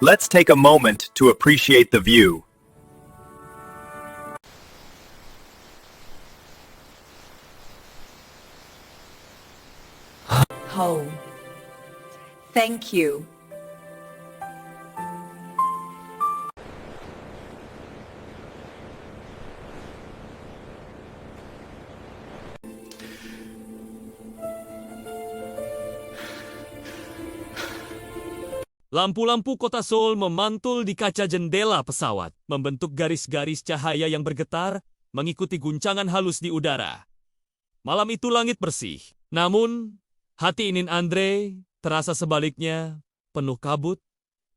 Let's take a moment to appreciate the view. Oh, thank you. Lampu-lampu kota Seoul memantul di kaca jendela pesawat, membentuk garis-garis cahaya yang bergetar, mengikuti guncangan halus di udara. Malam itu langit bersih, namun hati Inin Andre terasa sebaliknya, penuh kabut,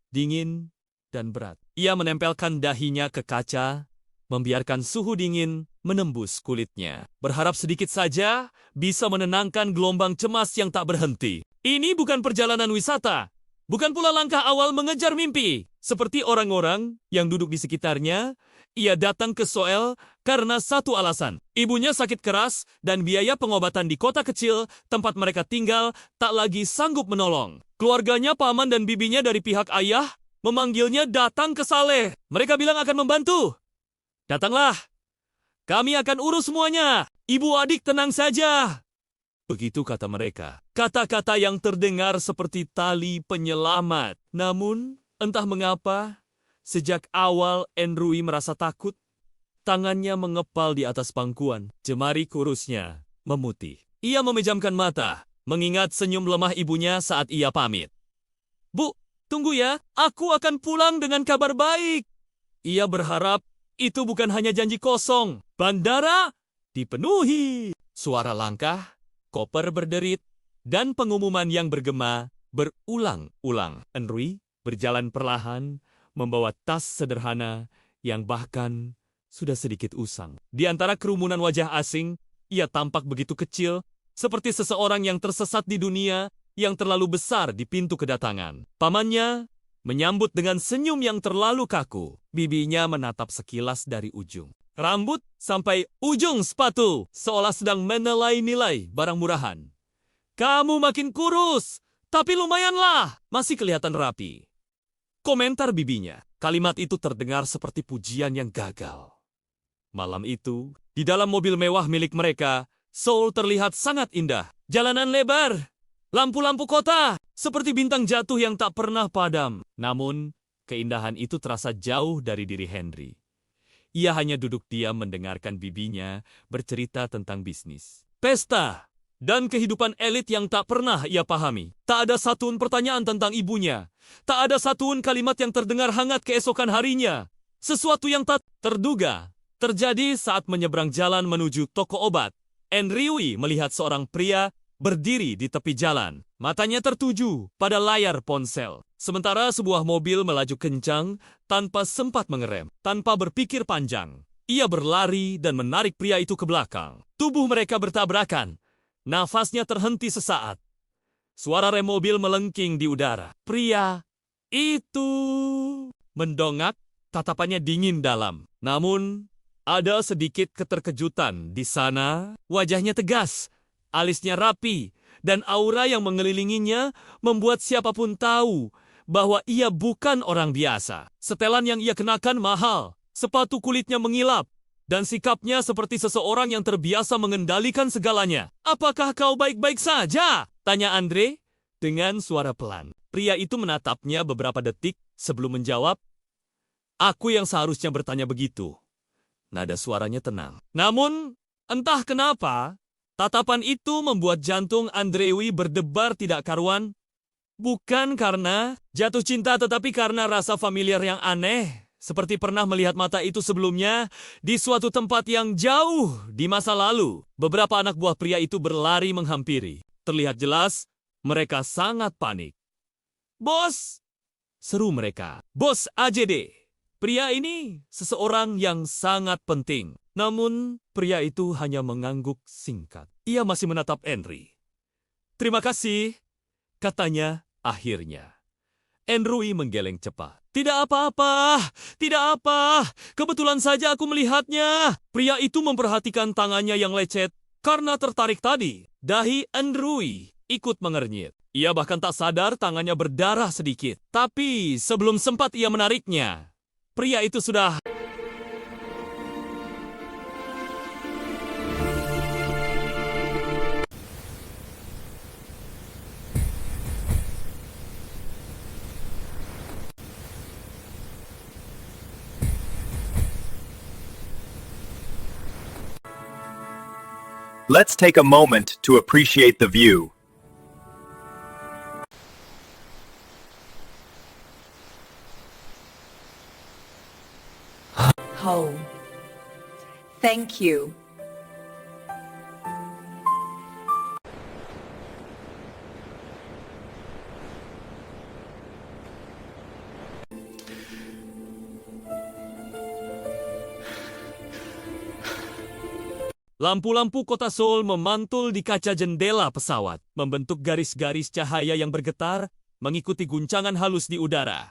dingin, dan berat. Ia menempelkan dahinya ke kaca, membiarkan suhu dingin menembus kulitnya. Berharap sedikit saja bisa menenangkan gelombang cemas yang tak berhenti. Ini bukan perjalanan wisata. Bukan pula langkah awal mengejar mimpi. Seperti orang-orang yang duduk di sekitarnya, ia datang ke Seoul karena satu alasan. Ibunya sakit keras dan biaya pengobatan di kota kecil tempat mereka tinggal tak lagi sanggup menolong. Keluarganya, paman dan bibinya dari pihak ayah memanggilnya datang ke Saleh. Mereka bilang akan membantu. Datanglah. Kami akan urus semuanya. Ibu adik tenang saja. Begitu kata mereka. Kata-kata yang terdengar seperti tali penyelamat. Namun, entah mengapa, sejak awal Enrui merasa takut. Tangannya mengepal di atas pangkuan. Jemari kurusnya memutih. Ia memejamkan mata, mengingat senyum lemah ibunya saat ia pamit. Bu, tunggu ya. Aku akan pulang dengan kabar baik. Ia berharap itu bukan hanya janji kosong. Bandara dipenuhi. Suara langkah, koper berderit, dan pengumuman yang bergema berulang-ulang. Enrui berjalan perlahan, membawa tas sederhana yang bahkan sudah sedikit usang. Di antara kerumunan wajah asing, ia tampak begitu kecil, seperti seseorang yang tersesat di dunia yang terlalu besar di pintu kedatangan. Pamannya menyambut dengan senyum yang terlalu kaku. Bibinya menatap sekilas dari ujung rambut sampai ujung sepatu, seolah sedang menilai-nilai barang murahan. Kamu makin kurus, tapi lumayanlah, masih kelihatan rapi. Komentar bibinya, kalimat itu terdengar seperti pujian yang gagal. Malam itu, di dalam mobil mewah milik mereka, Seoul terlihat sangat indah. Jalanan lebar, lampu-lampu kota, seperti bintang jatuh yang tak pernah padam. Namun, keindahan itu terasa jauh dari diri Henry. Ia hanya duduk diam mendengarkan bibinya bercerita tentang bisnis, pesta, dan kehidupan elit yang tak pernah ia pahami. Tak ada satupun pertanyaan tentang ibunya. Tak ada satupun kalimat yang terdengar hangat keesokan harinya. Sesuatu yang tak terduga terjadi saat menyeberang jalan menuju toko obat. Enrui melihat seorang pria berdiri di tepi jalan. Matanya tertuju pada layar ponsel. Sementara sebuah mobil melaju kencang tanpa sempat mengerem, tanpa berpikir panjang. Ia berlari dan menarik pria itu ke belakang. Tubuh mereka bertabrakan. Nafasnya terhenti sesaat. Suara rem mobil melengking di udara. Pria itu mendongak, tatapannya dingin dalam. Namun, ada sedikit keterkejutan di sana. Wajahnya tegas, alisnya rapi, dan aura yang mengelilinginya membuat siapapun tahu bahwa ia bukan orang biasa. Setelan yang ia kenakan mahal, sepatu kulitnya mengilap, dan sikapnya seperti seseorang yang terbiasa mengendalikan segalanya. Apakah kau baik-baik saja? Tanya Andre dengan suara pelan. Pria itu menatapnya beberapa detik sebelum menjawab. Aku yang seharusnya bertanya begitu. Nada suaranya tenang. Namun, entah kenapa, tatapan itu membuat jantung Andrewi berdebar tidak karuan. Bukan karena jatuh cinta, tetapi karena rasa familiar yang aneh. Seperti pernah melihat mata itu sebelumnya di suatu tempat yang jauh di masa lalu. Beberapa anak buah pria itu berlari menghampiri. Terlihat jelas, mereka sangat panik. Bos! Seru mereka. Bos AJD. Pria ini seseorang yang sangat penting. Namun, pria itu hanya mengangguk singkat. Ia masih menatap Henry. Terima kasih, katanya akhirnya. Enrui menggeleng cepat. Tidak apa-apa, tidak apa. Kebetulan saja aku melihatnya. Pria itu memperhatikan tangannya yang lecet karena tertarik tadi. Dahi Enrui ikut mengernyit. Ia bahkan tak sadar tangannya berdarah sedikit. Tapi sebelum sempat ia menariknya, pria itu sudah... Let's take a moment to appreciate the view. Home. Thank you. Lampu-lampu kota Seoul memantul di kaca jendela pesawat, membentuk garis-garis cahaya yang bergetar, mengikuti guncangan halus di udara.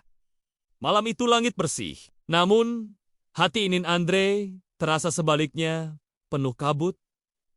Malam itu langit bersih, namun hati Inin Andre terasa sebaliknya penuh kabut,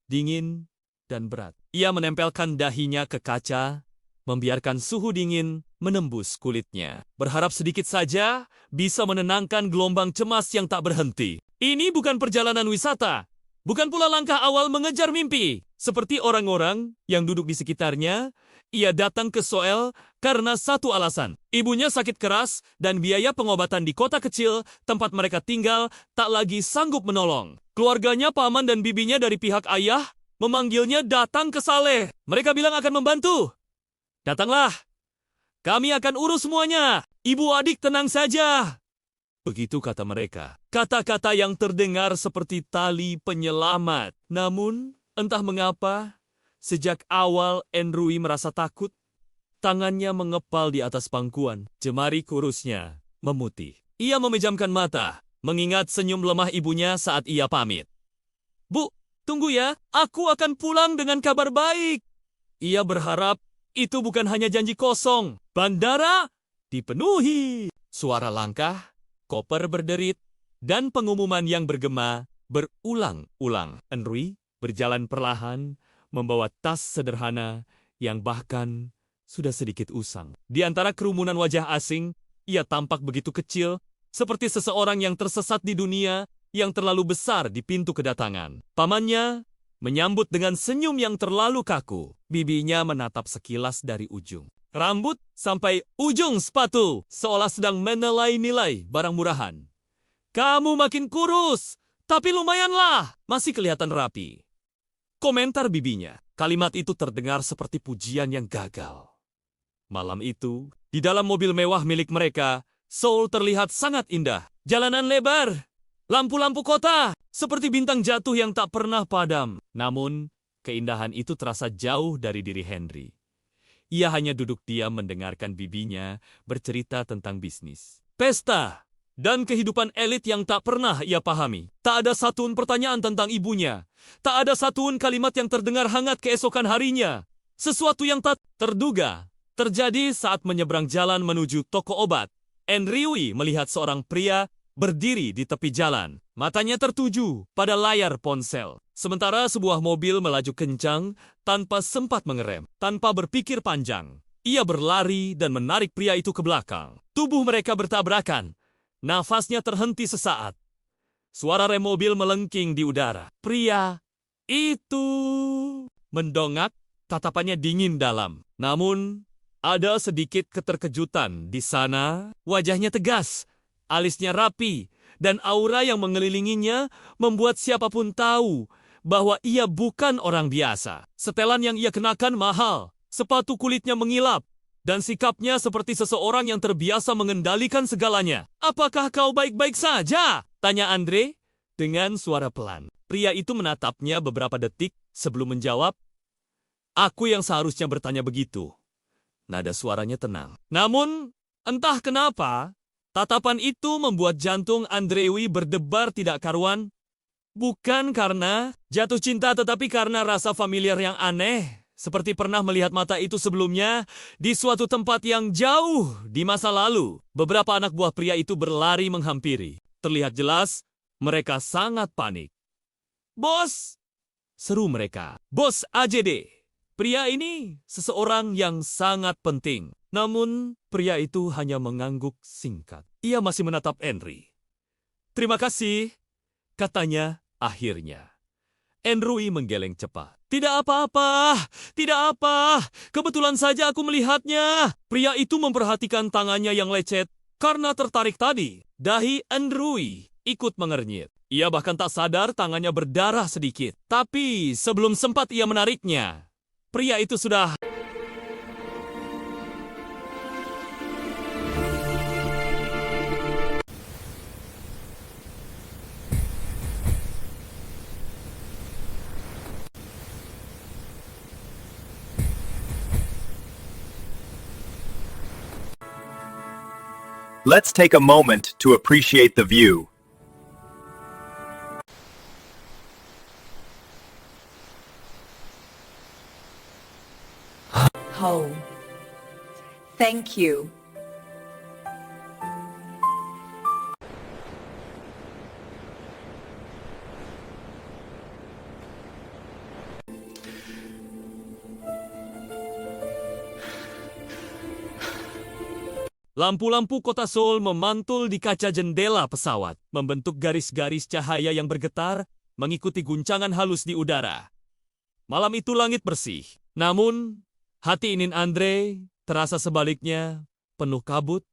dingin, dan berat. Ia menempelkan dahinya ke kaca, membiarkan suhu dingin menembus kulitnya. Berharap sedikit saja bisa menenangkan gelombang cemas yang tak berhenti. Ini bukan perjalanan wisata. Bukan pula langkah awal mengejar mimpi. Seperti orang-orang yang duduk di sekitarnya, ia datang ke Seoul karena satu alasan. Ibunya sakit keras dan biaya pengobatan di kota kecil tempat mereka tinggal tak lagi sanggup menolong. Keluarganya, paman dan bibinya dari pihak ayah memanggilnya datang ke Saleh. Mereka bilang akan membantu. Datanglah. Kami akan urus semuanya. Ibu adik tenang saja. Begitu kata mereka. Kata-kata yang terdengar seperti tali penyelamat. Namun, entah mengapa, sejak awal Enrui merasa takut. Tangannya mengepal di atas pangkuan. Jemari kurusnya memutih. Ia memejamkan mata, mengingat senyum lemah ibunya saat ia pamit. Bu, tunggu ya. Aku akan pulang dengan kabar baik. Ia berharap itu bukan hanya janji kosong. Bandara dipenuhi. Suara langkah, koper berderit, dan pengumuman yang bergema berulang-ulang. Enrui berjalan perlahan, membawa tas sederhana yang bahkan sudah sedikit usang. Di antara kerumunan wajah asing, ia tampak begitu kecil, seperti seseorang yang tersesat di dunia yang terlalu besar di pintu kedatangan. Pamannya menyambut dengan senyum yang terlalu kaku. Bibinya menatap sekilas dari ujung rambut sampai ujung sepatu, seolah sedang menilai-nilai barang murahan. Kamu makin kurus, tapi lumayanlah, masih kelihatan rapi. Komentar bibinya, kalimat itu terdengar seperti pujian yang gagal. Malam itu, di dalam mobil mewah milik mereka, Seoul terlihat sangat indah. Jalanan lebar, lampu-lampu kota, seperti bintang jatuh yang tak pernah padam. Namun, keindahan itu terasa jauh dari diri Henry. Ia hanya duduk diam mendengarkan bibinya bercerita tentang bisnis, pesta, dan kehidupan elit yang tak pernah ia pahami. Tak ada satupun pertanyaan tentang ibunya. Tak ada satupun kalimat yang terdengar hangat keesokan harinya. Sesuatu yang tak terduga terjadi saat menyeberang jalan menuju toko obat. Enrui melihat seorang pria berdiri di tepi jalan. Matanya tertuju pada layar ponsel. Sementara sebuah mobil melaju kencang tanpa sempat mengerem, tanpa berpikir panjang. Ia berlari dan menarik pria itu ke belakang. Tubuh mereka bertabrakan. Nafasnya terhenti sesaat. Suara rem mobil melengking di udara. Pria itu mendongak, tatapannya dingin dalam. Namun, ada sedikit keterkejutan di sana. Wajahnya tegas, alisnya rapi, dan aura yang mengelilinginya membuat siapapun tahu bahwa ia bukan orang biasa. Setelan yang ia kenakan mahal, sepatu kulitnya mengilap, dan sikapnya seperti seseorang yang terbiasa mengendalikan segalanya. Apakah kau baik-baik saja? Tanya Andre dengan suara pelan. Pria itu menatapnya beberapa detik sebelum menjawab. Aku yang seharusnya bertanya begitu. Nada suaranya tenang. Namun, entah kenapa, tatapan itu membuat jantung Andrewi berdebar tidak karuan. Bukan karena jatuh cinta, tetapi karena rasa familiar yang aneh. Seperti pernah melihat mata itu sebelumnya di suatu tempat yang jauh di masa lalu. Beberapa anak buah pria itu berlari menghampiri. Terlihat jelas, mereka sangat panik. Bos! Seru mereka. Bos AJD! Pria ini seseorang yang sangat penting. Namun, pria itu hanya mengangguk singkat. Ia masih menatap Henry. "Terima kasih," katanya akhirnya. Henry menggeleng cepat. "Tidak apa-apa, tidak apa. Kebetulan saja aku melihatnya." Pria itu memperhatikan tangannya yang lecet karena tertarik tadi. Dahi Henry ikut mengernyit. Ia bahkan tak sadar tangannya berdarah sedikit. Tapi sebelum sempat ia menariknya, pria itu sudah... Let's take a moment to appreciate the view. Oh, thank you. Lampu-lampu kota Seoul memantul di kaca jendela pesawat, membentuk garis-garis cahaya yang bergetar, mengikuti guncangan halus di udara. Malam itu langit bersih, namun hati Inin Andre terasa sebaliknya, penuh kabut,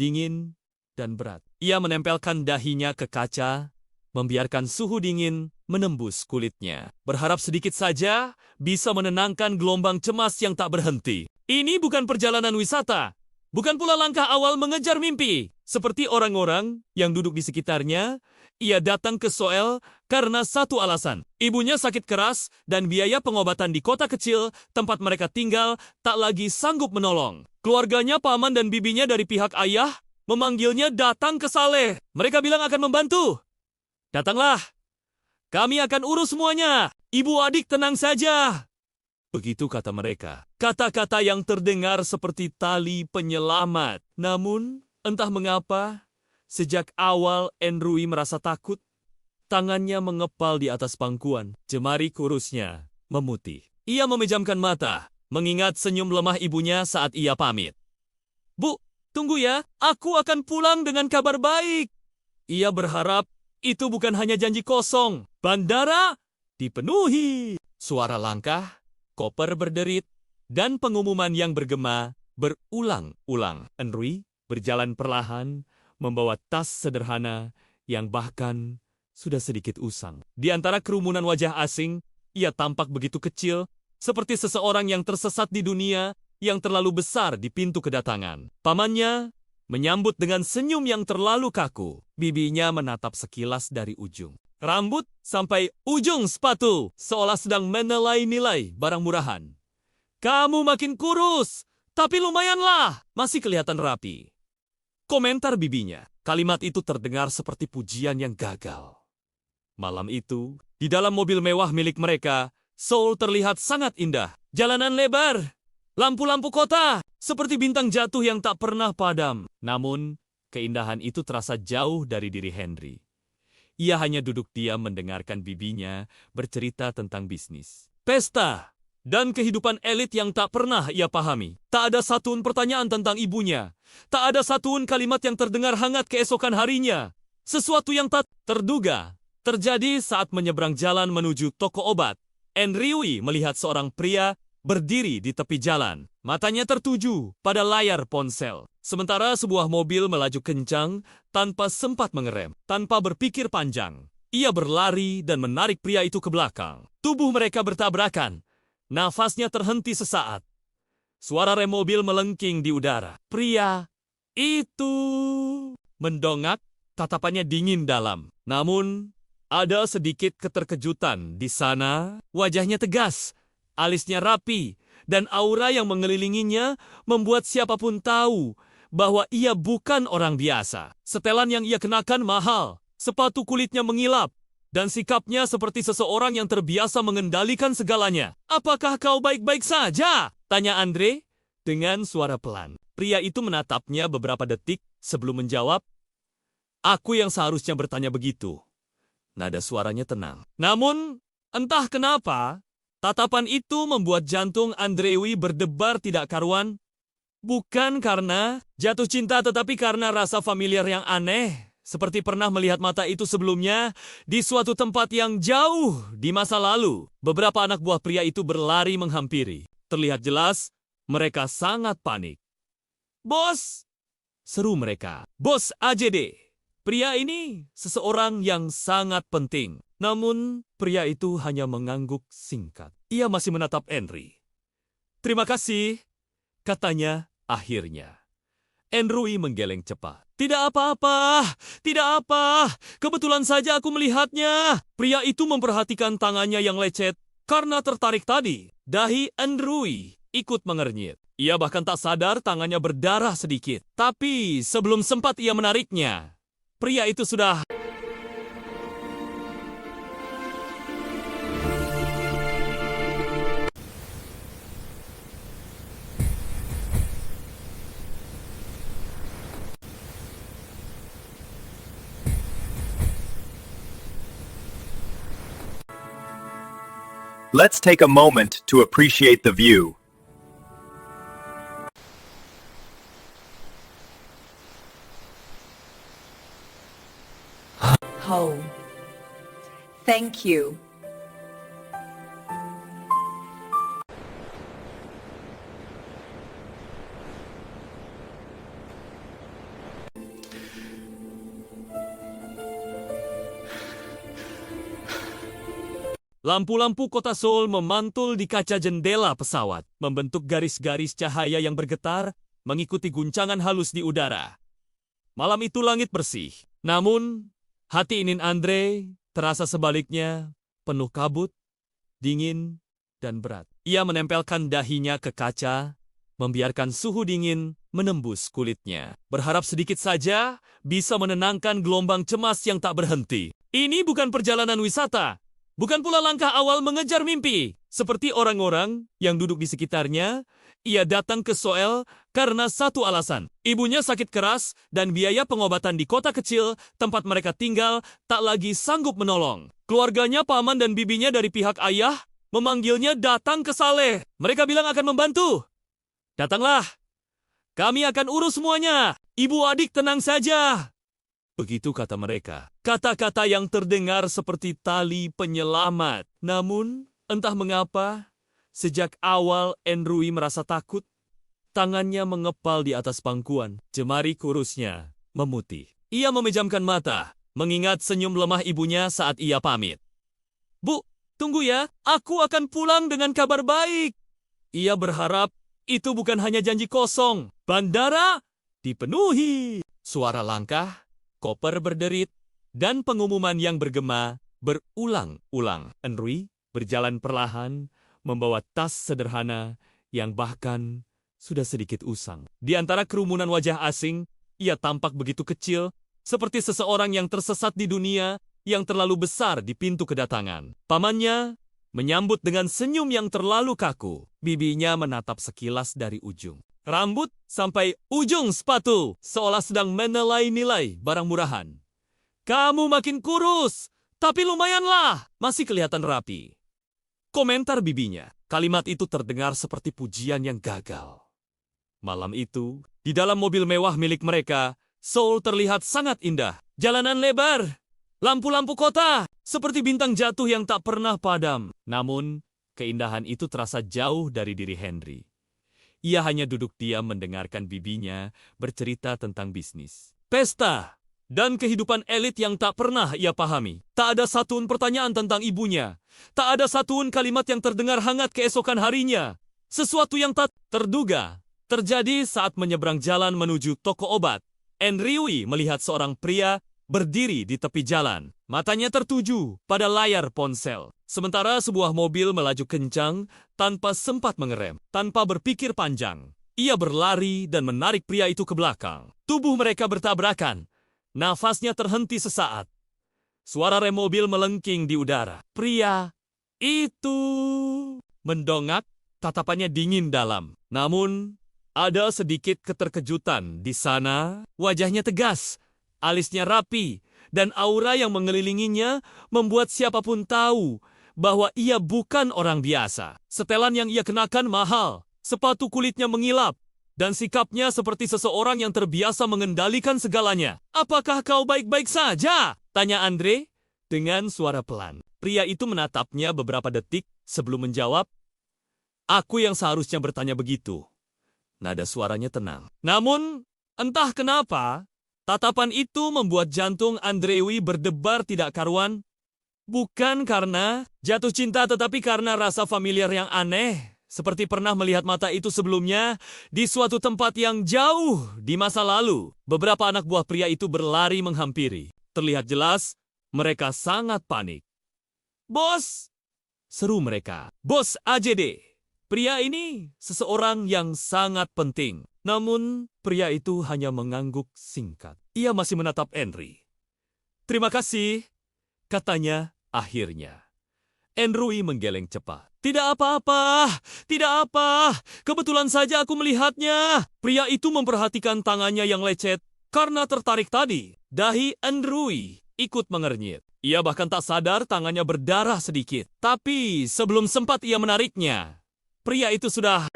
dingin, dan berat. Ia menempelkan dahinya ke kaca, membiarkan suhu dingin menembus kulitnya. Berharap sedikit saja bisa menenangkan gelombang cemas yang tak berhenti. Ini bukan perjalanan wisata. Bukan pula langkah awal mengejar mimpi. Seperti orang-orang yang duduk di sekitarnya, ia datang ke Seoul karena satu alasan. Ibunya sakit keras dan biaya pengobatan di kota kecil tempat mereka tinggal tak lagi sanggup menolong. Keluarganya, paman dan bibinya dari pihak ayah memanggilnya datang ke Saleh. Mereka bilang akan membantu. "Datanglah. Kami akan urus semuanya. Ibu adik tenang saja." Begitu kata mereka. Kata-kata yang terdengar seperti tali penyelamat. Namun, entah mengapa, sejak awal Henry merasa takut. Tangannya mengepal di atas pangkuan. Jemari kurusnya memutih. Ia memejamkan mata, mengingat senyum lemah ibunya saat ia pamit. "Bu, tunggu ya. Aku akan pulang dengan kabar baik." Ia berharap itu bukan hanya janji kosong. Bandara dipenuhi. Suara langkah, koper berderit, dan pengumuman yang bergema berulang-ulang. Henry berjalan perlahan, membawa tas sederhana yang bahkan sudah sedikit usang. Di antara kerumunan wajah asing, ia tampak begitu kecil, seperti seseorang yang tersesat di dunia yang terlalu besar di pintu kedatangan. Pamannya menyambut dengan senyum yang terlalu kaku. Bibinya menatap sekilas dari ujung rambut sampai ujung sepatu, seolah sedang menilai-nilai barang murahan. "Kamu makin kurus, tapi lumayanlah, masih kelihatan rapi." Komentar bibinya. Kalimat itu terdengar seperti pujian yang gagal. Malam itu, di dalam mobil mewah milik mereka, Seoul terlihat sangat indah. Jalanan lebar, lampu-lampu kota, seperti bintang jatuh yang tak pernah padam. Namun, keindahan itu terasa jauh dari diri Henry. Ia hanya duduk diam mendengarkan bibinya bercerita tentang bisnis, pesta, dan kehidupan elit yang tak pernah ia pahami. Tak ada satupun pertanyaan tentang ibunya. Tak ada satupun kalimat yang terdengar hangat keesokan harinya. Sesuatu yang tak terduga terjadi saat menyeberang jalan menuju toko obat. Henry melihat seorang pria berdiri di tepi jalan. Matanya tertuju pada layar ponsel. Sementara sebuah mobil melaju kencang tanpa sempat mengerem. Tanpa berpikir panjang, ia berlari dan menarik pria itu ke belakang. Tubuh mereka bertabrakan. Nafasnya terhenti sesaat. Suara rem mobil melengking di udara. Pria itu mendongak, tatapannya dingin dalam. Namun, ada sedikit keterkejutan di sana. Wajahnya tegas, alisnya rapi, dan aura yang mengelilinginya membuat siapapun tahu bahwa ia bukan orang biasa. Setelan yang ia kenakan mahal, sepatu kulitnya mengilap, dan sikapnya seperti seseorang yang terbiasa mengendalikan segalanya. "Apakah kau baik-baik saja?" tanya Andre dengan suara pelan. Pria itu menatapnya beberapa detik sebelum menjawab. "Aku yang seharusnya bertanya begitu." Nada suaranya tenang. Namun, entah kenapa, Tatapan itu membuat jantung Andrewi berdebar tidak karuan. Bukan karena jatuh cinta tetapi karena rasa familiar yang aneh. Seperti pernah melihat mata itu sebelumnya di suatu tempat yang jauh di masa lalu. Beberapa anak buah pria itu berlari menghampiri. Terlihat jelas mereka sangat panik. "Bos!" seru mereka. "Bos AJD. Pria ini seseorang yang sangat penting." Namun pria itu hanya mengangguk singkat. Ia masih menatap Henry. "Terima kasih," katanya akhirnya. Henry menggeleng cepat. "Tidak apa-apa, tidak apa. Kebetulan saja aku melihatnya." Pria itu memperhatikan tangannya yang lecet karena tertarik tadi. Dahi Henry ikut mengernyit. Ia bahkan tak sadar tangannya berdarah sedikit. Tapi sebelum sempat ia menariknya, pria itu sudah... Let's take a moment to appreciate the view. Home. Thank you. Lampu-lampu kota Seoul memantul di kaca jendela pesawat, membentuk garis-garis cahaya yang bergetar, mengikuti guncangan halus di udara. Malam itu langit bersih, namun hati Inin Andre terasa sebaliknya penuh kabut, dingin, dan berat. Ia menempelkan dahinya ke kaca, membiarkan suhu dingin menembus kulitnya. Berharap sedikit saja bisa menenangkan gelombang cemas yang tak berhenti. Ini bukan perjalanan wisata. Bukan pula langkah awal mengejar mimpi. Seperti orang-orang yang duduk di sekitarnya, ia datang ke Seoul karena satu alasan. Ibunya sakit keras dan biaya pengobatan di kota kecil tempat mereka tinggal tak lagi sanggup menolong. Keluarganya, paman dan bibinya dari pihak ayah memanggilnya datang ke Saleh. Mereka bilang akan membantu. "Datanglah. Kami akan urus semuanya. Ibu adik tenang saja." Begitu kata mereka. Kata-kata yang terdengar seperti tali penyelamat. Namun, entah mengapa, sejak awal Henry merasa takut. Tangannya mengepal di atas pangkuan. Jemari kurusnya memutih. Ia memejamkan mata, mengingat senyum lemah ibunya saat ia pamit. "Bu, tunggu ya. Aku akan pulang dengan kabar baik." Ia berharap itu bukan hanya janji kosong. Bandara dipenuhi. Suara langkah, koper berderit, dan pengumuman yang bergema berulang-ulang. Henry berjalan perlahan, membawa tas sederhana yang bahkan sudah sedikit usang. Di antara kerumunan wajah asing, ia tampak begitu kecil, seperti seseorang yang tersesat di dunia yang terlalu besar di pintu kedatangan. Pamannya menyambut dengan senyum yang terlalu kaku. Bibinya menatap sekilas dari ujung rambut sampai ujung sepatu, seolah sedang menilai-nilai barang murahan. "Kamu makin kurus, tapi lumayanlah, masih kelihatan rapi." Komentar bibinya, kalimat itu terdengar seperti pujian yang gagal. Malam itu, di dalam mobil mewah milik mereka, Seoul terlihat sangat indah. Jalanan lebar, lampu-lampu kota, seperti bintang jatuh yang tak pernah padam. Namun, keindahan itu terasa jauh dari diri Henry. Ia hanya duduk diam mendengarkan bibinya bercerita tentang bisnis, pesta, dan kehidupan elit yang tak pernah ia pahami. Tak ada satupun pertanyaan tentang ibunya. Tak ada satupun kalimat yang terdengar hangat keesokan harinya. Sesuatu yang tak terduga terjadi saat menyeberang jalan menuju toko obat. Henry melihat seorang pria berdiri di tepi jalan. Matanya tertuju pada layar ponsel. Sementara sebuah mobil melaju kencang tanpa sempat mengerem, tanpa berpikir panjang. Ia berlari dan menarik pria itu ke belakang. Tubuh mereka bertabrakan. Nafasnya terhenti sesaat. Suara rem mobil melengking di udara. Pria itu mendongak, tatapannya dingin dalam. Namun, ada sedikit keterkejutan di sana. Wajahnya tegas, alisnya rapi, dan aura yang mengelilinginya membuat siapapun tahu bahwa ia bukan orang biasa. Setelan yang ia kenakan mahal, sepatu kulitnya mengilap, dan sikapnya seperti seseorang yang terbiasa mengendalikan segalanya. "Apakah kau baik-baik saja?" tanya Andre dengan suara pelan. Pria itu menatapnya beberapa detik sebelum menjawab. "Aku yang seharusnya bertanya begitu." Nada suaranya tenang. Namun, entah kenapa, tatapan itu membuat jantung Andrewi berdebar tidak karuan. Bukan karena jatuh cinta, tetapi karena rasa familiar yang aneh. Seperti pernah melihat mata itu sebelumnya di suatu tempat yang jauh di masa lalu. Beberapa anak buah pria itu berlari menghampiri. Terlihat jelas, mereka sangat panik. "Bos!" seru mereka. "Bos AJD!" Pria ini seseorang yang sangat penting. Namun, pria itu hanya mengangguk singkat. Ia masih menatap Henry. "Terima kasih," katanya akhirnya. Henry menggeleng cepat. "Tidak apa-apa, tidak apa. Kebetulan saja aku melihatnya." Pria itu memperhatikan tangannya yang lecet karena tertarik tadi. Dahi Henry ikut mengernyit. Ia bahkan tak sadar tangannya berdarah sedikit. Tapi sebelum sempat ia menariknya, pria itu sudah...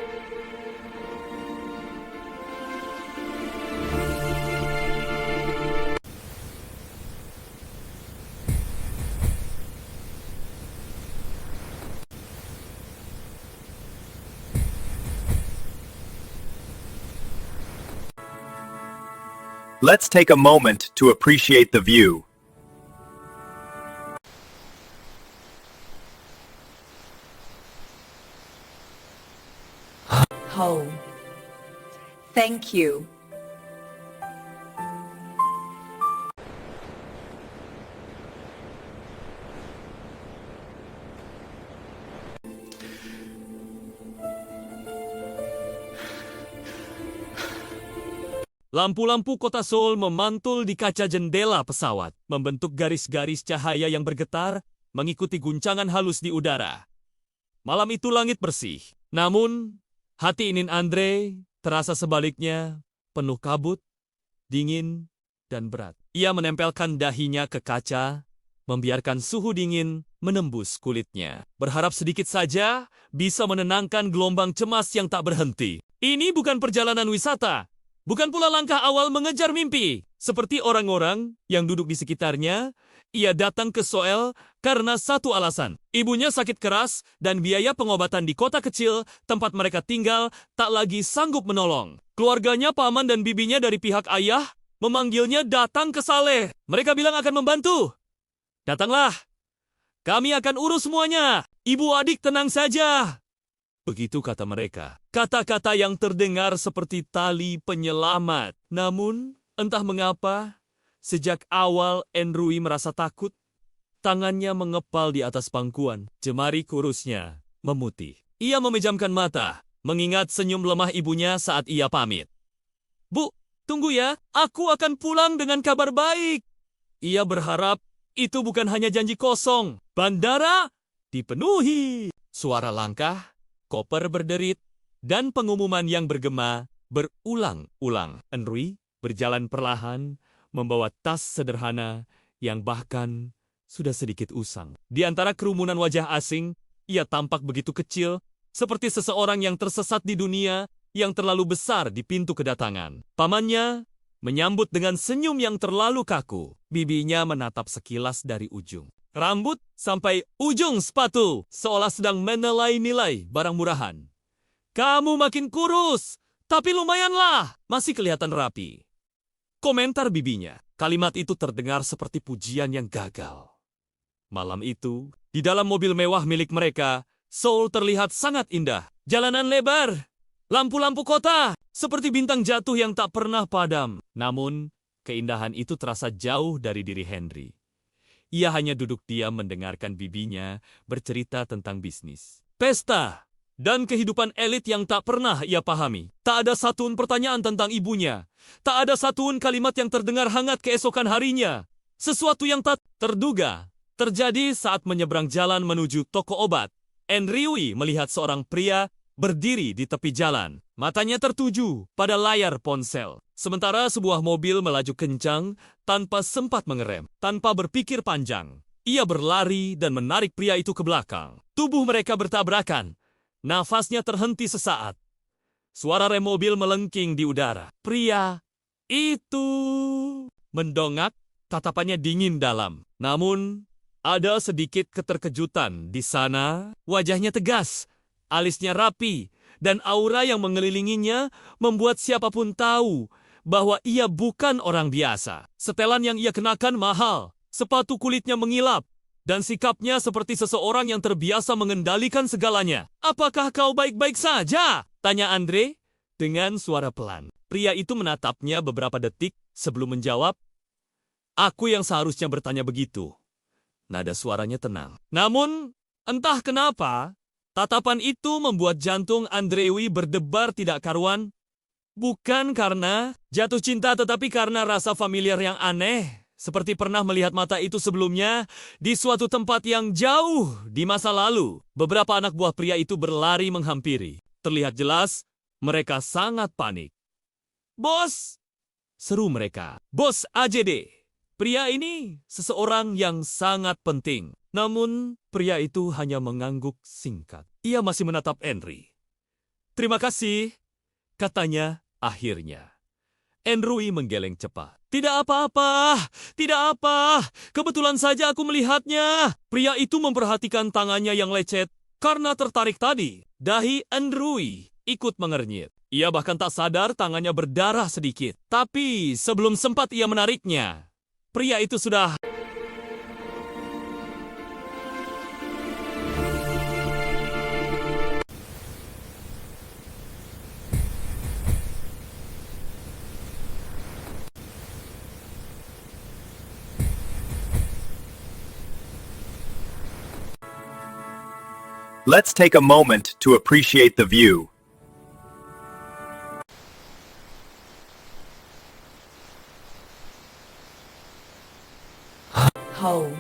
Let's take a moment to appreciate the view. Home. Thank you. Lampu-lampu kota Seoul memantul di kaca jendela pesawat, membentuk garis-garis cahaya yang bergetar, mengikuti guncangan halus di udara. Malam itu langit bersih, namun hati Inin Andre terasa sebaliknya penuh kabut, dingin, dan berat. Ia menempelkan dahinya ke kaca, membiarkan suhu dingin menembus kulitnya. Berharap sedikit saja bisa menenangkan gelombang cemas yang tak berhenti. Ini bukan perjalanan wisata. Bukan pula langkah awal mengejar mimpi. Seperti orang-orang yang duduk di sekitarnya, ia datang ke Seoul karena satu alasan. Ibunya sakit keras dan biaya pengobatan di kota kecil tempat mereka tinggal tak lagi sanggup menolong. Keluarganya, paman dan bibinya dari pihak ayah memanggilnya datang ke Saleh. Mereka bilang akan membantu. "Datanglah. Kami akan urus semuanya. Ibu adik tenang saja." Begitu kata mereka. Kata-kata yang terdengar seperti tali penyelamat. Namun, entah mengapa, sejak awal Henry merasa takut. Tangannya mengepal di atas pangkuan. Jemari kurusnya memutih. Ia memejamkan mata, mengingat senyum lemah ibunya saat ia pamit. "Bu, tunggu ya. Aku akan pulang dengan kabar baik." Ia berharap itu bukan hanya janji kosong. Bandara dipenuhi. Suara langkah, koper berderit, dan pengumuman yang bergema berulang-ulang. Henry berjalan perlahan, membawa tas sederhana yang bahkan sudah sedikit usang. Di antara kerumunan wajah asing, ia tampak begitu kecil, seperti seseorang yang tersesat di dunia yang terlalu besar di pintu kedatangan. Pamannya menyambut dengan senyum yang terlalu kaku. Bibinya menatap sekilas dari ujung rambut sampai ujung sepatu, seolah sedang menilai-nilai barang murahan. "Kamu makin kurus, tapi lumayanlah, masih kelihatan rapi." Komentar bibinya. Kalimat itu terdengar seperti pujian yang gagal. Malam itu, di dalam mobil mewah milik mereka, Seoul terlihat sangat indah. Jalanan lebar, lampu-lampu kota, seperti bintang jatuh yang tak pernah padam. Namun, keindahan itu terasa jauh dari diri Henry. Ia hanya duduk diam mendengarkan bibinya bercerita tentang bisnis, pesta, dan kehidupan elit yang tak pernah ia pahami. Tak ada satupun pertanyaan tentang ibunya. Tak ada satupun kalimat yang terdengar hangat keesokan harinya. Sesuatu yang tak terduga terjadi saat menyeberang jalan menuju toko obat. Henry melihat seorang pria berdiri di tepi jalan. Matanya tertuju pada layar ponsel. Sementara sebuah mobil melaju kencang tanpa sempat mengerem. Tanpa berpikir panjang, Ia berlari dan menarik pria itu ke belakang. Tubuh mereka bertabrakan. Nafasnya terhenti sesaat. Suara rem mobil melengking di udara. Pria itu mendongak, tatapannya dingin dalam. Namun, ada sedikit keterkejutan di sana. Wajahnya tegas, alisnya rapi, dan aura yang mengelilinginya membuat siapapun tahu bahwa ia bukan orang biasa. Setelan yang ia kenakan mahal, sepatu kulitnya mengilap, dan sikapnya seperti seseorang yang terbiasa mengendalikan segalanya. "Apakah kau baik-baik saja?" tanya Andre dengan suara pelan. Pria itu menatapnya beberapa detik sebelum menjawab, "Aku yang seharusnya bertanya begitu." Nada suaranya tenang. Namun, entah kenapa, tatapan itu membuat jantung Andrewi berdebar tidak karuan. Bukan karena jatuh cinta, tetapi karena rasa familiar yang aneh. Seperti pernah melihat mata itu sebelumnya di suatu tempat yang jauh di masa lalu. Beberapa anak buah pria itu berlari menghampiri. Terlihat jelas, mereka sangat panik. "Bos!" seru mereka. "Bos AJD!" Pria ini seseorang yang sangat penting. Namun, pria itu hanya mengangguk singkat. Ia masih menatap Henry. "Terima kasih," katanya akhirnya. Henry menggeleng cepat. "Tidak apa-apa, tidak apa. Kebetulan saja aku melihatnya." Pria itu memperhatikan tangannya yang lecet karena tertarik tadi. Dahi Henry ikut mengernyit. Ia bahkan tak sadar tangannya berdarah sedikit. Tapi sebelum sempat ia menariknya, pria itu sudah... Let's take a moment to appreciate the view. Home.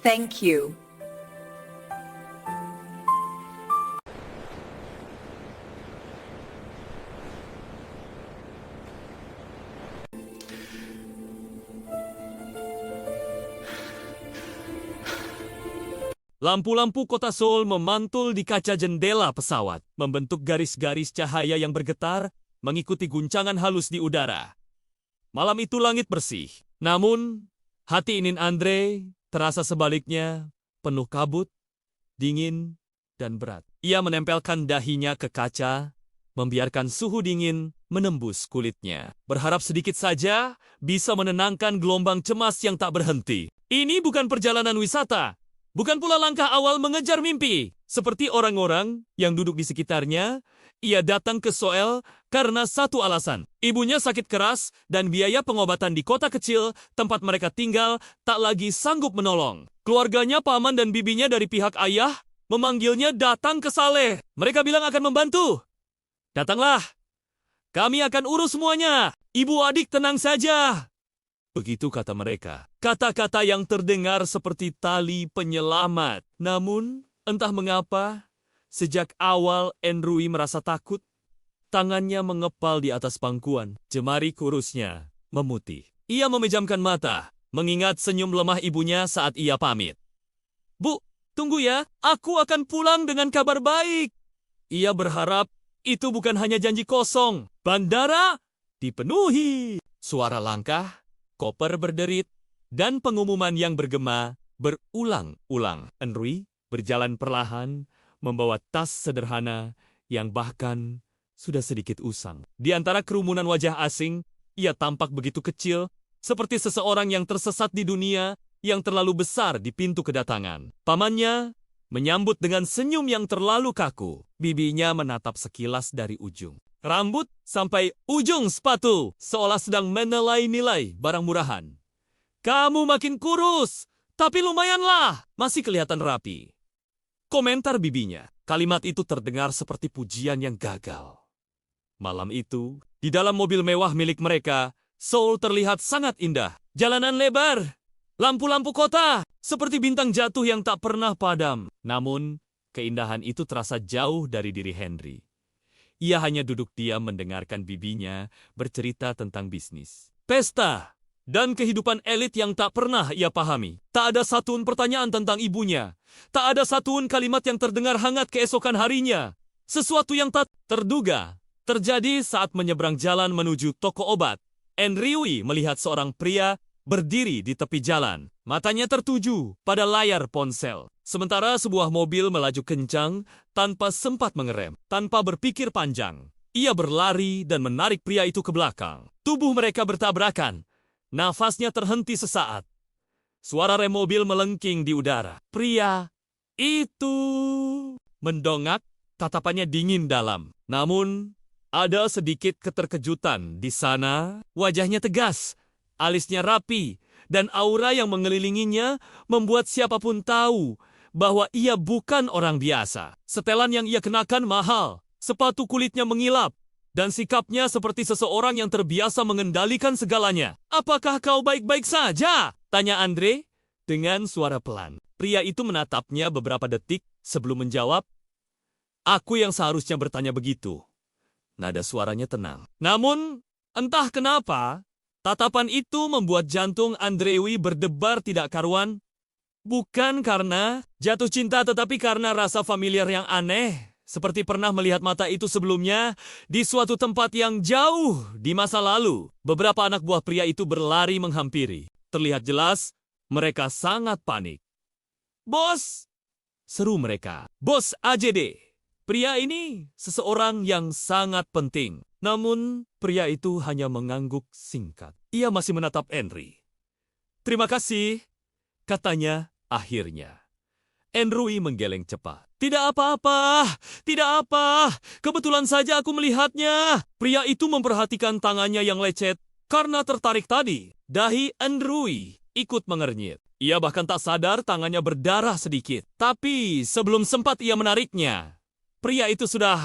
Thank you. Lampu-lampu kota Seoul memantul di kaca jendela pesawat, membentuk garis-garis cahaya yang bergetar, mengikuti guncangan halus di udara. Malam itu langit bersih, namun hati Inin Andre terasa sebaliknya penuh kabut, dingin, dan berat. Ia menempelkan dahinya ke kaca, membiarkan suhu dingin menembus kulitnya. Berharap sedikit saja bisa menenangkan gelombang cemas yang tak berhenti. Ini bukan perjalanan wisata. Bukan pula langkah awal mengejar mimpi. Seperti orang-orang yang duduk di sekitarnya, ia datang ke Seoul karena satu alasan. Ibunya sakit keras dan biaya pengobatan di kota kecil tempat mereka tinggal tak lagi sanggup menolong. Keluarganya, paman dan bibinya dari pihak ayah memanggilnya datang ke Saleh. Mereka bilang akan membantu. "Datanglah. Kami akan urus semuanya. Ibu adik tenang saja." Begitu kata mereka. Kata-kata yang terdengar seperti tali penyelamat. Namun, entah mengapa, sejak awal Henry merasa takut. Tangannya mengepal di atas pangkuan. Jemari kurusnya memutih. Ia memejamkan mata, mengingat senyum lemah ibunya saat ia pamit. "Bu, tunggu ya. Aku akan pulang dengan kabar baik." Ia berharap itu bukan hanya janji kosong. Bandara dipenuhi. Suara langkah, koper berderit, dan pengumuman yang bergema berulang-ulang. Henry berjalan perlahan, membawa tas sederhana yang bahkan sudah sedikit usang. Di antara kerumunan wajah asing, ia tampak begitu kecil, seperti seseorang yang tersesat di dunia yang terlalu besar di pintu kedatangan. Pamannya menyambut dengan senyum yang terlalu kaku. Bibinya menatap sekilas dari ujung rambut sampai ujung sepatu, seolah sedang menilai-nilai barang murahan. "Kamu makin kurus, tapi lumayanlah, masih kelihatan rapi." Komentar bibinya. Kalimat itu terdengar seperti pujian yang gagal. Malam itu, di dalam mobil mewah milik mereka, Seoul terlihat sangat indah. Jalanan lebar, lampu-lampu kota, seperti bintang jatuh yang tak pernah padam. Namun, keindahan itu terasa jauh dari diri Henry. Ia hanya duduk diam mendengarkan bibinya bercerita tentang bisnis. Pesta dan kehidupan elit yang tak pernah ia pahami. Tak ada satupun pertanyaan tentang ibunya. Tak ada satupun kalimat yang terdengar hangat keesokan harinya. Sesuatu yang tak terduga terjadi saat menyeberang jalan menuju toko obat. Enriui melihat seorang pria berdiri di tepi jalan. Matanya tertuju pada layar ponsel. Sementara sebuah mobil melaju kencang tanpa sempat mengerem. Tanpa berpikir panjang, ia berlari dan menarik pria itu ke belakang. Tubuh mereka bertabrakan. Nafasnya terhenti sesaat. Suara rem mobil melengking di udara. Pria itu mendongak, tatapannya dingin dalam. Namun, ada sedikit keterkejutan di sana. Wajahnya tegas, alisnya rapi, dan aura yang mengelilinginya membuat siapapun tahu bahwa ia bukan orang biasa. Setelan yang ia kenakan mahal, sepatu kulitnya mengilap, dan sikapnya seperti seseorang yang terbiasa mengendalikan segalanya. "Apakah kau baik-baik saja?" tanya Andre dengan suara pelan. Pria itu menatapnya beberapa detik sebelum menjawab. "Aku yang seharusnya bertanya begitu." Nada suaranya tenang. Namun, entah kenapa, tatapan itu membuat jantung Andrewi berdebar tidak karuan. Bukan karena jatuh cinta, tetapi karena rasa familiar yang aneh. Seperti pernah melihat mata itu sebelumnya di suatu tempat yang jauh di masa lalu. Beberapa anak buah pria itu berlari menghampiri. Terlihat jelas, mereka sangat panik. "Bos!" seru mereka. "Bos AJD!" Pria ini seseorang yang sangat penting. Namun, pria itu hanya mengangguk singkat. Ia masih menatap Henry. "Terima kasih," katanya akhirnya. Enrui menggeleng cepat. "Tidak apa-apa, tidak apa. Kebetulan saja aku melihatnya." Pria itu memperhatikan tangannya yang lecet karena tertarik tadi. Dahi Enrui ikut mengernyit. Ia bahkan tak sadar tangannya berdarah sedikit. Tapi sebelum sempat ia menariknya, pria itu sudah...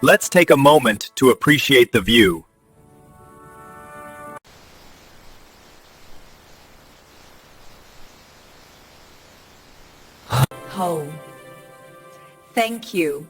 Let's take a moment to appreciate the view. Home. Thank you.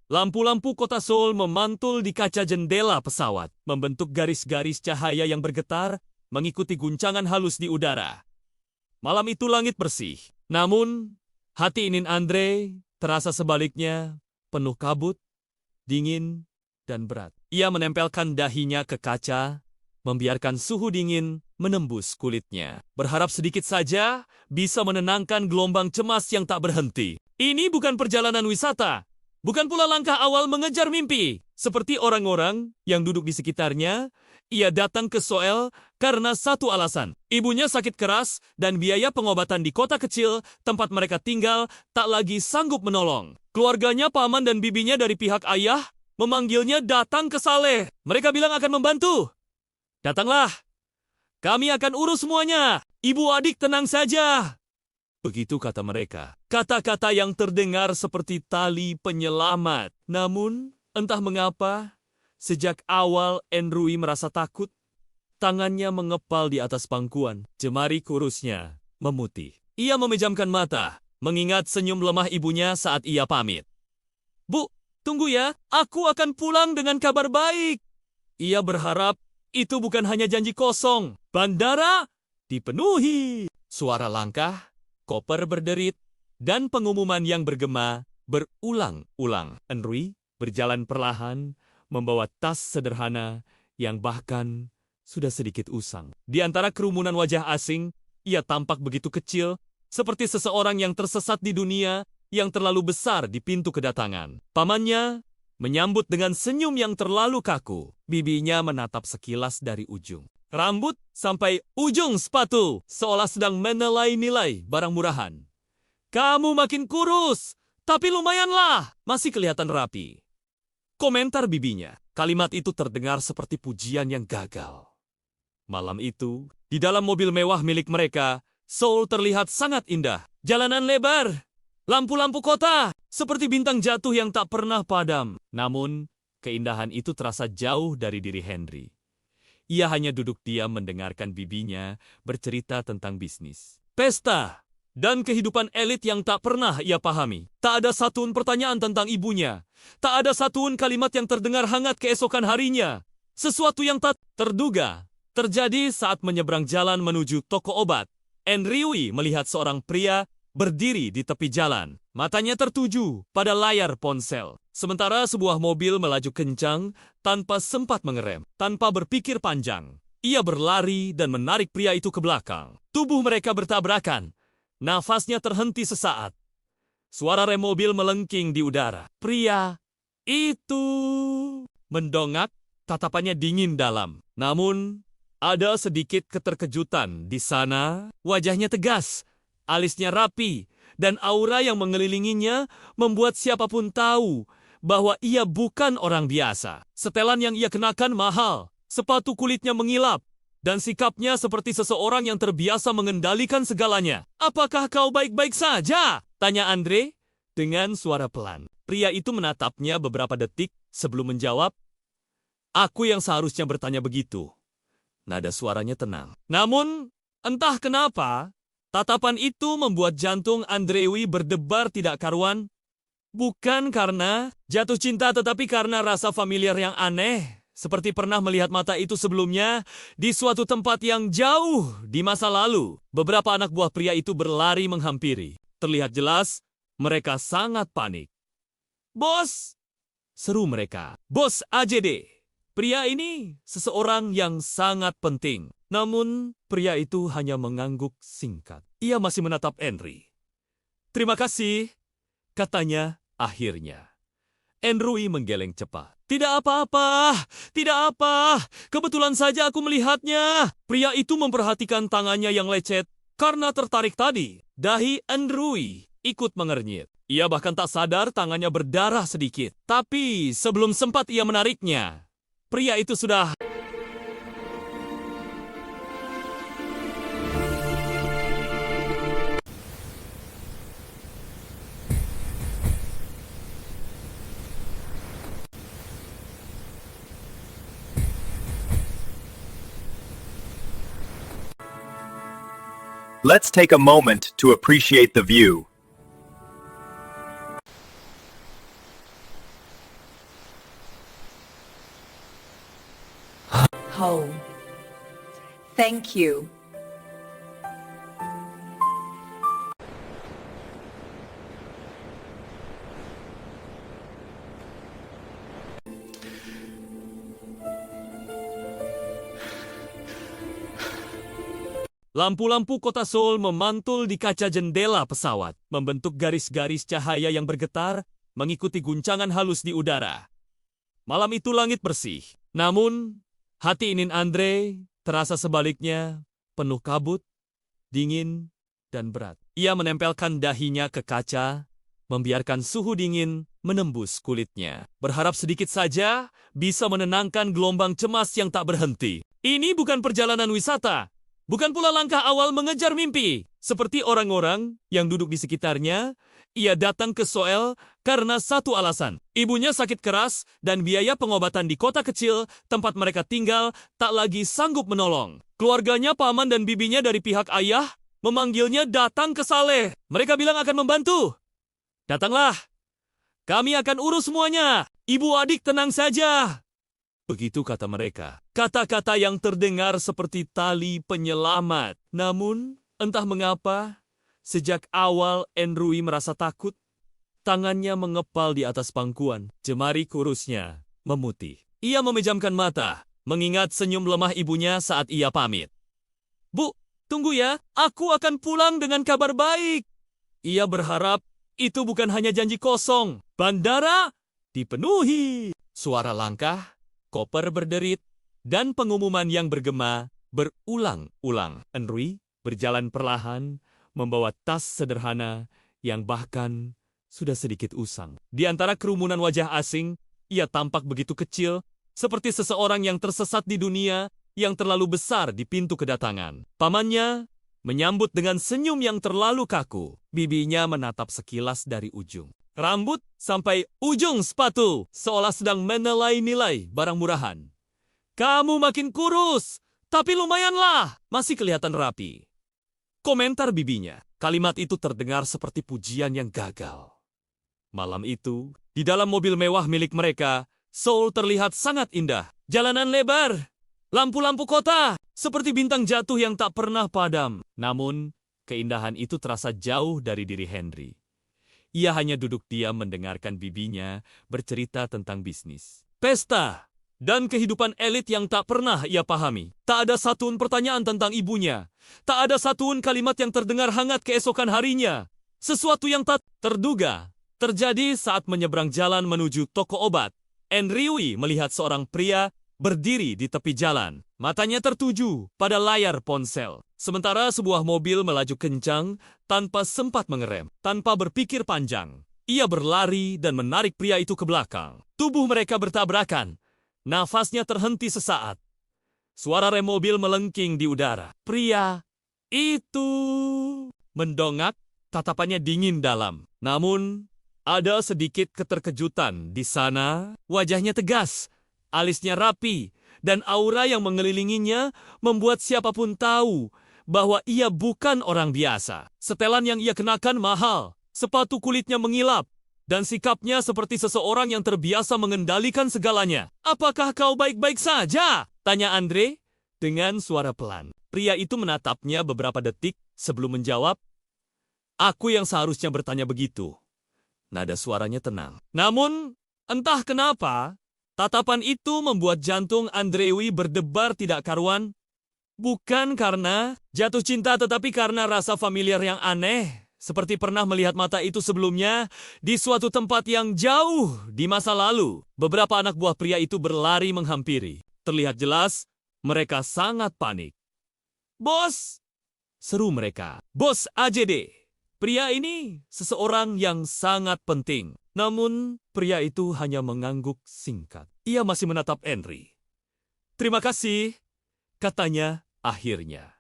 Lampu-lampu kota Seoul memantul di kaca jendela pesawat, membentuk garis-garis cahaya yang bergetar, mengikuti guncangan halus di udara. Malam itu langit bersih, namun hati Inin Andre terasa sebaliknya, penuh kabut, dingin, dan berat. Ia menempelkan dahinya ke kaca, membiarkan suhu dingin menembus kulitnya. Berharap sedikit saja bisa menenangkan gelombang cemas yang tak berhenti. Ini bukan perjalanan wisata. Bukan pula langkah awal mengejar mimpi. Seperti orang-orang yang duduk di sekitarnya, ia datang ke Seoul karena satu alasan. Ibunya sakit keras dan biaya pengobatan di kota kecil tempat mereka tinggal tak lagi sanggup menolong. Keluarganya, paman dan bibinya dari pihak ayah memanggilnya datang ke Saleh. Mereka bilang akan membantu. "Datanglah. Kami akan urus semuanya. Ibu adik tenang saja." Begitu kata mereka. Kata-kata yang terdengar seperti tali penyelamat. Namun, entah mengapa, sejak awal Enrui merasa takut. Tangannya mengepal di atas pangkuan. Jemari kurusnya memutih. Ia memejamkan mata, mengingat senyum lemah ibunya saat ia pamit. "Bu, tunggu ya. Aku akan pulang dengan kabar baik." Ia berharap itu bukan hanya janji kosong. Bandara dipenuhi. Suara langkah, koper berderit, dan pengumuman yang bergema berulang-ulang. Enrui berjalan perlahan, membawa tas sederhana yang bahkan sudah sedikit usang. Di antara kerumunan wajah asing, ia tampak begitu kecil, seperti seseorang yang tersesat di dunia yang terlalu besar di pintu kedatangan. Pamannya menyambut dengan senyum yang terlalu kaku. Bibinya menatap sekilas dari ujung rambut sampai ujung sepatu, seolah sedang menilai-nilai barang murahan. "Kamu makin kurus, tapi lumayanlah, masih kelihatan rapi." Komentar bibinya. Kalimat itu terdengar seperti pujian yang gagal. Malam itu, di dalam mobil mewah milik mereka, Seoul terlihat sangat indah. Jalanan lebar, lampu-lampu kota, seperti bintang jatuh yang tak pernah padam. Namun, keindahan itu terasa jauh dari diri Henry. Ia hanya duduk diam mendengarkan bibinya bercerita tentang bisnis, pesta, dan kehidupan elit yang tak pernah ia pahami. Tak ada satupun pertanyaan tentang ibunya. Tak ada satupun kalimat yang terdengar hangat keesokan harinya. Sesuatu yang tak terduga terjadi saat menyeberang jalan menuju toko obat. Enriui melihat seorang pria berdiri di tepi jalan. Matanya tertuju pada layar ponsel. Sementara sebuah mobil melaju kencang tanpa sempat mengerem. Tanpa berpikir panjang, ia berlari dan menarik pria itu ke belakang. Tubuh mereka bertabrakan. Nafasnya terhenti sesaat. Suara rem mobil melengking di udara. Pria itu mendongak, tatapannya dingin dalam. Namun, ada sedikit keterkejutan di sana. Wajahnya tegas, alisnya rapi, dan aura yang mengelilinginya membuat siapapun tahu bahwa ia bukan orang biasa. Setelan yang ia kenakan mahal, sepatu kulitnya mengilap, dan sikapnya seperti seseorang yang terbiasa mengendalikan segalanya. "Apakah kau baik-baik saja?" tanya Andre dengan suara pelan. Pria itu menatapnya beberapa detik sebelum menjawab, "Aku yang seharusnya bertanya begitu." Nada suaranya tenang. Namun, entah kenapa, tatapan itu membuat jantung Andrewi berdebar tidak karuan. Bukan karena jatuh cinta, tetapi karena rasa familiar yang aneh. Seperti pernah melihat mata itu sebelumnya di suatu tempat yang jauh di masa lalu. Beberapa anak buah pria itu berlari menghampiri. Terlihat jelas, mereka sangat panik. "Bos!" seru mereka. "Bos AJD!" Pria ini seseorang yang sangat penting. Namun, pria itu hanya mengangguk singkat. Ia masih menatap Henry. "Terima kasih," katanya akhirnya. Henry menggeleng cepat. "Tidak apa-apa, tidak apa. Kebetulan saja aku melihatnya." Pria itu memperhatikan tangannya yang lecet karena tertarik tadi. Dahi Henry ikut mengernyit. Ia bahkan tak sadar tangannya berdarah sedikit. Tapi sebelum sempat ia menariknya, pria itu sudah... Let's take a moment to appreciate the view. Home. Thank you. Lampu-lampu kota Seoul memantul di kaca jendela pesawat, membentuk garis-garis cahaya yang bergetar, mengikuti guncangan halus di udara. Malam itu langit bersih, namun hati Inin Andre terasa sebaliknya penuh kabut, dingin, dan berat. Ia menempelkan dahinya ke kaca, membiarkan suhu dingin menembus kulitnya. Berharap sedikit saja bisa menenangkan gelombang cemas yang tak berhenti. Ini bukan perjalanan wisata. Bukan pula langkah awal mengejar mimpi. Seperti orang-orang yang duduk di sekitarnya, ia datang ke Seoul karena satu alasan. Ibunya sakit keras dan biaya pengobatan di kota kecil tempat mereka tinggal tak lagi sanggup menolong. Keluarganya, paman dan bibinya dari pihak ayah memanggilnya datang ke Saleh. Mereka bilang akan membantu. "Datanglah. Kami akan urus semuanya. Ibu adik tenang saja." Begitu kata mereka. Kata-kata yang terdengar seperti tali penyelamat. Namun, entah mengapa, sejak awal Enrui merasa takut. Tangannya mengepal di atas pangkuan. Jemari kurusnya memutih. Ia memejamkan mata, mengingat senyum lemah ibunya saat ia pamit. "Bu, tunggu ya. Aku akan pulang dengan kabar baik." Ia berharap itu bukan hanya janji kosong. Bandara dipenuhi. Suara langkah, koper berderit, dan pengumuman yang bergema berulang-ulang. Enrui berjalan perlahan, membawa tas sederhana yang bahkan sudah sedikit usang. Di antara kerumunan wajah asing, ia tampak begitu kecil, seperti seseorang yang tersesat di dunia yang terlalu besar di pintu kedatangan. Pamannya menyambut dengan senyum yang terlalu kaku. Bibinya menatap sekilas dari ujung rambut sampai ujung sepatu, seolah sedang menilai-nilai barang murahan. Kamu makin kurus, tapi lumayanlah, masih kelihatan rapi. Komentar bibinya. Kalimat itu terdengar seperti pujian yang gagal. Malam itu, di dalam mobil mewah milik mereka, Seoul terlihat sangat indah. Jalanan lebar, lampu-lampu kota, seperti bintang jatuh yang tak pernah padam. Namun, keindahan itu terasa jauh dari diri Henry. Ia hanya duduk diam mendengarkan bibinya bercerita tentang bisnis, pesta, dan kehidupan elit yang tak pernah ia pahami. Tak ada satupun pertanyaan tentang ibunya. Tak ada satupun kalimat yang terdengar hangat keesokan harinya. Sesuatu yang tak terduga terjadi saat menyeberang jalan menuju toko obat. Enriui melihat seorang pria berdiri di tepi jalan. Matanya tertuju pada layar ponsel. Sementara sebuah mobil melaju kencang tanpa sempat mengerem. Tanpa berpikir panjang, ia berlari dan menarik pria itu ke belakang. Tubuh mereka bertabrakan. Nafasnya terhenti sesaat. Suara rem mobil melengking di udara. Pria itu mendongak, tatapannya dingin dalam. Namun, ada sedikit keterkejutan di sana. Wajahnya tegas, alisnya rapi, dan aura yang mengelilinginya membuat siapapun tahu bahwa ia bukan orang biasa. Setelan yang ia kenakan mahal, sepatu kulitnya mengilap, dan sikapnya seperti seseorang yang terbiasa mengendalikan segalanya. "Apakah kau baik-baik saja?" tanya Andre dengan suara pelan. Pria itu menatapnya beberapa detik sebelum menjawab. "Aku yang seharusnya bertanya begitu." Nada suaranya tenang. Namun, entah kenapa, tatapan itu membuat jantung Andrewi berdebar tidak karuan. Bukan karena jatuh cinta, tetapi karena rasa familiar yang aneh. Seperti pernah melihat mata itu sebelumnya di suatu tempat yang jauh di masa lalu. Beberapa anak buah pria itu berlari menghampiri. Terlihat jelas, mereka sangat panik. "Bos!" seru mereka. "Bos AJD!" Pria ini seseorang yang sangat penting. Namun, pria itu hanya mengangguk singkat. Ia masih menatap Henry. "Terima kasih," katanya akhirnya.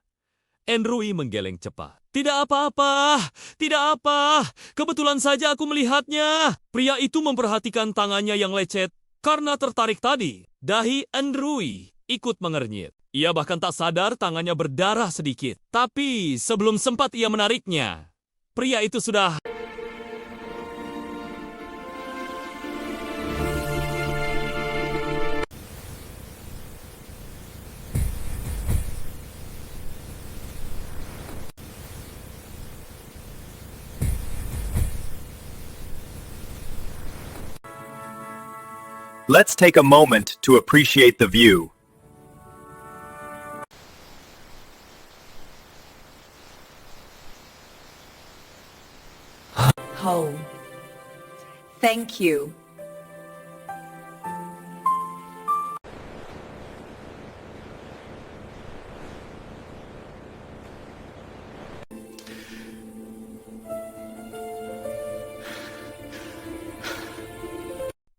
Enrui menggeleng cepat. "Tidak apa-apa, tidak apa. Kebetulan saja aku melihatnya." Pria itu memperhatikan tangannya yang lecet karena tertarik tadi. Dahi Enrui ikut mengernyit. Ia bahkan tak sadar tangannya berdarah sedikit. Tapi sebelum sempat ia menariknya, pria itu sudah... Let's take a moment to appreciate the view. Oh, thank you.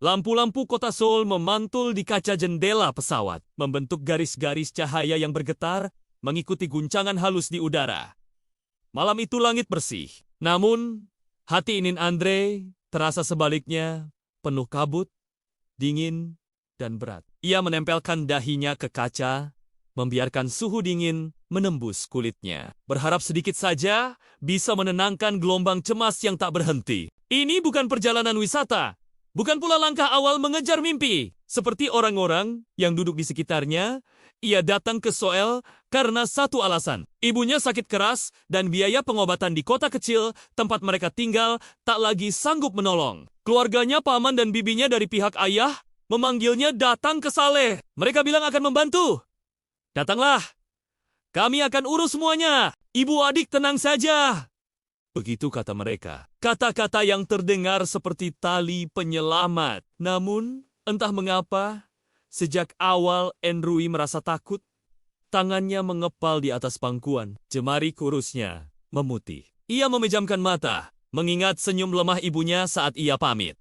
Lampu-lampu kota Seoul memantul di kaca jendela pesawat, membentuk garis-garis cahaya yang bergetar, mengikuti guncangan halus di udara. Malam itu langit bersih. Namun, hati Inin Andre terasa sebaliknya, penuh kabut, dingin, dan berat. Ia menempelkan dahinya ke kaca, membiarkan suhu dingin menembus kulitnya. Berharap sedikit saja bisa menenangkan gelombang cemas yang tak berhenti. Ini bukan perjalanan wisata. Bukan pula langkah awal mengejar mimpi. Seperti orang-orang yang duduk di sekitarnya, ia datang ke Seoul karena satu alasan. Ibunya sakit keras dan biaya pengobatan di kota kecil tempat mereka tinggal tak lagi sanggup menolong. Keluarganya, paman dan bibinya dari pihak ayah memanggilnya datang ke Saleh. Mereka bilang akan membantu. "Datanglah. Kami akan urus semuanya. Ibu adik tenang saja." Begitu kata mereka. Kata-kata yang terdengar seperti tali penyelamat. Namun, entah mengapa, sejak awal Enrui merasa takut. Tangannya mengepal di atas pangkuan. Jemari kurusnya memutih. Ia memejamkan mata, mengingat senyum lemah ibunya saat ia pamit.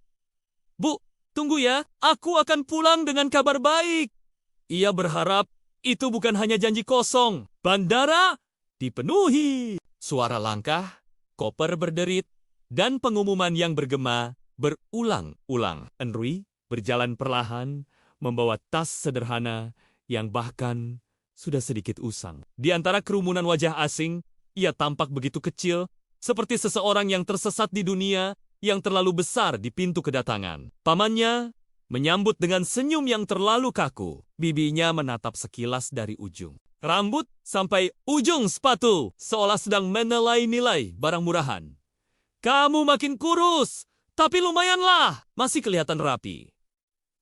"Bu, Tunggu ya, aku akan pulang dengan kabar baik. Ia berharap itu bukan hanya janji kosong. Bandara dipenuhi. Suara langkah, koper berderit, dan pengumuman yang bergema berulang-ulang. Enrui berjalan perlahan, membawa tas sederhana yang bahkan sudah sedikit usang. Di antara kerumunan wajah asing, ia tampak begitu kecil, seperti seseorang yang tersesat di dunia yang terlalu besar di pintu kedatangan. Pamannya menyambut dengan senyum yang terlalu kaku. Bibinya menatap sekilas dari ujung rambut sampai ujung sepatu, seolah sedang menilai-nilai barang murahan. Kamu makin kurus, tapi lumayanlah, masih kelihatan rapi.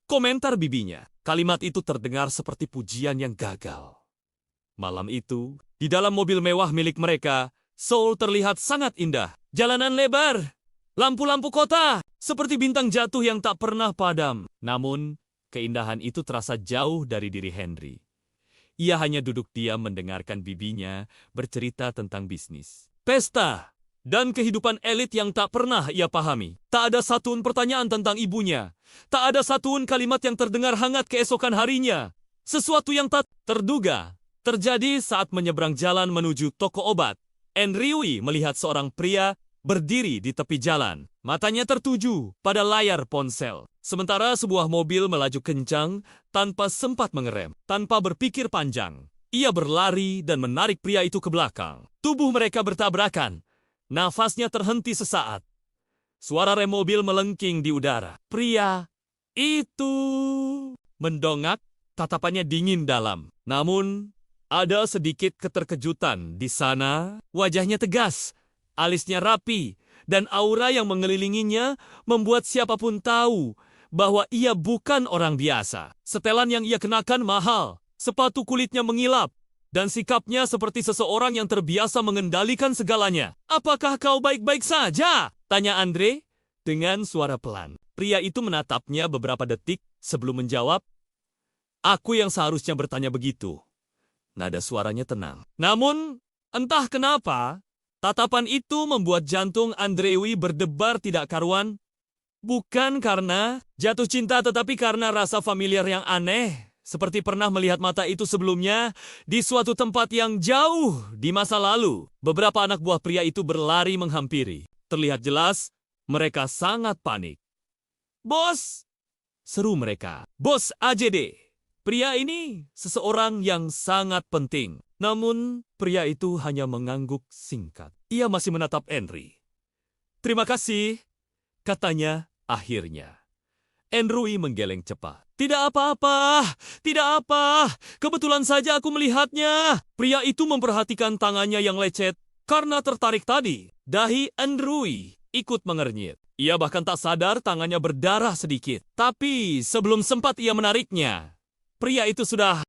Komentar bibinya, kalimat itu terdengar seperti pujian yang gagal. Malam itu, di dalam mobil mewah milik mereka, Seoul terlihat sangat indah. Jalanan lebar, lampu-lampu kota, seperti bintang jatuh yang tak pernah padam. Namun, keindahan itu terasa jauh dari diri Henry. Ia hanya duduk diam mendengarkan bibinya bercerita tentang bisnis, pesta, dan kehidupan elit yang tak pernah ia pahami. Tak ada satupun pertanyaan tentang ibunya. Tak ada satupun kalimat yang terdengar hangat keesokan harinya. Sesuatu yang tak terduga terjadi saat menyeberang jalan menuju toko obat. Enriui melihat seorang pria berdiri di tepi jalan. Matanya tertuju pada layar ponsel. Sementara sebuah mobil melaju kencang tanpa sempat mengerem. Tanpa berpikir panjang, ia berlari dan menarik pria itu ke belakang. Tubuh mereka bertabrakan. Nafasnya terhenti sesaat. Suara rem mobil melengking di udara. Pria itu mendongak, tatapannya dingin dalam. Namun, ada sedikit keterkejutan di sana. Wajahnya tegas, alisnya rapi, dan aura yang mengelilinginya membuat siapapun tahu bahwa ia bukan orang biasa. Setelan yang ia kenakan mahal, sepatu kulitnya mengilap, dan sikapnya seperti seseorang yang terbiasa mengendalikan segalanya. "Apakah kau baik-baik saja?" tanya Andre dengan suara pelan. Pria itu menatapnya beberapa detik sebelum menjawab, "Aku yang seharusnya bertanya begitu." Nada suaranya tenang. Namun, entah kenapa, tatapan itu membuat jantung Andrewi berdebar tidak karuan. Bukan karena jatuh cinta, tetapi karena rasa familiar yang aneh. Seperti pernah melihat mata itu sebelumnya di suatu tempat yang jauh di masa lalu. Beberapa anak buah pria itu berlari menghampiri. Terlihat jelas, mereka sangat panik. "Bos!" seru mereka. "Bos AJD!" Pria ini seseorang yang sangat penting. Namun, pria itu hanya mengangguk singkat. Ia masih menatap Henry. "Terima kasih," katanya akhirnya. Enrui menggeleng cepat. "Tidak apa-apa, tidak apa. Kebetulan saja aku melihatnya." Pria itu memperhatikan tangannya yang lecet karena tertarik tadi. Dahi Enrui ikut mengernyit. Ia bahkan tak sadar tangannya berdarah sedikit. Tapi sebelum sempat ia menariknya, pria itu sudah...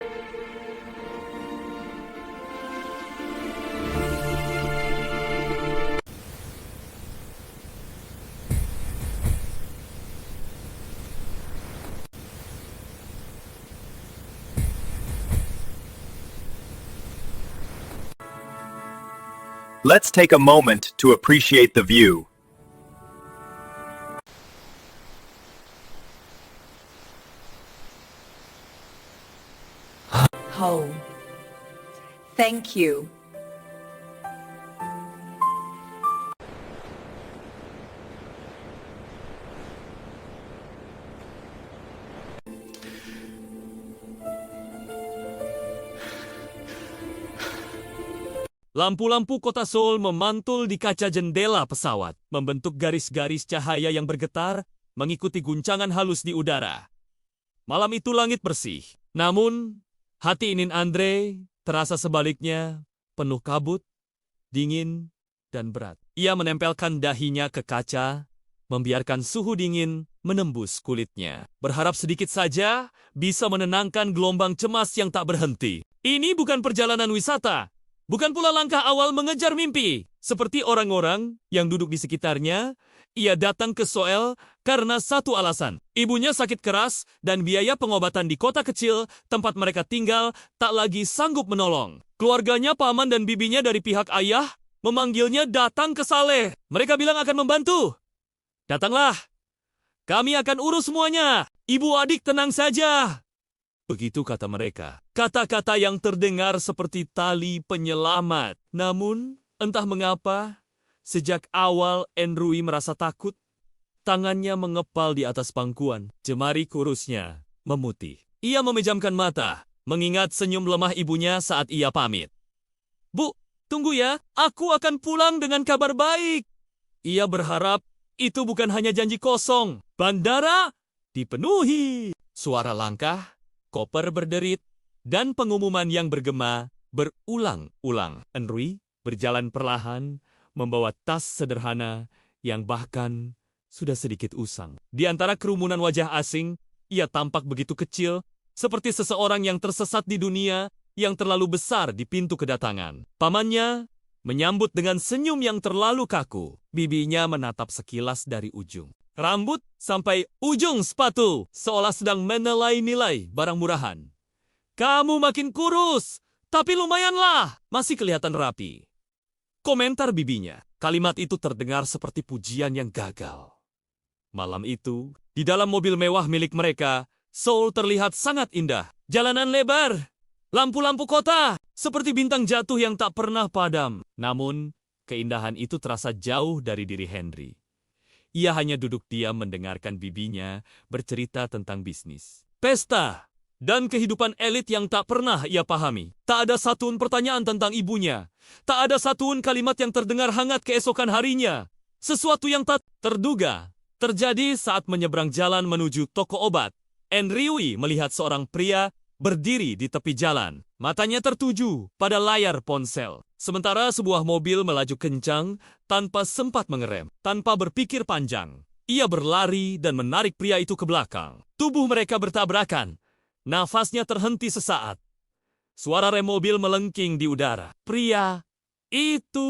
Let's take a moment to appreciate the view. Home. Thank you. Lampu-lampu kota Seoul memantul di kaca jendela pesawat, membentuk garis-garis cahaya yang bergetar, mengikuti guncangan halus di udara. Malam itu langit bersih, namun hati Inin Andre terasa sebaliknya, penuh kabut, dingin, dan berat. Ia menempelkan dahinya ke kaca, membiarkan suhu dingin menembus kulitnya. Berharap sedikit saja bisa menenangkan gelombang cemas yang tak berhenti. Ini bukan perjalanan wisata. Bukan pula langkah awal mengejar mimpi. Seperti orang-orang yang duduk di sekitarnya, ia datang ke Seoul karena satu alasan. Ibunya sakit keras dan biaya pengobatan di kota kecil tempat mereka tinggal tak lagi sanggup menolong. Keluarganya, paman dan bibinya dari pihak ayah memanggilnya datang ke Saleh. Mereka bilang akan membantu. Datanglah. Kami akan urus semuanya. Ibu adik tenang saja. Begitu kata mereka. Kata-kata yang terdengar seperti tali penyelamat. Namun, entah mengapa, sejak awal Enrui merasa takut. Tangannya mengepal di atas pangkuan. Jemari kurusnya memutih. Ia memejamkan mata, mengingat senyum lemah ibunya saat ia pamit. Bu, tunggu ya, aku akan pulang dengan kabar baik. Ia berharap itu bukan hanya janji kosong. Bandara dipenuhi. Suara langkah, koper berderit, dan pengumuman yang bergema berulang-ulang. Enrui berjalan perlahan, membawa tas sederhana yang bahkan sudah sedikit usang. Di antara kerumunan wajah asing, ia tampak begitu kecil, seperti seseorang yang tersesat di dunia yang terlalu besar di pintu kedatangan. Pamannya menyambut dengan senyum yang terlalu kaku. Bibinya menatap sekilas dari ujung rambut sampai ujung sepatu, seolah sedang menilai-nilai barang murahan. Kamu makin kurus, tapi lumayanlah, masih kelihatan rapi. Komentar bibinya, kalimat itu terdengar seperti pujian yang gagal. Malam itu, di dalam mobil mewah milik mereka, Seoul terlihat sangat indah. Jalanan lebar, lampu-lampu kota, seperti bintang jatuh yang tak pernah padam. Namun, keindahan itu terasa jauh dari diri Henry. Ia hanya duduk diam mendengarkan bibinya bercerita tentang bisnis, pesta, dan kehidupan elit yang tak pernah ia pahami. Tak ada satupun pertanyaan tentang ibunya. Tak ada satupun kalimat yang terdengar hangat keesokan harinya. Sesuatu yang tak terduga terjadi saat menyeberang jalan menuju toko obat. Enrui melihat seorang pria berdiri di tepi jalan. Matanya tertuju pada layar ponsel. Sementara sebuah mobil melaju kencang tanpa sempat mengerem. Tanpa berpikir panjang, ia berlari dan menarik pria itu ke belakang. Tubuh mereka bertabrakan. Nafasnya terhenti sesaat. Suara rem mobil melengking di udara. Pria itu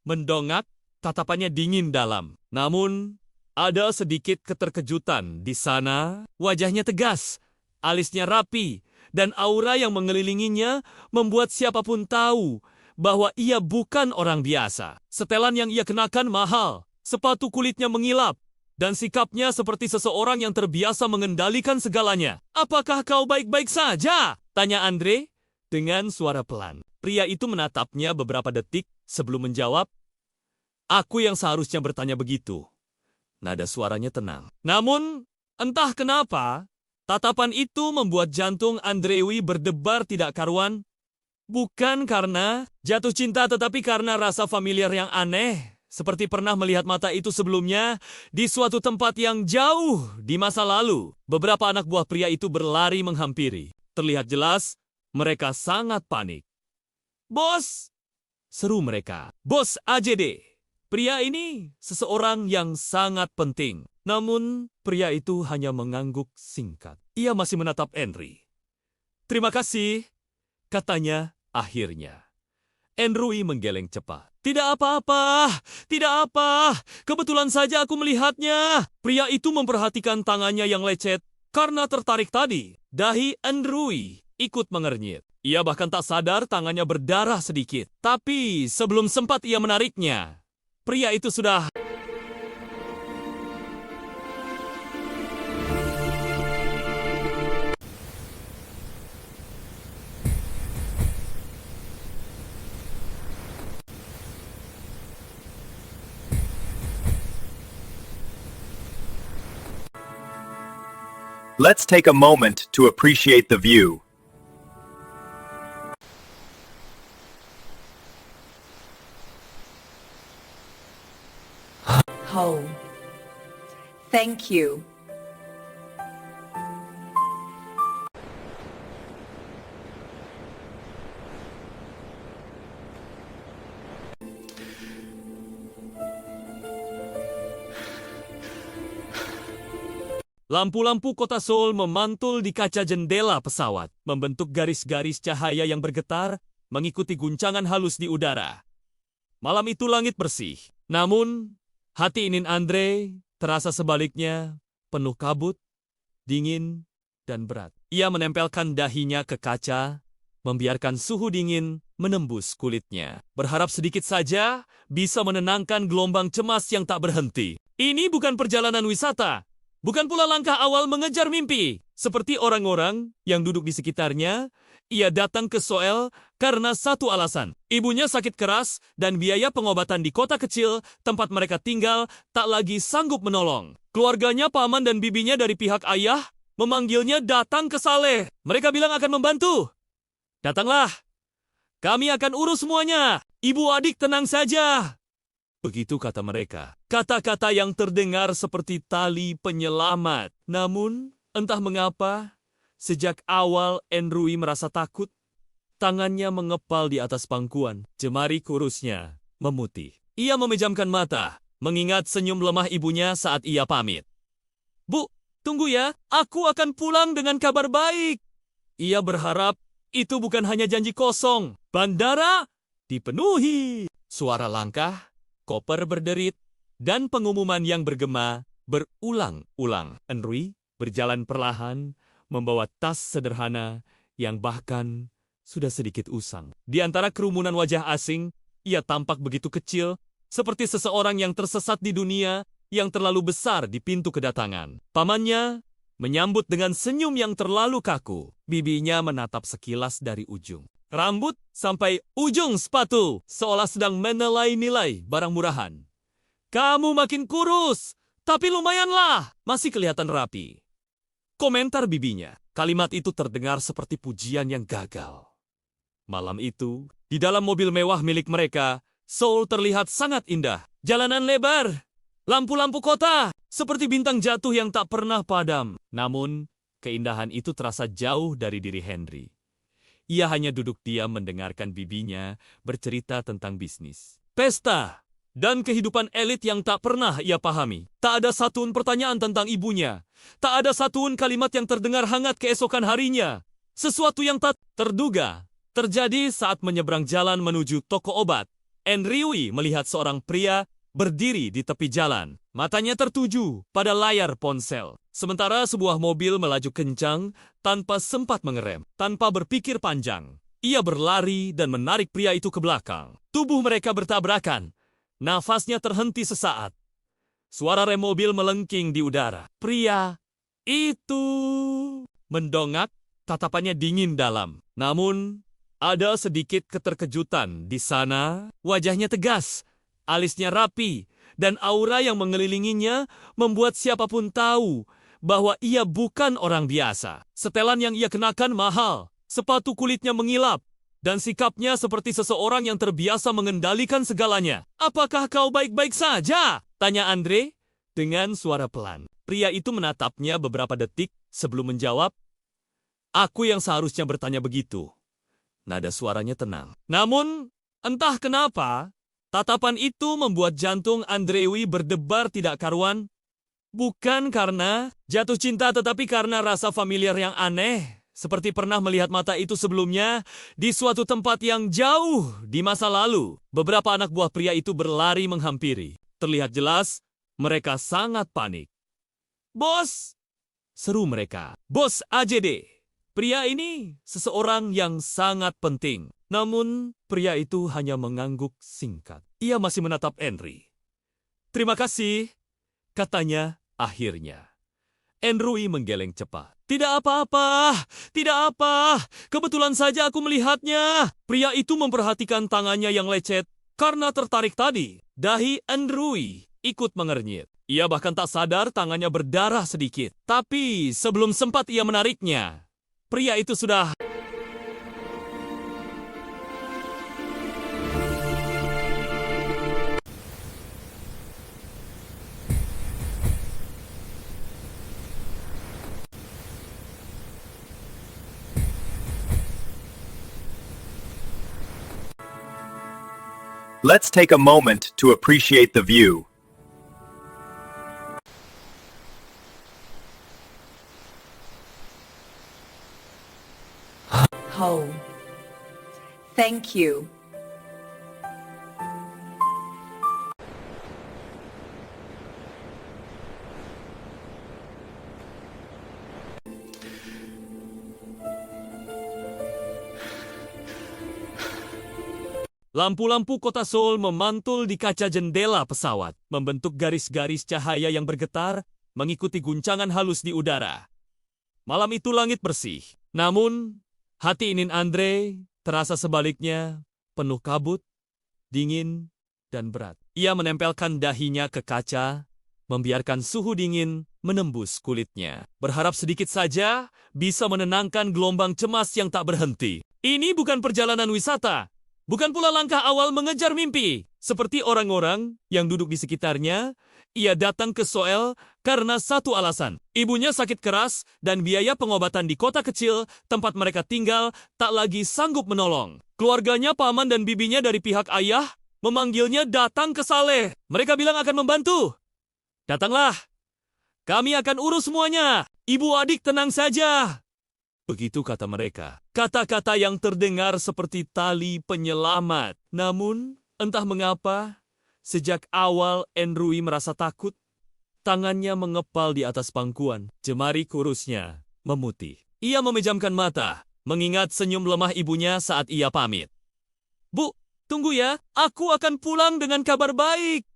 mendongak, tatapannya dingin dalam. Namun, ada sedikit keterkejutan di sana. Wajahnya tegas, alisnya rapi, dan aura yang mengelilinginya membuat siapapun tahu bahwa ia bukan orang biasa. Setelan yang ia kenakan mahal, sepatu kulitnya mengilap, dan sikapnya seperti seseorang yang terbiasa mengendalikan segalanya. "Apakah kau baik-baik saja?" tanya Andre dengan suara pelan. Pria itu menatapnya beberapa detik sebelum menjawab, "Aku yang seharusnya bertanya begitu." Nada suaranya tenang. Namun, entah kenapa, tatapan itu membuat jantung Andrewi berdebar tidak karuan. Bukan karena jatuh cinta, tetapi karena rasa familiar yang aneh. Seperti pernah melihat mata itu sebelumnya di suatu tempat yang jauh di masa lalu. Beberapa anak buah pria itu berlari menghampiri. Terlihat jelas, mereka sangat panik. "Bos!" seru mereka. "Bos AJD!" Pria ini seseorang yang sangat penting. Namun, pria itu hanya mengangguk singkat. Ia masih menatap Henry. "Terima kasih," katanya akhirnya. Enrui menggeleng cepat. "Tidak apa-apa, tidak apa. Kebetulan saja aku melihatnya." Pria itu memperhatikan tangannya yang lecet karena tertarik tadi. Dahi Enrui ikut mengernyit. Ia bahkan tak sadar tangannya berdarah sedikit. Tapi sebelum sempat ia menariknya, pria itu sudah... Let's take a moment to appreciate the view. Home. Thank you. Lampu-lampu kota Seoul memantul di kaca jendela pesawat, membentuk garis-garis cahaya yang bergetar, mengikuti guncangan halus di udara. Malam itu langit bersih, namun hati Inin Andre terasa sebaliknya, penuh kabut, dingin, dan berat. Ia menempelkan dahinya ke kaca, membiarkan suhu dingin menembus kulitnya. Berharap sedikit saja bisa menenangkan gelombang cemas yang tak berhenti. Ini bukan perjalanan wisata. Bukan pula langkah awal mengejar mimpi. Seperti orang-orang yang duduk di sekitarnya, ia datang ke Soel karena satu alasan. Ibunya sakit keras dan biaya pengobatan di kota kecil tempat mereka tinggal tak lagi sanggup menolong. Keluarganya, paman dan bibinya dari pihak ayah memanggilnya datang ke Saleh. Mereka bilang akan membantu. Datanglah. Kami akan urus semuanya. Ibu adik tenang saja. Begitu kata mereka. Kata-kata yang terdengar seperti tali penyelamat. Namun, entah mengapa, sejak awal Enrui merasa takut. Tangannya mengepal di atas pangkuan. Jemari kurusnya memutih. Ia memejamkan mata, mengingat senyum lemah ibunya saat ia pamit. Bu, tunggu ya. Aku akan pulang dengan kabar baik. Ia berharap itu bukan hanya janji kosong. Bandara dipenuhi. Suara langkah, koper berderit, dan pengumuman yang bergema berulang-ulang. Enrui berjalan perlahan, membawa tas sederhana yang bahkan sudah sedikit usang. Di antara kerumunan wajah asing, ia tampak begitu kecil, seperti seseorang yang tersesat di dunia yang terlalu besar di pintu kedatangan. Pamannya menyambut dengan senyum yang terlalu kaku. Bibinya menatap sekilas dari ujung rambut sampai ujung sepatu, seolah sedang menilai-nilai barang murahan. Kamu makin kurus, tapi lumayanlah, masih kelihatan rapi. Komentar bibinya, kalimat itu terdengar seperti pujian yang gagal. Malam itu, di dalam mobil mewah milik mereka, Seoul terlihat sangat indah. Jalanan lebar, lampu-lampu kota, seperti bintang jatuh yang tak pernah padam. Namun, keindahan itu terasa jauh dari diri Henry. Ia hanya duduk diam mendengarkan bibinya bercerita tentang bisnis, pesta, dan kehidupan elit yang tak pernah ia pahami. Tak ada satupun pertanyaan tentang ibunya. Tak ada satupun kalimat yang terdengar hangat keesokan harinya. Sesuatu yang tak terduga terjadi saat menyeberang jalan menuju toko obat. Enriui melihat seorang pria berdiri di tepi jalan. Matanya tertuju pada layar ponsel. Sementara sebuah mobil melaju kencang tanpa sempat mengerem. Tanpa berpikir panjang, ia berlari dan menarik pria itu ke belakang. Tubuh mereka bertabrakan. Nafasnya terhenti sesaat. Suara rem mobil melengking di udara. Pria itu mendongak, tatapannya dingin dalam. Namun, ada sedikit keterkejutan di sana. Wajahnya tegas, alisnya rapi, dan aura yang mengelilinginya membuat siapapun tahu bahwa ia bukan orang biasa. Setelan yang ia kenakan mahal, sepatu kulitnya mengilap, dan sikapnya seperti seseorang yang terbiasa mengendalikan segalanya. "Apakah kau baik-baik saja?" tanya Andre dengan suara pelan. Pria itu menatapnya beberapa detik sebelum menjawab, "Aku yang seharusnya bertanya begitu." Nada suaranya tenang. Namun, entah kenapa, tatapan itu membuat jantung Andrewi berdebar tidak karuan. Bukan karena jatuh cinta, tetapi karena rasa familiar yang aneh. Seperti pernah melihat mata itu sebelumnya di suatu tempat yang jauh di masa lalu. Beberapa anak buah pria itu berlari menghampiri. Terlihat jelas, mereka sangat panik. "Bos!" seru mereka. "Bos AJD!" Pria ini seseorang yang sangat penting. Namun, pria itu hanya mengangguk singkat. Ia masih menatap Henry. "Terima kasih," katanya akhirnya. Enrui menggeleng cepat. "Tidak apa-apa, tidak apa. Kebetulan saja aku melihatnya." Pria itu memperhatikan tangannya yang lecet karena tertarik tadi. Dahi Enrui ikut mengernyit. Ia bahkan tak sadar tangannya berdarah sedikit. Tapi sebelum sempat ia menariknya, pria itu sudah... Let's take a moment to appreciate the view. Home. Thank you. Lampu-lampu kota Seoul memantul di kaca jendela pesawat, membentuk garis-garis cahaya yang bergetar, mengikuti guncangan halus di udara. Malam itu langit bersih. Namun, hati Inin Andre terasa sebaliknya penuh kabut, dingin, dan berat. Ia menempelkan dahinya ke kaca, membiarkan suhu dingin menembus kulitnya. Berharap sedikit saja bisa menenangkan gelombang cemas yang tak berhenti. Ini bukan perjalanan wisata, bukan pula langkah awal mengejar mimpi. Seperti orang-orang yang duduk di sekitarnya, ia datang ke Soel karena satu alasan. Ibunya sakit keras dan biaya pengobatan di kota kecil tempat mereka tinggal tak lagi sanggup menolong. Keluarganya, paman dan bibinya dari pihak ayah memanggilnya datang ke Saleh. Mereka bilang akan membantu. Datanglah, kami akan urus semuanya. Ibu adik tenang saja. Begitu kata mereka. Kata-kata yang terdengar seperti tali penyelamat. Namun, entah mengapa, sejak awal Enrui merasa takut. Tangannya mengepal di atas pangkuan. Jemari kurusnya memutih. Ia memejamkan mata, mengingat senyum lemah ibunya saat ia pamit. Bu, tunggu ya, aku akan pulang dengan kabar baik.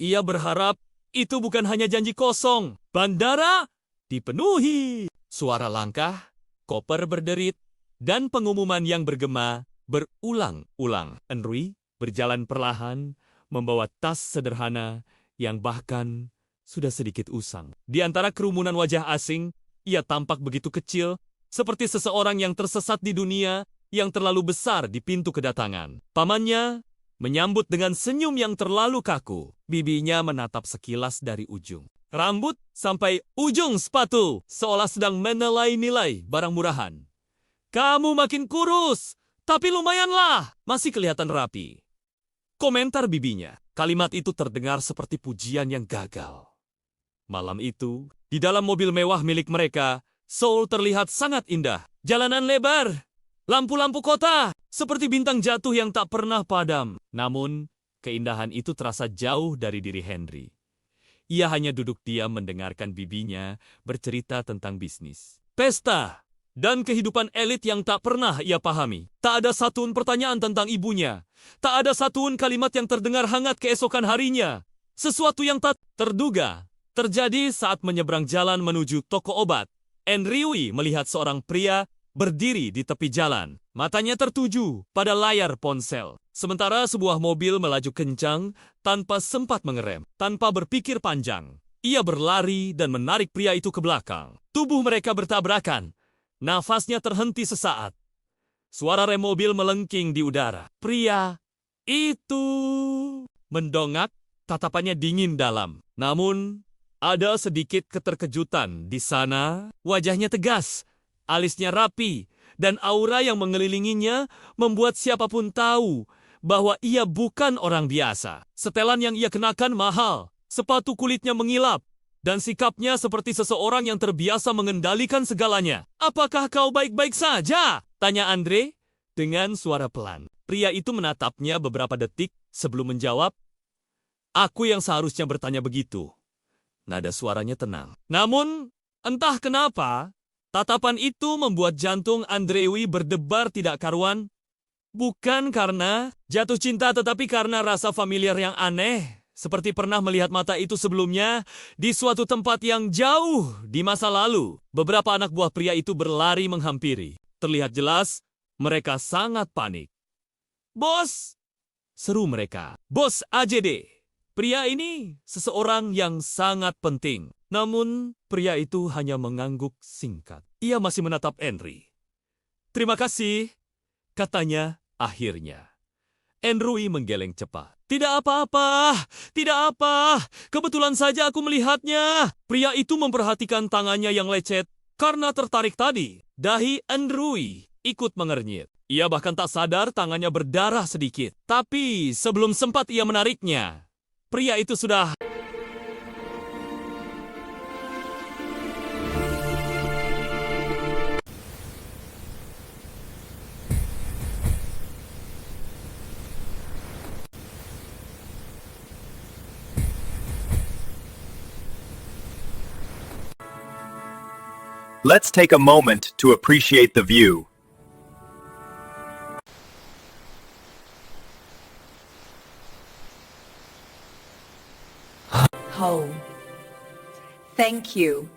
Ia berharap itu bukan hanya janji kosong. Bandara dipenuhi. Suara langkah, koper berderit, dan pengumuman yang bergema berulang-ulang. Enrui berjalan perlahan, membawa tas sederhana yang bahkan sudah sedikit usang. Di antara kerumunan wajah asing, ia tampak begitu kecil, seperti seseorang yang tersesat di dunia yang terlalu besar di pintu kedatangan. Pamannya menyambut dengan senyum yang terlalu kaku. Bibinya menatap sekilas dari ujung rambut sampai ujung sepatu, seolah sedang menilai-nilai barang murahan. Kamu makin kurus, tapi lumayanlah, masih kelihatan rapi. Komentar bibinya, kalimat itu terdengar seperti pujian yang gagal. Malam itu, di dalam mobil mewah milik mereka, Seoul terlihat sangat indah. Jalanan lebar, lampu-lampu kota, seperti bintang jatuh yang tak pernah padam. Namun, keindahan itu terasa jauh dari diri Henry. Ia hanya duduk diam mendengarkan bibinya bercerita tentang bisnis, pesta, dan kehidupan elit yang tak pernah ia pahami. Tak ada satupun pertanyaan tentang ibunya. Tak ada satupun kalimat yang terdengar hangat keesokan harinya. Sesuatu yang tak terduga terjadi saat menyeberang jalan menuju toko obat. Enriui melihat seorang pria berdiri di tepi jalan. Matanya tertuju pada layar ponsel. Sementara sebuah mobil melaju kencang tanpa sempat mengerem. Tanpa berpikir panjang, ia berlari dan menarik pria itu ke belakang. Tubuh mereka bertabrakan. Nafasnya terhenti sesaat. Suara rem mobil melengking di udara. Pria itu mendongak, tatapannya dingin dalam. Namun, ada sedikit keterkejutan di sana. Wajahnya tegas, alisnya rapi, dan aura yang mengelilinginya membuat siapapun tahu bahwa ia bukan orang biasa. Setelan yang ia kenakan mahal, sepatu kulitnya mengilap, dan sikapnya seperti seseorang yang terbiasa mengendalikan segalanya. Apakah kau baik-baik saja? Tanya Andre dengan suara pelan. Pria itu menatapnya beberapa detik sebelum menjawab. Aku yang seharusnya bertanya begitu. Nada suaranya tenang. Namun, entah kenapa, tatapan itu membuat jantung Andrewi berdebar tidak karuan. Bukan karena jatuh cinta, tetapi karena rasa familiar yang aneh. Seperti pernah melihat mata itu sebelumnya di suatu tempat yang jauh di masa lalu. Beberapa anak buah pria itu berlari menghampiri. Terlihat jelas, mereka sangat panik. Bos! Seru mereka. Bos AJD. Pria ini seseorang yang sangat penting. Namun, pria itu hanya mengangguk singkat. Ia masih menatap Henry. Terima kasih, katanya akhirnya. Enrui menggeleng cepat. Tidak apa-apa, tidak apa. Kebetulan saja aku melihatnya. Pria itu memperhatikan tangannya yang lecet karena tertarik tadi. Dahi Enrui ikut mengernyit. Ia bahkan tak sadar tangannya berdarah sedikit. Tapi sebelum sempat ia menariknya, pria itu sudah... Let's take a moment to appreciate the view. Home. Thank you.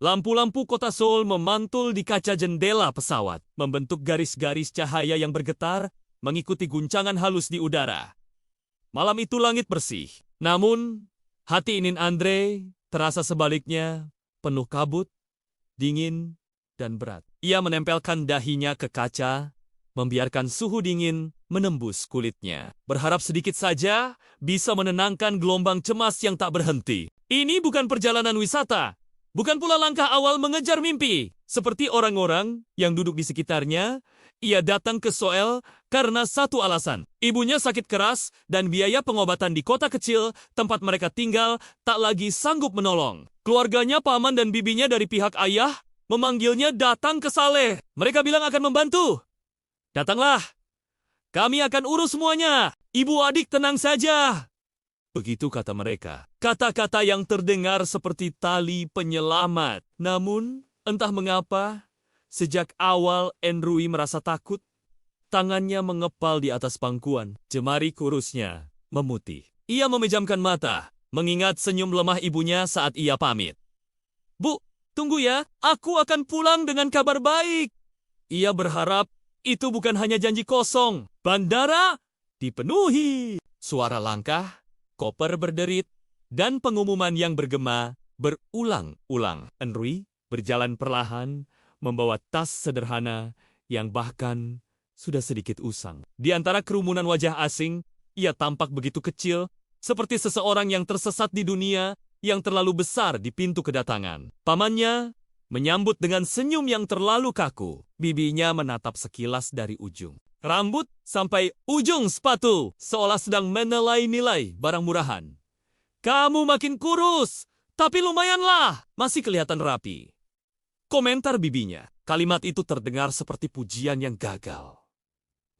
Lampu-lampu kota Seoul memantul di kaca jendela pesawat, membentuk garis-garis cahaya yang bergetar, mengikuti guncangan halus di udara. Malam itu langit bersih, namun hati Inin Andre terasa sebaliknya, penuh kabut, dingin, dan berat. Ia menempelkan dahinya ke kaca, membiarkan suhu dingin menembus kulitnya. Berharap sedikit saja bisa menenangkan gelombang cemas yang tak berhenti. Ini bukan perjalanan wisata. Bukan pula langkah awal mengejar mimpi. Seperti orang-orang yang duduk di sekitarnya, ia datang ke Seoul karena satu alasan. Ibunya sakit keras dan biaya pengobatan di kota kecil tempat mereka tinggal tak lagi sanggup menolong. Keluarganya, paman dan bibinya dari pihak ayah memanggilnya datang ke Saleh. Mereka bilang akan membantu. Datanglah. Kami akan urus semuanya. Ibu adik tenang saja. Begitu kata mereka. Kata-kata yang terdengar seperti tali penyelamat. Namun, entah mengapa, sejak awal Enrui merasa takut. Tangannya mengepal di atas pangkuan. Jemari kurusnya memutih. Ia memejamkan mata, mengingat senyum lemah ibunya saat ia pamit. Bu, tunggu ya. Aku akan pulang dengan kabar baik. Ia berharap itu bukan hanya janji kosong. Bandara dipenuhi. Suara langkah, koper berderit, dan pengumuman yang bergema berulang-ulang. Enrui berjalan perlahan, membawa tas sederhana yang bahkan sudah sedikit usang. Di antara kerumunan wajah asing, ia tampak begitu kecil, seperti seseorang yang tersesat di dunia yang terlalu besar di pintu kedatangan. Pamannya menyambut dengan senyum yang terlalu kaku. Bibinya menatap sekilas dari ujung rambut sampai ujung sepatu, seolah sedang menilai-nilai barang murahan. Kamu makin kurus, tapi lumayanlah, masih kelihatan rapi. Komentar bibinya, kalimat itu terdengar seperti pujian yang gagal.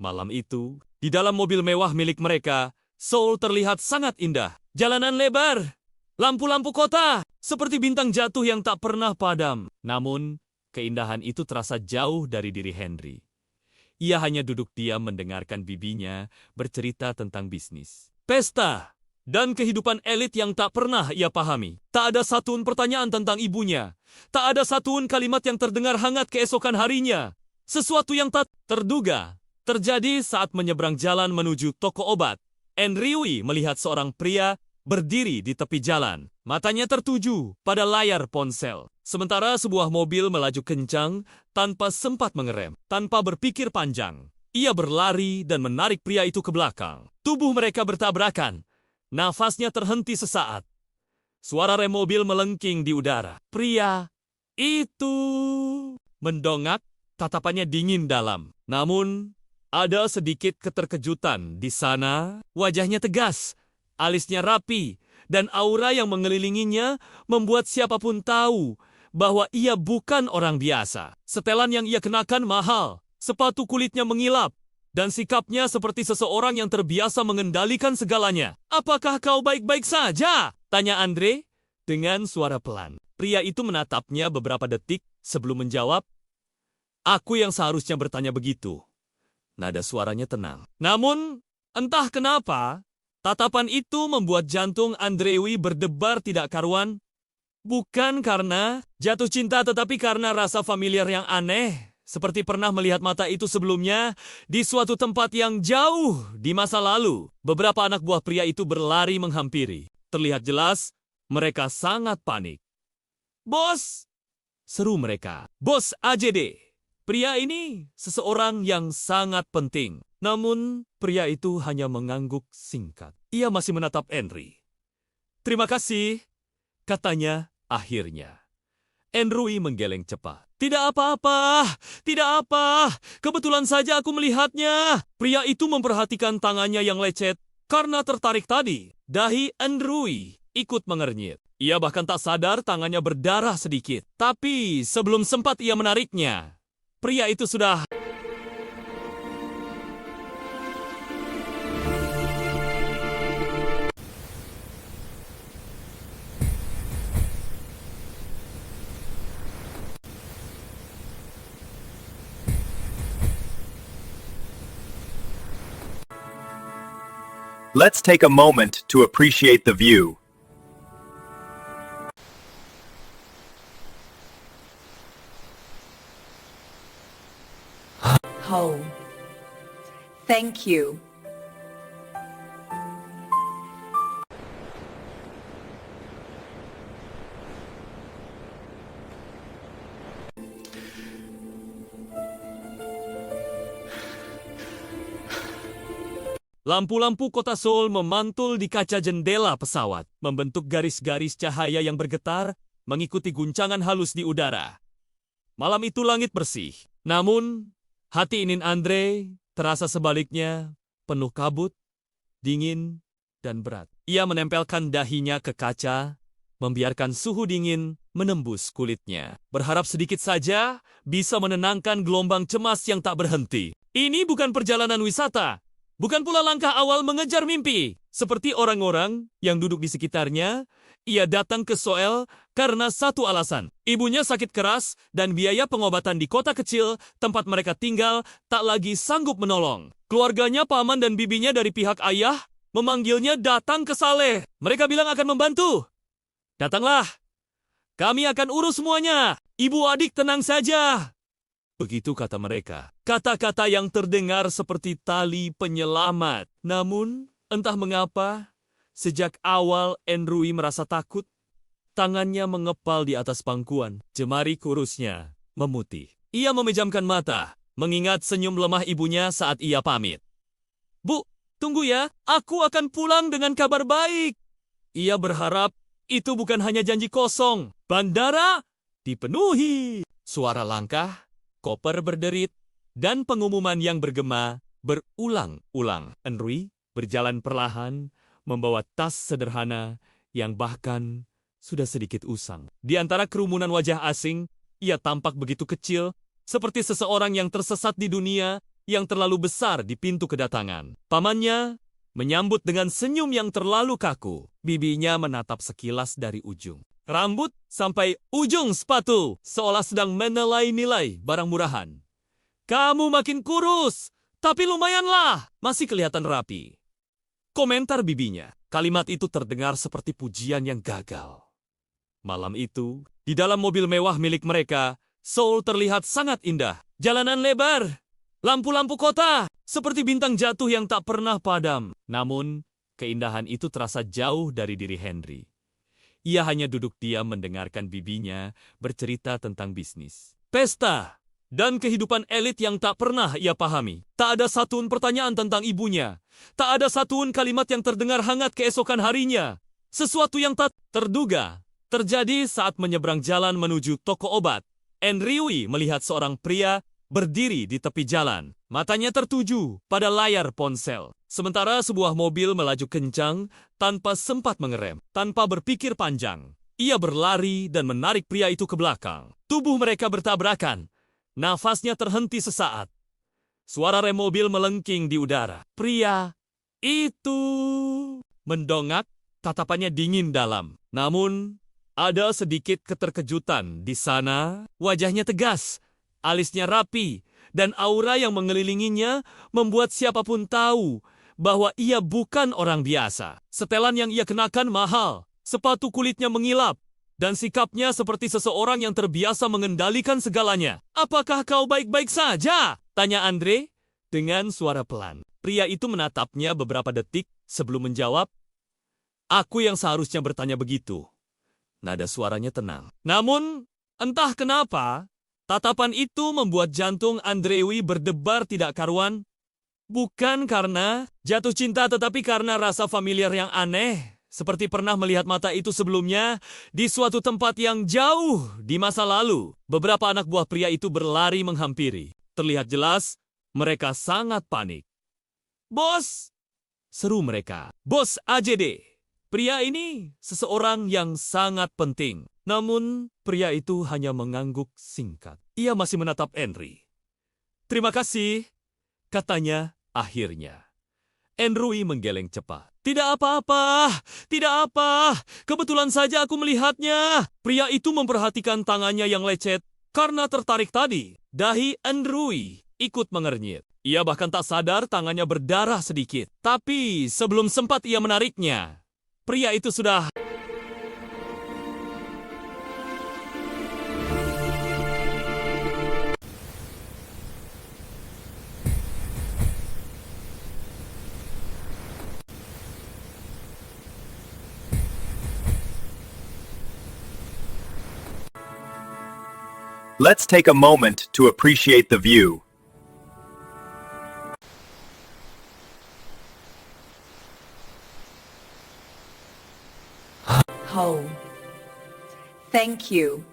Malam itu, di dalam mobil mewah milik mereka, Seoul terlihat sangat indah. Jalanan lebar, lampu-lampu kota, seperti bintang jatuh yang tak pernah padam. Namun, keindahan itu terasa jauh dari diri Henry. Ia hanya duduk diam mendengarkan bibinya bercerita tentang bisnis, pesta, dan kehidupan elit yang tak pernah ia pahami. Tak ada satupun pertanyaan tentang ibunya. Tak ada satupun kalimat yang terdengar hangat keesokan harinya. Sesuatu yang tak terduga terjadi saat menyeberang jalan menuju toko obat. Enrui melihat seorang pria berdiri di tepi jalan. Matanya tertuju pada layar ponsel. Sementara sebuah mobil melaju kencang tanpa sempat mengerem, tanpa berpikir panjang. Ia berlari dan menarik pria itu ke belakang. Tubuh mereka bertabrakan. Nafasnya terhenti sesaat. Suara rem mobil melengking di udara. Pria itu mendongak, tatapannya dingin dalam. Namun, ada sedikit keterkejutan di sana. Wajahnya tegas, alisnya rapi, dan aura yang mengelilinginya membuat siapapun tahu bahwa ia bukan orang biasa. Setelan yang ia kenakan mahal, sepatu kulitnya mengilap, dan sikapnya seperti seseorang yang terbiasa mengendalikan segalanya. Apakah kau baik-baik saja? Tanya Andre dengan suara pelan. Pria itu menatapnya beberapa detik sebelum menjawab. Aku yang seharusnya bertanya begitu. Nada suaranya tenang. Namun, entah kenapa, tatapan itu membuat jantung Andrewi berdebar tidak karuan. Bukan karena jatuh cinta, tetapi karena rasa familiar yang aneh. Seperti pernah melihat mata itu sebelumnya di suatu tempat yang jauh di masa lalu. Beberapa anak buah pria itu berlari menghampiri. Terlihat jelas, mereka sangat panik. Bos! Seru mereka. Bos AJD. Pria ini seseorang yang sangat penting. Namun, pria itu hanya mengangguk singkat. Ia masih menatap Henry. Terima kasih, katanya akhirnya. Enrui menggeleng cepat. Tidak apa-apa, tidak apa. Kebetulan saja aku melihatnya. Pria itu memperhatikan tangannya yang lecet karena tertarik tadi. Dahi Enrui ikut mengernyit. Ia bahkan tak sadar tangannya berdarah sedikit. Tapi sebelum sempat ia menariknya, pria itu sudah... Let's take a moment to appreciate the view. Home. Thank you. Lampu-lampu kota Seoul memantul di kaca jendela pesawat, membentuk garis-garis cahaya yang bergetar, mengikuti guncangan halus di udara. Malam itu langit bersih, namun hati Inin Andre terasa sebaliknya penuh kabut, dingin, dan berat. Ia menempelkan dahinya ke kaca, membiarkan suhu dingin menembus kulitnya. Berharap sedikit saja bisa menenangkan gelombang cemas yang tak berhenti. Ini bukan perjalanan wisata. Bukan pula langkah awal mengejar mimpi. Seperti orang-orang yang duduk di sekitarnya, ia datang ke Seoul karena satu alasan. Ibunya sakit keras dan biaya pengobatan di kota kecil tempat mereka tinggal tak lagi sanggup menolong. Keluarganya, paman dan bibinya dari pihak ayah memanggilnya datang ke Saleh. Mereka bilang akan membantu. Datanglah. Kami akan urus semuanya. Ibu adik tenang saja. Begitu kata mereka. Kata-kata yang terdengar seperti tali penyelamat. Namun, entah mengapa, sejak awal Enrui merasa takut. Tangannya mengepal di atas pangkuan. Jemari kurusnya memutih. Ia memejamkan mata, mengingat senyum lemah ibunya saat ia pamit. Bu, tunggu ya, aku akan pulang dengan kabar baik. Ia berharap itu bukan hanya janji kosong. Bandara dipenuhi. Suara langkah, koper berderit, dan pengumuman yang bergema berulang-ulang. Enrui berjalan perlahan, membawa tas sederhana yang bahkan sudah sedikit usang. Di antara kerumunan wajah asing, ia tampak begitu kecil, seperti seseorang yang tersesat di dunia yang terlalu besar di pintu kedatangan. Pamannya menyambut dengan senyum yang terlalu kaku. Bibinya menatap sekilas dari ujung rambut sampai ujung sepatu, seolah sedang menilai-nilai barang murahan. Kamu makin kurus, tapi lumayanlah, masih kelihatan rapi. Komentar bibinya, kalimat itu terdengar seperti pujian yang gagal. Malam itu, di dalam mobil mewah milik mereka, Seoul terlihat sangat indah. Jalanan lebar, lampu-lampu kota, seperti bintang jatuh yang tak pernah padam. Namun, keindahan itu terasa jauh dari diri Henry. Ia hanya duduk diam mendengarkan bibinya bercerita tentang bisnis, pesta, dan kehidupan elit yang tak pernah ia pahami. Tak ada satupun pertanyaan tentang ibunya. Tak ada satupun kalimat yang terdengar hangat keesokan harinya. Sesuatu yang tak terduga terjadi saat menyeberang jalan menuju toko obat. Enrui melihat seorang pria berdiri di tepi jalan. Matanya tertuju pada layar ponsel. Sementara sebuah mobil melaju kencang tanpa sempat mengerem, tanpa berpikir panjang. Ia berlari dan menarik pria itu ke belakang. Tubuh mereka bertabrakan. Nafasnya terhenti sesaat. Suara rem mobil melengking di udara. Pria itu mendongak, tatapannya dingin dalam. Namun, ada sedikit keterkejutan di sana. Wajahnya tegas, alisnya rapi, dan aura yang mengelilinginya membuat siapapun tahu bahwa ia bukan orang biasa. Setelan yang ia kenakan mahal, sepatu kulitnya mengilap, dan sikapnya seperti seseorang yang terbiasa mengendalikan segalanya. Apakah kau baik-baik saja? Tanya Andre dengan suara pelan. Pria itu menatapnya beberapa detik sebelum menjawab. Aku yang seharusnya bertanya begitu. Nada suaranya tenang. Namun, entah kenapa, tatapan itu membuat jantung Andrewi berdebar tidak karuan. Bukan karena jatuh cinta, tetapi karena rasa familiar yang aneh. Seperti pernah melihat mata itu sebelumnya di suatu tempat yang jauh di masa lalu. Beberapa anak buah pria itu berlari menghampiri. Terlihat jelas, mereka sangat panik. Bos! Seru mereka. Bos AJD. Pria ini seseorang yang sangat penting. Namun, pria itu hanya mengangguk singkat. Ia masih menatap Henry. Terima kasih, katanya akhirnya. Enrui menggeleng cepat. Tidak apa-apa, tidak apa. Kebetulan saja aku melihatnya. Pria itu memperhatikan tangannya yang lecet karena tertarik tadi. Dahi Enrui ikut mengernyit. Ia bahkan tak sadar tangannya berdarah sedikit. Tapi sebelum sempat ia menariknya, pria itu sudah... Let's take a moment to appreciate the view. Home. Thank you.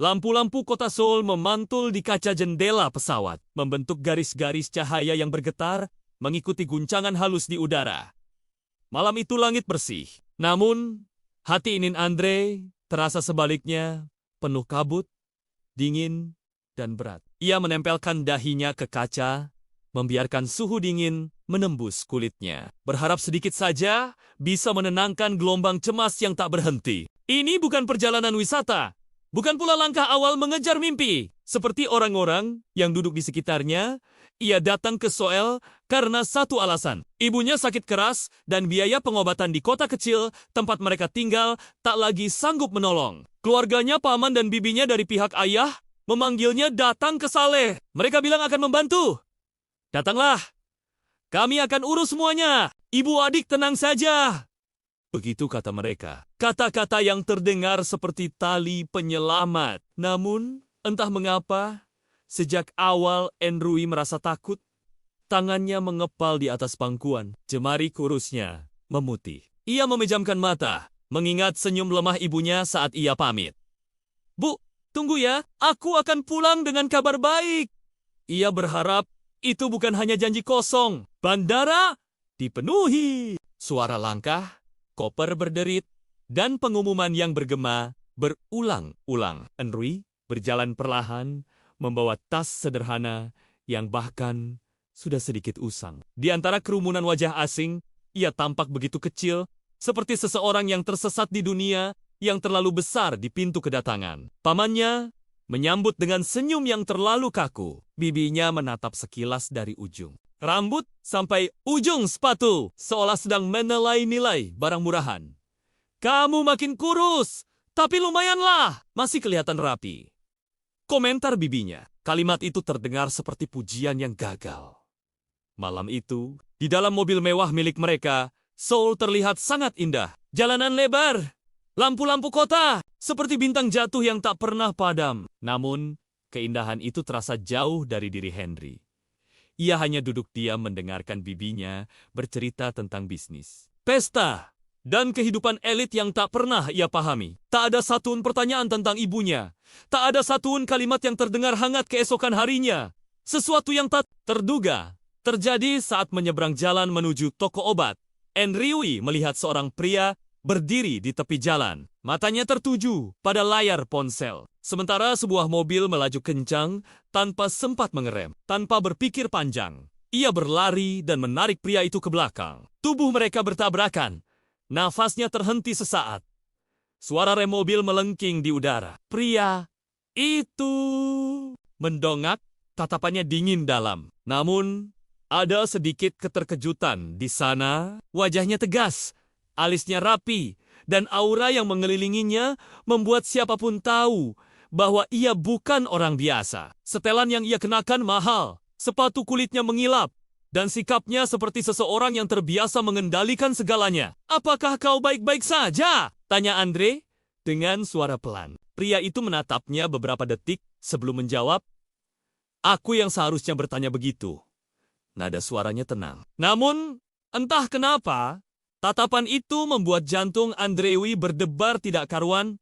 Lampu-lampu kota Seoul memantul di kaca jendela pesawat, membentuk garis-garis cahaya yang bergetar, mengikuti guncangan halus di udara. Malam itu langit bersih, namun hati Inin Andre terasa sebaliknya, penuh kabut, dingin, dan berat. Ia menempelkan dahinya ke kaca, membiarkan suhu dingin menembus kulitnya. Berharap sedikit saja bisa menenangkan gelombang cemas yang tak berhenti. Ini bukan perjalanan wisata. Bukan pula langkah awal mengejar mimpi. Seperti orang-orang yang duduk di sekitarnya, ia datang ke Seoul karena satu alasan. Ibunya sakit keras dan biaya pengobatan di kota kecil tempat mereka tinggal tak lagi sanggup menolong. Keluarganya, paman dan bibinya dari pihak ayah memanggilnya datang ke Saleh. Mereka bilang akan membantu. Datanglah. Kami akan urus semuanya. Ibu adik tenang saja. Begitu kata mereka. Kata-kata yang terdengar seperti tali penyelamat. Namun, entah mengapa, sejak awal Enrui merasa takut. Tangannya mengepal di atas pangkuan. Jemari kurusnya memutih. Ia memejamkan mata, mengingat senyum lemah ibunya saat ia pamit. Bu, tunggu ya. Aku akan pulang dengan kabar baik. Ia berharap itu bukan hanya janji kosong. Bandara dipenuhi. Suara langkah, koper berderit, dan pengumuman yang bergema berulang-ulang. Enrui berjalan perlahan, membawa tas sederhana yang bahkan sudah sedikit usang. Di antara kerumunan wajah asing, ia tampak begitu kecil, seperti seseorang yang tersesat di dunia yang terlalu besar di pintu kedatangan. Pamannya menyambut dengan senyum yang terlalu kaku. Bibinya menatap sekilas dari ujung rambut sampai ujung sepatu, seolah sedang menilai-nilai barang murahan. Kamu makin kurus, tapi lumayanlah, masih kelihatan rapi. Komentar bibinya, kalimat itu terdengar seperti pujian yang gagal. Malam itu, di dalam mobil mewah milik mereka, Seoul terlihat sangat indah. Jalanan lebar, lampu-lampu kota, seperti bintang jatuh yang tak pernah padam. Namun, keindahan itu terasa jauh dari diri Henry. Ia hanya duduk diam mendengarkan bibinya bercerita tentang bisnis, pesta, dan kehidupan elit yang tak pernah ia pahami. Tak ada satupun pertanyaan tentang ibunya. Tak ada satupun kalimat yang terdengar hangat keesokan harinya. Sesuatu yang tak terduga terjadi saat menyeberang jalan menuju toko obat. Enrui melihat seorang pria berdiri di tepi jalan. Matanya tertuju pada layar ponsel. Sementara sebuah mobil melaju kencang tanpa sempat mengerem, tanpa berpikir panjang. Ia berlari dan menarik pria itu ke belakang. Tubuh mereka bertabrakan. Nafasnya terhenti sesaat. Suara rem mobil melengking di udara. Pria itu mendongak, tatapannya dingin dalam. Namun, ada sedikit keterkejutan di sana. Wajahnya tegas, alisnya rapi, dan aura yang mengelilinginya membuat siapapun tahu bahwa ia bukan orang biasa. Setelan yang ia kenakan mahal, sepatu kulitnya mengilap, dan sikapnya seperti seseorang yang terbiasa mengendalikan segalanya. Apakah kau baik-baik saja? Tanya Andre dengan suara pelan. Pria itu menatapnya beberapa detik sebelum menjawab. Aku yang seharusnya bertanya begitu. Nada suaranya tenang. Namun, entah kenapa, tatapan itu membuat jantung Andrewi berdebar tidak karuan.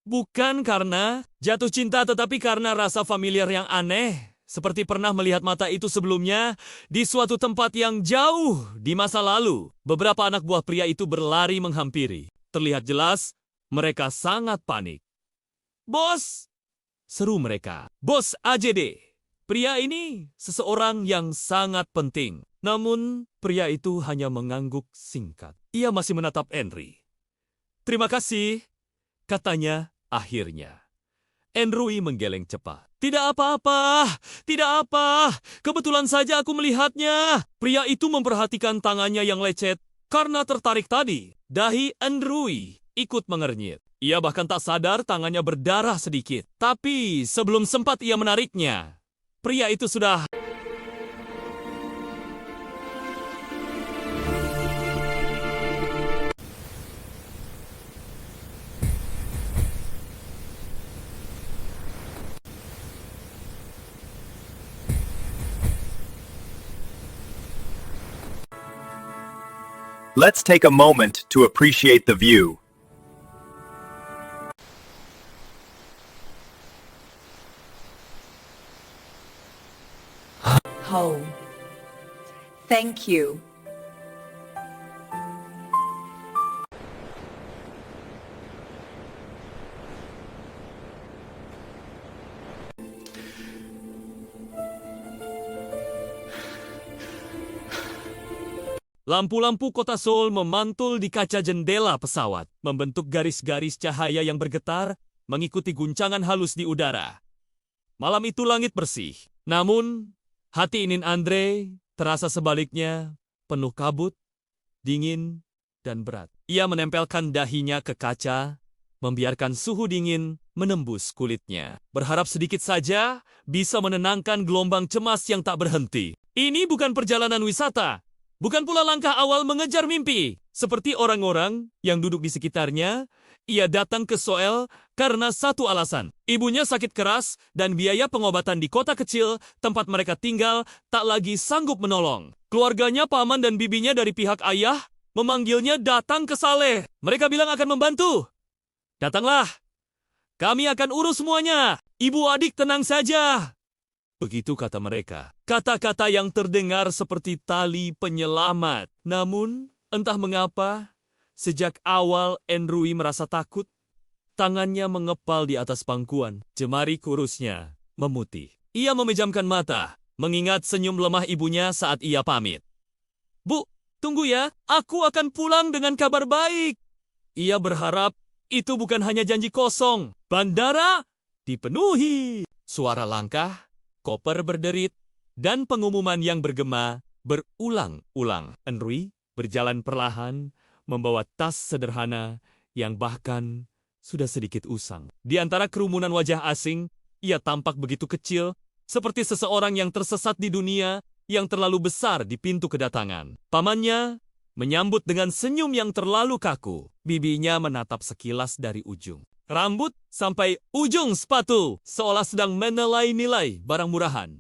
Bukan karena jatuh cinta, tetapi karena rasa familiar yang aneh. Seperti pernah melihat mata itu sebelumnya di suatu tempat yang jauh di masa lalu. Beberapa anak buah pria itu berlari menghampiri. Terlihat jelas, mereka sangat panik. Bos! Seru mereka. Bos AJD! Pria ini seseorang yang sangat penting. Namun, pria itu hanya mengangguk singkat. Ia masih menatap Henry. Terima kasih, katanya akhirnya. Henry menggeleng cepat. Tidak apa-apa, tidak apa. Kebetulan saja aku melihatnya. Pria itu memperhatikan tangannya yang lecet karena tertarik tadi. Dahi Henry ikut mengernyit. Ia bahkan tak sadar tangannya berdarah sedikit. Tapi sebelum sempat ia menariknya, pria itu sudah... Let's take a moment to appreciate the view. Oh, thank you. Lampu-lampu kota Seoul memantul di kaca jendela pesawat, membentuk garis-garis cahaya yang bergetar, mengikuti guncangan halus di udara. Malam itu langit bersih, namun hati Inin Andre terasa sebaliknya penuh kabut, dingin, dan berat. Ia menempelkan dahinya ke kaca, membiarkan suhu dingin menembus kulitnya. Berharap sedikit saja bisa menenangkan gelombang cemas yang tak berhenti. Ini bukan perjalanan wisata. Bukan pula langkah awal mengejar mimpi. Seperti orang-orang yang duduk di sekitarnya, ia datang ke Seoul karena satu alasan. Ibunya sakit keras dan biaya pengobatan di kota kecil tempat mereka tinggal tak lagi sanggup menolong. Keluarganya, paman dan bibinya dari pihak ayah memanggilnya datang ke Saleh. Mereka bilang akan membantu. Datanglah. Kami akan urus semuanya. Ibu adik tenang saja. Begitu kata mereka. Kata-kata yang terdengar seperti tali penyelamat. Namun, entah mengapa, sejak awal Henry merasa takut. Tangannya mengepal di atas pangkuan. Jemari kurusnya memutih. Ia memejamkan mata, mengingat senyum lemah ibunya saat ia pamit. Bu, tunggu ya. Aku akan pulang dengan kabar baik. Ia berharap itu bukan hanya janji kosong. Bandara dipenuhi. Suara langkah, koper berderit, dan pengumuman yang bergema berulang-ulang. Henry berjalan perlahan, membawa tas sederhana yang bahkan sudah sedikit usang. Di antara kerumunan wajah asing, ia tampak begitu kecil, seperti seseorang yang tersesat di dunia yang terlalu besar di pintu kedatangan. Pamannya menyambut dengan senyum yang terlalu kaku. Bibinya menatap sekilas dari ujung rambut sampai ujung sepatu, seolah sedang menilai-nilai barang murahan.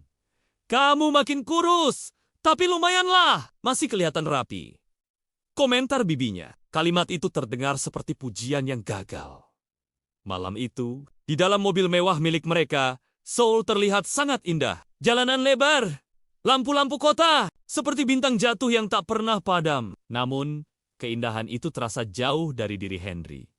Kamu makin kurus, tapi lumayanlah, masih kelihatan rapi. Komentar bibinya, kalimat itu terdengar seperti pujian yang gagal. Malam itu, di dalam mobil mewah milik mereka, Seoul terlihat sangat indah. Jalanan lebar, lampu-lampu kota, seperti bintang jatuh yang tak pernah padam. Namun, keindahan itu terasa jauh dari diri Henry.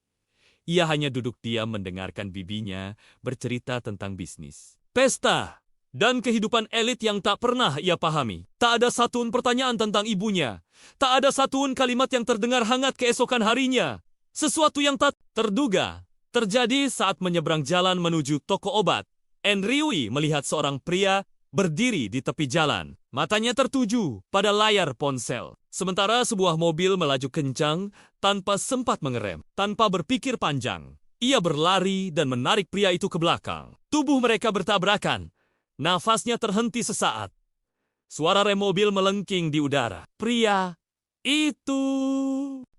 Ia hanya duduk diam mendengarkan bibinya bercerita tentang bisnis, pesta, dan kehidupan elit yang tak pernah ia pahami. Tak ada satupun pertanyaan tentang ibunya. Tak ada satupun kalimat yang terdengar hangat keesokan harinya. Sesuatu yang tak terduga terjadi saat menyeberang jalan menuju toko obat. Henry melihat seorang pria berdiri di tepi jalan. Matanya tertuju pada layar ponsel. Sementara sebuah mobil melaju kencang tanpa sempat mengerem, tanpa berpikir panjang. Ia berlari dan menarik pria itu ke belakang. Tubuh mereka bertabrakan. Nafasnya terhenti sesaat. Suara rem mobil melengking di udara. Pria itu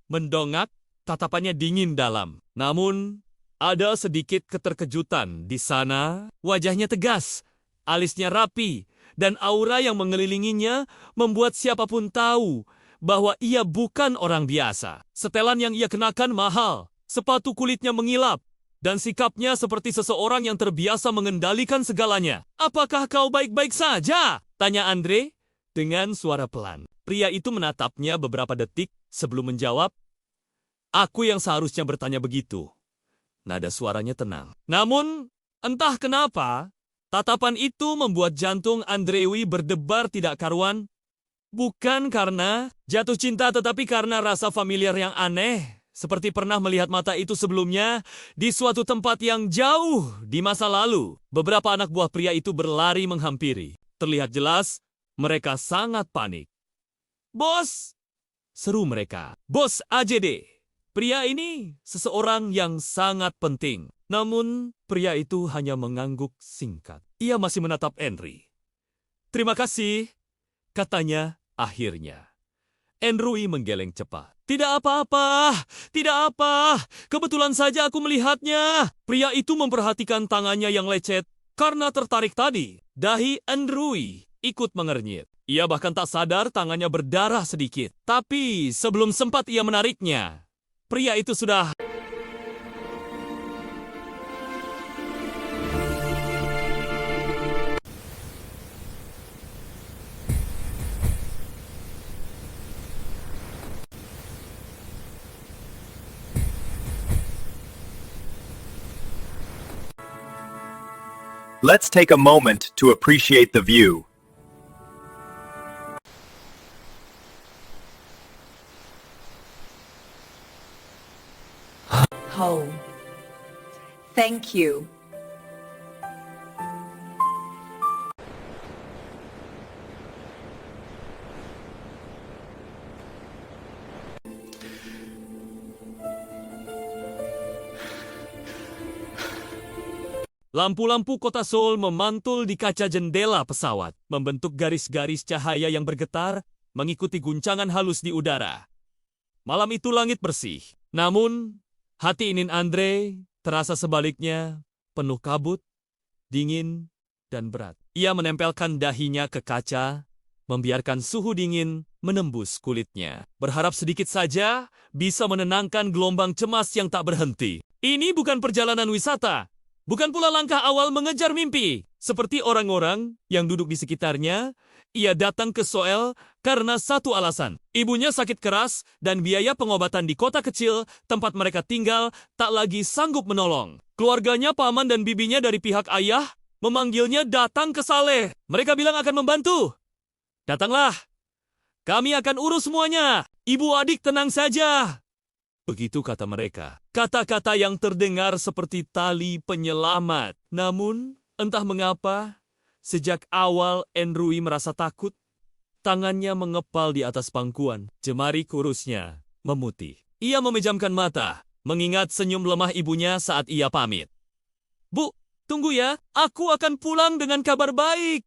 mendongak, tatapannya dingin dalam. Namun, ada sedikit keterkejutan di sana. Wajahnya tegas, alisnya rapi, dan aura yang mengelilinginya membuat siapapun tahu bahwa ia bukan orang biasa. Setelan yang ia kenakan mahal, sepatu kulitnya mengilap, dan sikapnya seperti seseorang yang terbiasa mengendalikan segalanya. Apakah kau baik-baik saja? Tanya Andre dengan suara pelan. Pria itu menatapnya beberapa detik sebelum menjawab, aku yang seharusnya bertanya begitu. Nada suaranya tenang. Namun, entah kenapa, Tatapan itu membuat jantung Andrewi berdebar tidak karuan. Bukan karena jatuh cinta tetapi karena rasa familiar yang aneh. Seperti pernah melihat mata itu sebelumnya di suatu tempat yang jauh di masa lalu. Beberapa anak buah pria itu berlari menghampiri. Terlihat jelas mereka sangat panik. "Bos!" seru mereka. "Bos AJD. Pria ini seseorang yang sangat penting." Namun pria itu hanya mengangguk singkat. Ia masih menatap Henry. "Terima kasih," katanya akhirnya. Andrewi menggeleng cepat. "Tidak apa-apa, tidak apa. Kebetulan saja aku melihatnya." Pria itu memperhatikan tangannya yang lecet. Karena tertarik tadi, dahi Andrewi ikut mengernyit. Ia bahkan tak sadar tangannya berdarah sedikit. Tapi sebelum sempat ia menariknya, pria itu sudah... Let's take a moment to appreciate the view. Home. Thank you. Lampu-lampu kota Seoul memantul di kaca jendela pesawat, membentuk garis-garis cahaya yang bergetar, mengikuti guncangan halus di udara. Malam itu langit bersih, namun hati Inin Andre terasa sebaliknya penuh kabut, dingin, dan berat. Ia menempelkan dahinya ke kaca, membiarkan suhu dingin menembus kulitnya. Berharap sedikit saja bisa menenangkan gelombang cemas yang tak berhenti. Ini bukan perjalanan wisata. Bukan pula langkah awal mengejar mimpi. Seperti orang-orang yang duduk di sekitarnya, ia datang ke Seoul karena satu alasan. Ibunya sakit keras dan biaya pengobatan di kota kecil tempat mereka tinggal tak lagi sanggup menolong. Keluarganya, paman dan bibinya dari pihak ayah memanggilnya datang ke Saleh. Mereka bilang akan membantu. "Datanglah. Kami akan urus semuanya. Ibu adik tenang saja." Begitu kata mereka. Kata-kata yang terdengar seperti tali penyelamat. Namun, entah mengapa, sejak awal Andrewi merasa takut. Tangannya mengepal di atas pangkuan. Jemari kurusnya memutih. Ia memejamkan mata, mengingat senyum lemah ibunya saat ia pamit. "Bu, tunggu ya. Aku akan pulang dengan kabar baik."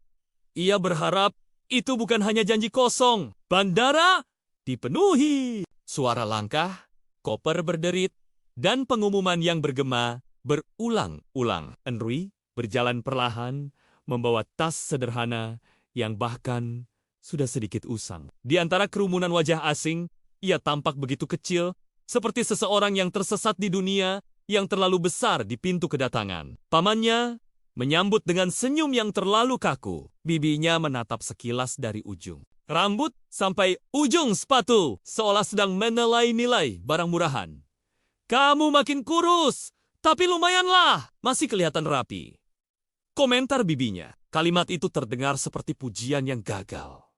Ia berharap itu bukan hanya janji kosong. Bandara dipenuhi. Suara langkah, koper berderit, dan pengumuman yang bergema berulang-ulang. Andrewi berjalan perlahan, membawa tas sederhana yang bahkan sudah sedikit usang. Di antara kerumunan wajah asing, ia tampak begitu kecil, seperti seseorang yang tersesat di dunia yang terlalu besar di pintu kedatangan. Pamannya menyambut dengan senyum yang terlalu kaku. Bibinya menatap sekilas dari ujung rambut sampai ujung sepatu, seolah sedang menilai-nilai barang murahan. "Kamu makin kurus, tapi lumayanlah, masih kelihatan rapi." Komentar bibinya, kalimat itu terdengar seperti pujian yang gagal.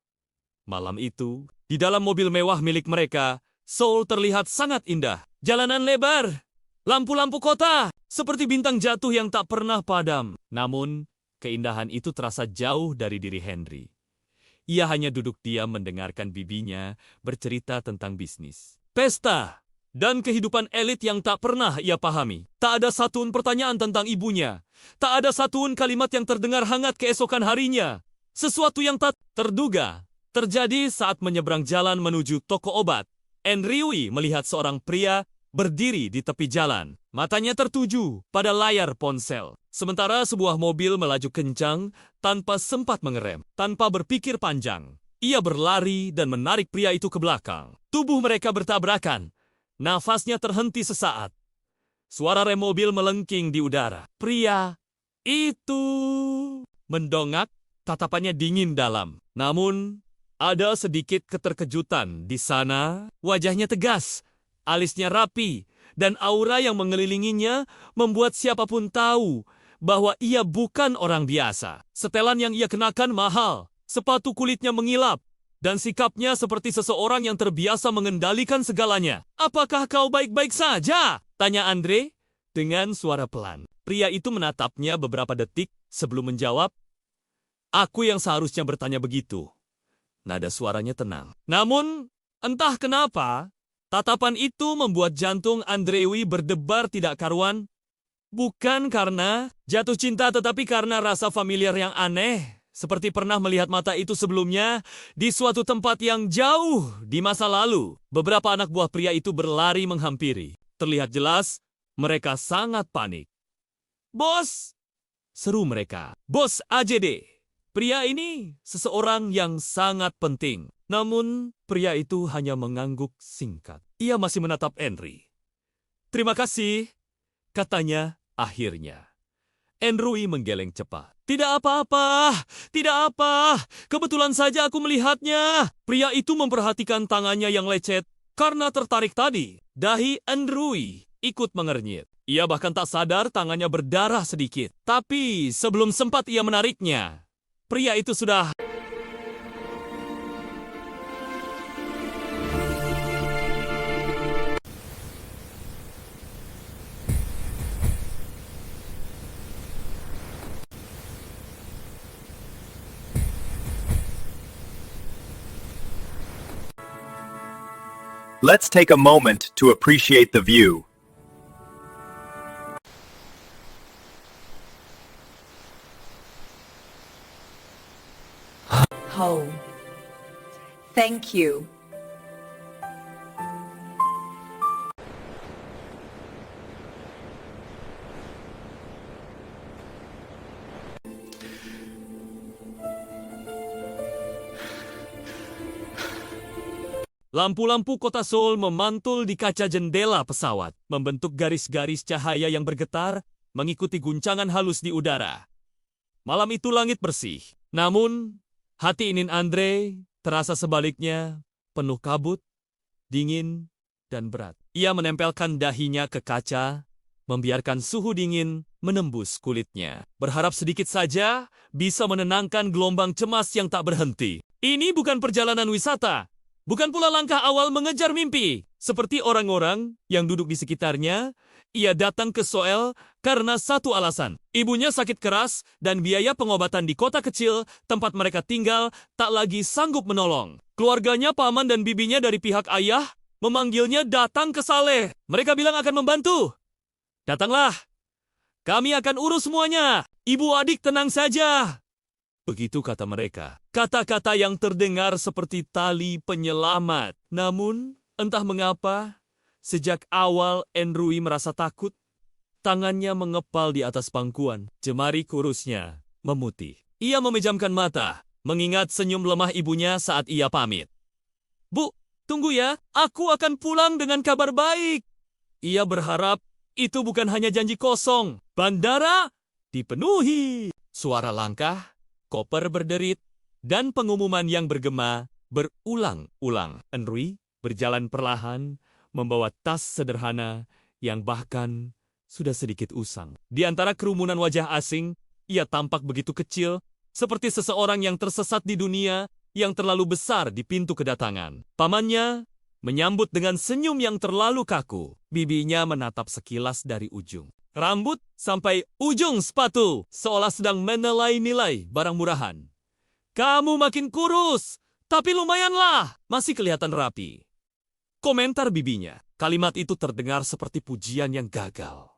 Malam itu, di dalam mobil mewah milik mereka, Seoul terlihat sangat indah. Jalanan lebar, lampu-lampu kota, seperti bintang jatuh yang tak pernah padam. Namun, keindahan itu terasa jauh dari diri Henry. Ia hanya duduk diam mendengarkan bibinya bercerita tentang bisnis, pesta, dan kehidupan elit yang tak pernah ia pahami. Tak ada satupun pertanyaan tentang ibunya. Tak ada satupun kalimat yang terdengar hangat keesokan harinya. Sesuatu yang tak terduga terjadi saat menyeberang jalan menuju toko obat. Andrewi melihat seorang pria berdiri di tepi jalan. Matanya tertuju pada layar ponsel. Sementara sebuah mobil melaju kencang tanpa sempat mengerem, tanpa berpikir panjang. Ia berlari dan menarik pria itu ke belakang. Tubuh mereka bertabrakan. Nafasnya terhenti sesaat. Suara rem mobil melengking di udara. Pria itu mendongak, tatapannya dingin dalam. Namun, ada sedikit keterkejutan di sana. Wajahnya tegas, alisnya rapi, dan aura yang mengelilinginya membuat siapapun tahu bahwa ia bukan orang biasa. Setelan yang ia kenakan mahal, sepatu kulitnya mengilap, dan sikapnya seperti seseorang yang terbiasa mengendalikan segalanya. "Apakah kau baik-baik saja?" tanya Andre dengan suara pelan. Pria itu menatapnya beberapa detik sebelum menjawab, "Aku yang seharusnya bertanya begitu." Nada suaranya tenang. Namun, entah kenapa, tatapan itu membuat jantung Andrewi berdebar tidak karuan. Bukan karena jatuh cinta, tetapi karena rasa familiar yang aneh. Seperti pernah melihat mata itu sebelumnya di suatu tempat yang jauh di masa lalu. Beberapa anak buah pria itu berlari menghampiri. Terlihat jelas, mereka sangat panik. "Bos!" seru mereka. "Bos AJD!" Pria ini seseorang yang sangat penting. Namun, pria itu hanya mengangguk singkat. Ia masih menatap Henry. "Terima kasih," katanya akhirnya. Henry menggeleng cepat. "Tidak apa-apa, tidak apa. Kebetulan saja aku melihatnya." Pria itu memperhatikan tangannya yang lecet karena tertarik tadi. Dahi Henry ikut mengernyit. Ia bahkan tak sadar tangannya berdarah sedikit. Tapi sebelum sempat ia menariknya, pria itu sudah... Let's take a moment to appreciate the view. Oh, thank you. Lampu-lampu kota Seoul memantul di kaca jendela pesawat, membentuk garis-garis cahaya yang bergetar, mengikuti guncangan halus di udara. Malam itu langit bersih, namun hati Inin Andre terasa sebaliknya, penuh kabut, dingin, dan berat. Ia menempelkan dahinya ke kaca, membiarkan suhu dingin menembus kulitnya. Berharap sedikit saja bisa menenangkan gelombang cemas yang tak berhenti. Ini bukan perjalanan wisata. Bukan pula langkah awal mengejar mimpi. Seperti orang-orang yang duduk di sekitarnya, ia datang ke Seoul karena satu alasan. Ibunya sakit keras dan biaya pengobatan di kota kecil tempat mereka tinggal tak lagi sanggup menolong. Keluarganya, paman dan bibinya dari pihak ayah memanggilnya datang ke Saleh. Mereka bilang akan membantu. "Datanglah. Kami akan urus semuanya. Ibu adik tenang saja." Begitu kata mereka. Kata-kata yang terdengar seperti tali penyelamat. Namun, entah mengapa, sejak awal Henry merasa takut. Tangannya mengepal di atas pangkuan. Jemari kurusnya memutih. Ia memejamkan mata, mengingat senyum lemah ibunya saat ia pamit. "Bu, tunggu ya. Aku akan pulang dengan kabar baik." Ia berharap itu bukan hanya janji kosong. Bandara dipenuhi. Suara langkah, koper berderit, dan pengumuman yang bergema berulang-ulang. Henry berjalan perlahan, membawa tas sederhana yang bahkan sudah sedikit usang. Di antara kerumunan wajah asing, ia tampak begitu kecil, seperti seseorang yang tersesat di dunia yang terlalu besar di pintu kedatangan. Pamannya menyambut dengan senyum yang terlalu kaku. Bibinya menatap sekilas dari ujung rambut sampai ujung sepatu, seolah sedang menilai-nilai barang murahan. "Kamu makin kurus, tapi lumayanlah, masih kelihatan rapi." Komentar bibinya. Kalimat itu terdengar seperti pujian yang gagal.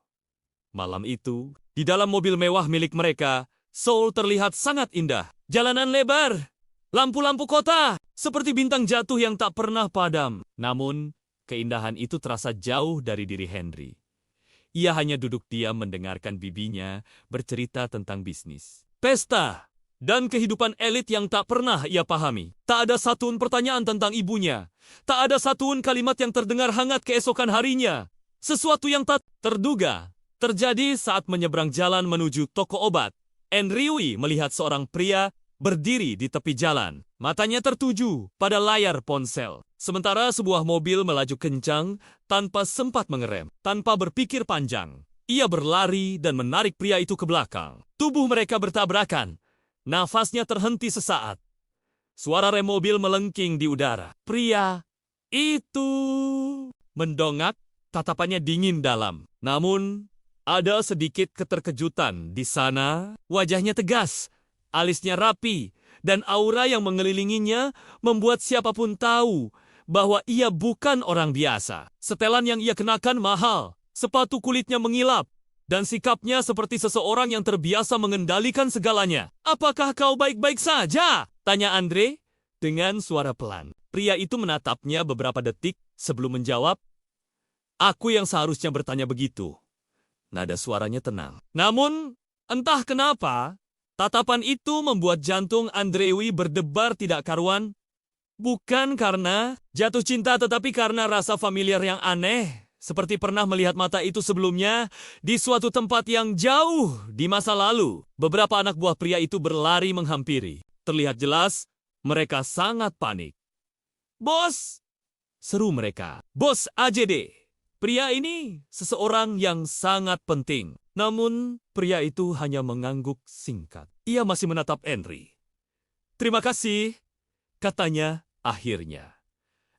Malam itu, di dalam mobil mewah milik mereka, Seoul terlihat sangat indah. Jalanan lebar, lampu-lampu kota, seperti bintang jatuh yang tak pernah padam. Namun, keindahan itu terasa jauh dari diri Henry. Ia hanya duduk diam mendengarkan bibinya bercerita tentang bisnis, pesta, dan kehidupan elit yang tak pernah ia pahami. Tak ada satupun pertanyaan tentang ibunya. Tak ada satupun kalimat yang terdengar hangat keesokan harinya. Sesuatu yang tak terduga terjadi saat menyeberang jalan menuju toko obat. Henry melihat seorang pria berdiri di tepi jalan. Matanya tertuju pada layar ponsel. Sementara sebuah mobil melaju kencang tanpa sempat mengerem. Tanpa berpikir panjang, Ia berlari dan menarik pria itu ke belakang. Tubuh mereka bertabrakan. Nafasnya terhenti sesaat. Suara rem mobil melengking di udara. Pria itu mendongak, tatapannya dingin dalam. Namun, ada sedikit keterkejutan di sana. Wajahnya tegas, alisnya rapi, dan aura yang mengelilinginya membuat siapapun tahu bahwa ia bukan orang biasa. Setelan yang ia kenakan mahal, sepatu kulitnya mengilap, dan sikapnya seperti seseorang yang terbiasa mengendalikan segalanya. "Apakah kau baik-baik saja?" tanya Andre dengan suara pelan. Pria itu menatapnya beberapa detik sebelum menjawab, "Aku yang seharusnya bertanya begitu." Nada suaranya tenang. Namun, entah kenapa, tatapan itu membuat jantung Andrewi berdebar tidak karuan. Bukan karena jatuh cinta, tetapi karena rasa familiar yang aneh. Seperti pernah melihat mata itu sebelumnya di suatu tempat yang jauh di masa lalu. Beberapa anak buah pria itu berlari menghampiri. Terlihat jelas, mereka sangat panik. "Bos!" seru mereka. "Bos AJD. Pria ini seseorang yang sangat penting." Namun, pria itu hanya mengangguk singkat. Ia masih menatap Henry. "Terima kasih," katanya akhirnya.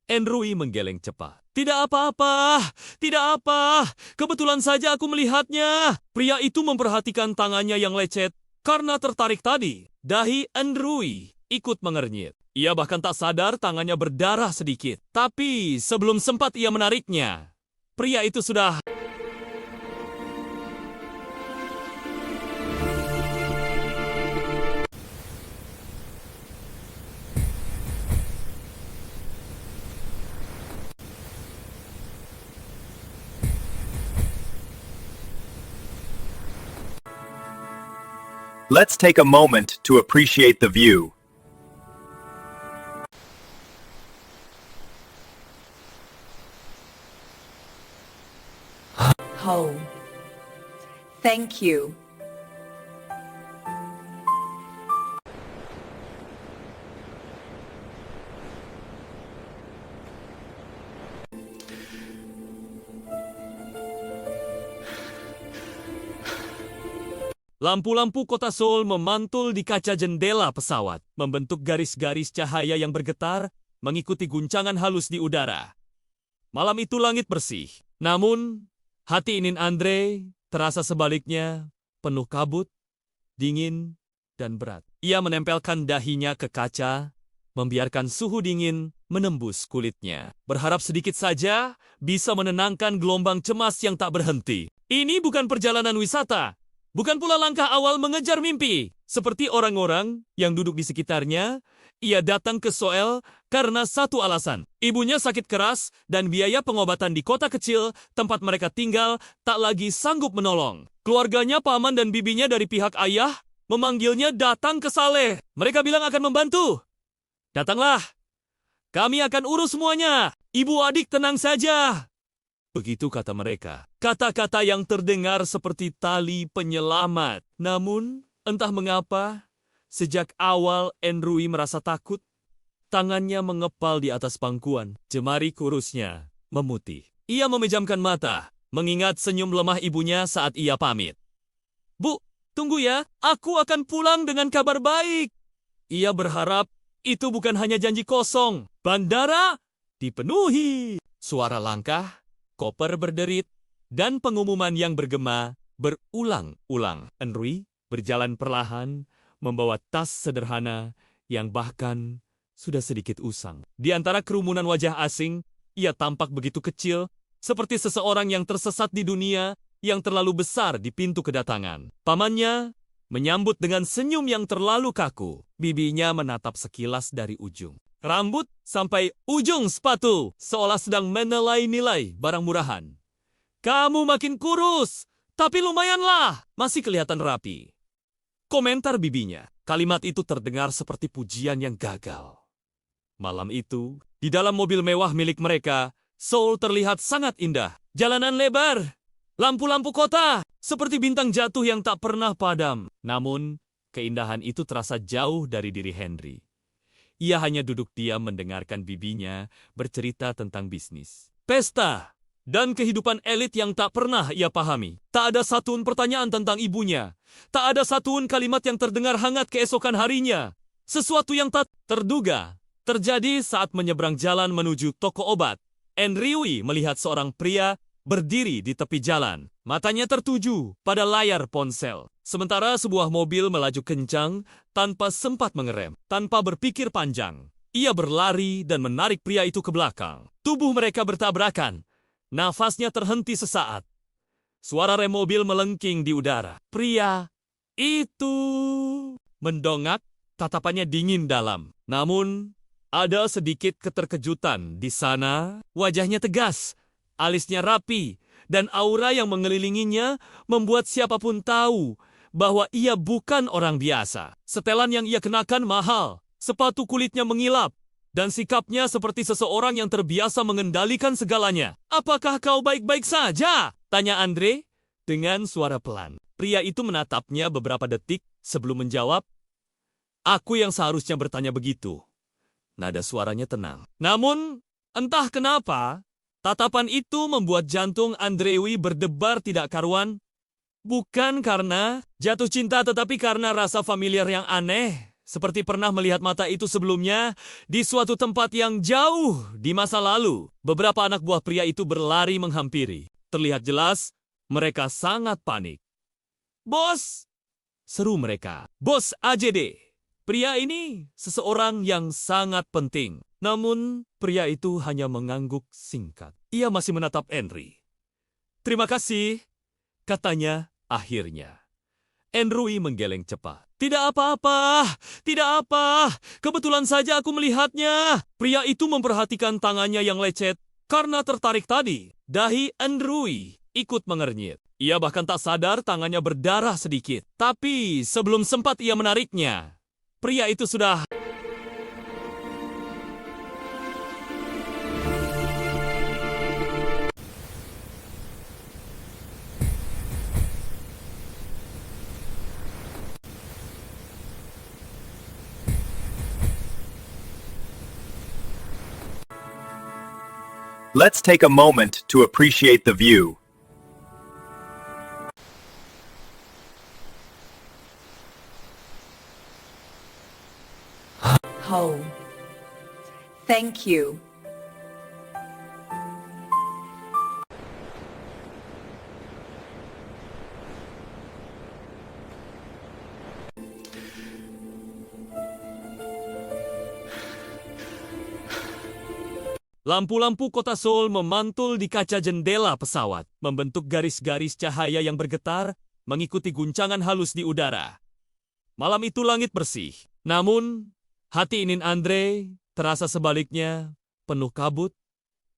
Henry menggeleng cepat. "Tidak apa-apa, tidak apa. Kebetulan saja aku melihatnya." Pria itu memperhatikan tangannya yang lecet karena tertarik tadi. Dahi Henry ikut mengernyit. Ia bahkan tak sadar tangannya berdarah sedikit. Tapi sebelum sempat ia menariknya, pria itu sudah... Let's take a moment to appreciate the view. Home. Thank you. Lampu-lampu kota Seoul memantul di kaca jendela pesawat, membentuk garis-garis cahaya yang bergetar, mengikuti guncangan halus di udara. Malam itu langit bersih, namun hati Inin Andre terasa sebaliknya penuh kabut, dingin, dan berat. Ia menempelkan dahinya ke kaca, membiarkan suhu dingin menembus kulitnya. Berharap sedikit saja bisa menenangkan gelombang cemas yang tak berhenti. Ini bukan perjalanan wisata. Bukan pula langkah awal mengejar mimpi. Seperti orang-orang yang duduk di sekitarnya, ia datang ke Seoul karena satu alasan. Ibunya sakit keras dan biaya pengobatan di kota kecil tempat mereka tinggal tak lagi sanggup menolong. Keluarganya, paman dan bibinya dari pihak ayah memanggilnya datang ke Saleh. Mereka bilang akan membantu. "Datanglah. Kami akan urus semuanya. Ibu adik tenang saja." Begitu kata mereka. Kata-kata yang terdengar seperti tali penyelamat. Namun, entah mengapa, sejak awal Henry merasa takut. Tangannya mengepal di atas pangkuan. Jemari kurusnya memutih. Ia memejamkan mata, mengingat senyum lemah ibunya saat ia pamit. "Bu, tunggu ya. Aku akan pulang dengan kabar baik." Ia berharap itu bukan hanya janji kosong. Bandara dipenuhi. Suara langkah, koper berderit, dan pengumuman yang bergema berulang-ulang. Henry berjalan perlahan, membawa tas sederhana yang bahkan sudah sedikit usang. Di antara kerumunan wajah asing, ia tampak begitu kecil, seperti seseorang yang tersesat di dunia yang terlalu besar di pintu kedatangan. Pamannya menyambut dengan senyum yang terlalu kaku. Bibinya menatap sekilas dari ujung rambut sampai ujung sepatu, seolah sedang menilai-nilai barang murahan. "Kamu makin kurus, tapi lumayanlah, masih kelihatan rapi." Komentar bibinya, kalimat itu terdengar seperti pujian yang gagal. Malam itu, di dalam mobil mewah milik mereka, Seoul terlihat sangat indah. Jalanan lebar, lampu-lampu kota, seperti bintang jatuh yang tak pernah padam. Namun, keindahan itu terasa jauh dari diri Henry. Ia hanya duduk diam mendengarkan bibinya bercerita tentang bisnis. Pesta dan kehidupan elit yang tak pernah ia pahami. Tak ada satupun pertanyaan tentang ibunya. Tak ada satupun kalimat yang terdengar hangat keesokan harinya. Sesuatu yang tak terduga terjadi saat menyeberang jalan menuju toko obat. Enriui melihat seorang pria berdiri di tepi jalan. Matanya tertuju pada layar ponsel. Sementara sebuah mobil melaju kencang tanpa sempat mengerem. Tanpa berpikir panjang, ia berlari dan menarik pria itu ke belakang. Tubuh mereka bertabrakan. Nafasnya terhenti sesaat. Suara rem mobil melengking di udara. Pria itu mendongak, tatapannya dingin dalam. Namun, ada sedikit keterkejutan di sana. Wajahnya tegas, alisnya rapi, dan aura yang mengelilinginya membuat siapapun tahu bahwa ia bukan orang biasa. Setelan yang ia kenakan mahal, sepatu kulitnya mengilap, dan sikapnya seperti seseorang yang terbiasa mengendalikan segalanya. "Apakah kau baik-baik saja?" tanya Andre dengan suara pelan. Pria itu menatapnya beberapa detik sebelum menjawab. "Aku yang seharusnya bertanya begitu." Nada suaranya tenang. Namun, entah kenapa, tatapan itu membuat jantung Andrewi berdebar tidak karuan. Bukan karena jatuh cinta, tetapi karena rasa familiar yang aneh. Seperti pernah melihat mata itu sebelumnya di suatu tempat yang jauh di masa lalu. Beberapa anak buah pria itu berlari menghampiri. Terlihat jelas, mereka sangat panik. "Bos!" seru mereka. "Bos AJD!" Pria ini seseorang yang sangat penting. Namun, pria itu hanya mengangguk singkat. Ia masih menatap Henry. "Terima kasih," katanya akhirnya. Enrui menggeleng cepat. "Tidak apa-apa, tidak apa. Kebetulan saja aku melihatnya." Pria itu memperhatikan tangannya yang lecet karena tertarik tadi. Dahi Enrui ikut mengernyit. Ia bahkan tak sadar tangannya berdarah sedikit. Tapi sebelum sempat ia menariknya, pria itu sudah... Let's take a moment to appreciate the view. Home. Thank you. Lampu-lampu kota Seoul memantul di kaca jendela pesawat, membentuk garis-garis cahaya yang bergetar, mengikuti guncangan halus di udara. Malam itu langit bersih, namun hati Inin Andre terasa sebaliknya penuh kabut,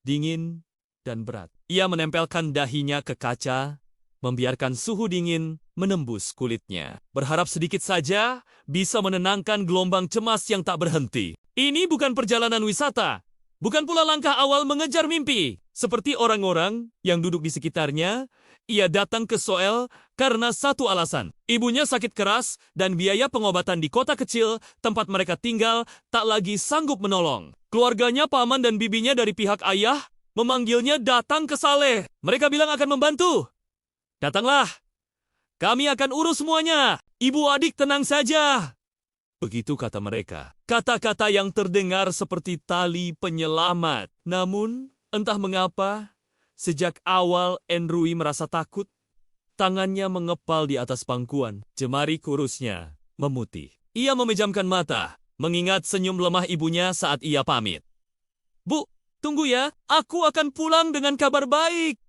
dingin, dan berat. Ia menempelkan dahinya ke kaca, membiarkan suhu dingin menembus kulitnya. Berharap sedikit saja bisa menenangkan gelombang cemas yang tak berhenti. Ini bukan perjalanan wisata. Bukan pula langkah awal mengejar mimpi. Seperti orang-orang yang duduk di sekitarnya, ia datang ke Seoul karena satu alasan. Ibunya sakit keras dan biaya pengobatan di kota kecil tempat mereka tinggal tak lagi sanggup menolong. Keluarganya, paman dan bibinya dari pihak ayah memanggilnya datang ke Saleh. Mereka bilang akan membantu. "Datanglah. Kami akan urus semuanya. Ibu adik tenang saja." Begitu kata mereka. Kata-kata yang terdengar seperti tali penyelamat. Namun, entah mengapa, sejak awal Enrui merasa takut. Tangannya mengepal di atas pangkuan. Jemari kurusnya memutih. Ia memejamkan mata, mengingat senyum lemah ibunya saat ia pamit. "Bu, tunggu ya. Aku akan pulang dengan kabar baik."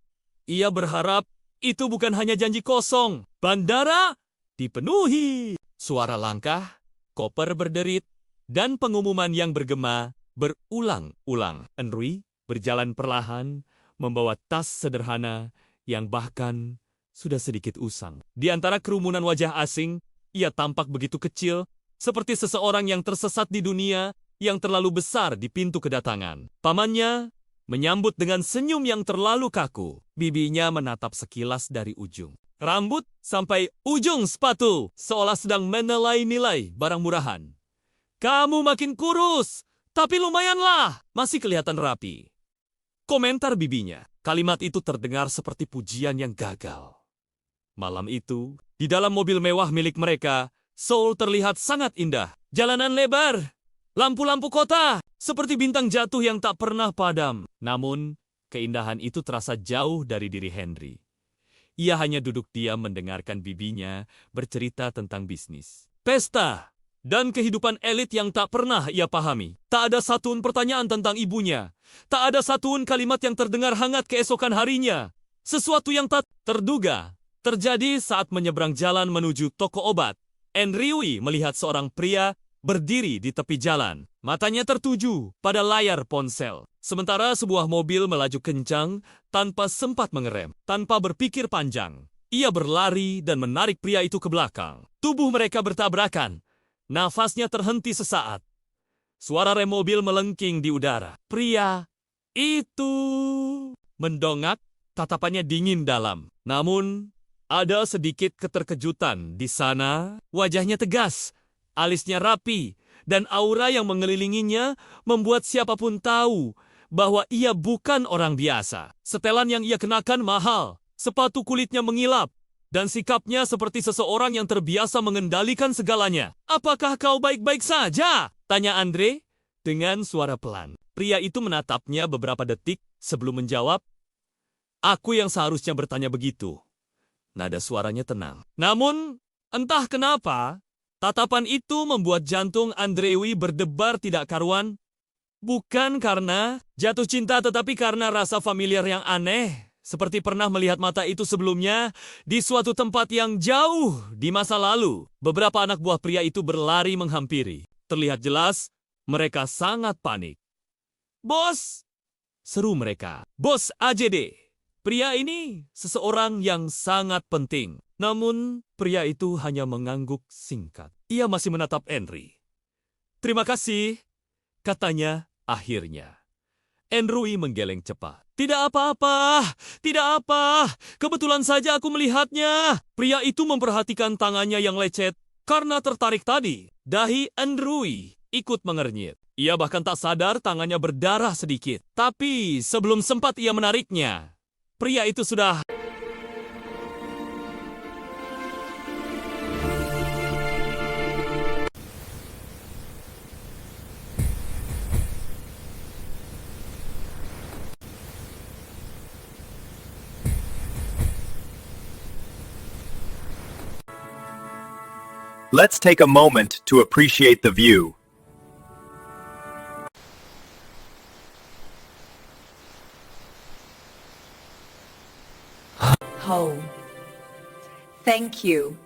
Ia berharap itu bukan hanya janji kosong. Bandara dipenuhi. Suara langkah, koper berderit, dan pengumuman yang bergema berulang-ulang. Enrui berjalan perlahan, membawa tas sederhana yang bahkan sudah sedikit usang. Di antara kerumunan wajah asing, ia tampak begitu kecil, seperti seseorang yang tersesat di dunia yang terlalu besar di pintu kedatangan. Pamannya menyambut dengan senyum yang terlalu kaku. Bibinya menatap sekilas dari ujung rambut sampai ujung sepatu, seolah sedang menilai-nilai barang murahan. "Kamu makin kurus, tapi lumayanlah, masih kelihatan rapi." Komentar bibinya, Kalimat itu terdengar seperti pujian yang gagal. Malam itu, di dalam mobil mewah milik mereka, Seoul terlihat sangat indah. Jalanan lebar, lampu-lampu kota, seperti bintang jatuh yang tak pernah padam. Namun, keindahan itu terasa jauh dari diri Henry. Ia hanya duduk diam mendengarkan bibinya bercerita tentang bisnis, pesta, dan kehidupan elit yang tak pernah ia pahami. Tak ada satupun pertanyaan tentang ibunya. Tak ada satupun kalimat yang terdengar hangat keesokan harinya. Sesuatu yang tak terduga terjadi saat menyeberang jalan menuju toko obat. Enriui melihat seorang pria berdiri di tepi jalan. Matanya tertuju pada layar ponsel. Sementara sebuah mobil melaju kencang tanpa sempat mengerem. Tanpa berpikir panjang, ia berlari dan menarik pria itu ke belakang. Tubuh mereka bertabrakan. Nafasnya terhenti sesaat. Suara rem mobil melengking di udara. Pria itu mendongak, tatapannya dingin dalam. Namun, ada sedikit keterkejutan di sana. Wajahnya tegas, alisnya rapi, dan aura yang mengelilinginya membuat siapapun tahu bahwa ia bukan orang biasa. Setelan yang ia kenakan mahal, sepatu kulitnya mengilap, dan sikapnya seperti seseorang yang terbiasa mengendalikan segalanya. "Apakah kau baik-baik saja?" tanya Andre dengan suara pelan. Pria itu menatapnya beberapa detik sebelum menjawab, "Aku yang seharusnya bertanya begitu." Nada suaranya tenang. Namun, entah kenapa, tatapan itu membuat jantung Andrewi berdebar tidak karuan. Bukan karena jatuh cinta, tetapi karena rasa familiar yang aneh. Seperti pernah melihat mata itu sebelumnya di suatu tempat yang jauh di masa lalu. Beberapa anak buah pria itu berlari menghampiri. Terlihat jelas, mereka sangat panik. "Bos!" seru mereka. "Bos AJD!" Pria ini seseorang yang sangat penting. Namun, pria itu hanya mengangguk singkat. Ia masih menatap Henry. "Terima kasih," katanya akhirnya. Enrui menggeleng cepat. "Tidak apa-apa, tidak apa. Kebetulan saja aku melihatnya." Pria itu memperhatikan tangannya yang lecet karena tertarik tadi. Dahi Enrui ikut mengernyit. Ia bahkan tak sadar tangannya berdarah sedikit. Tapi sebelum sempat ia menariknya, pria itu sudah... Let's take a moment to appreciate the view. Home. Thank you.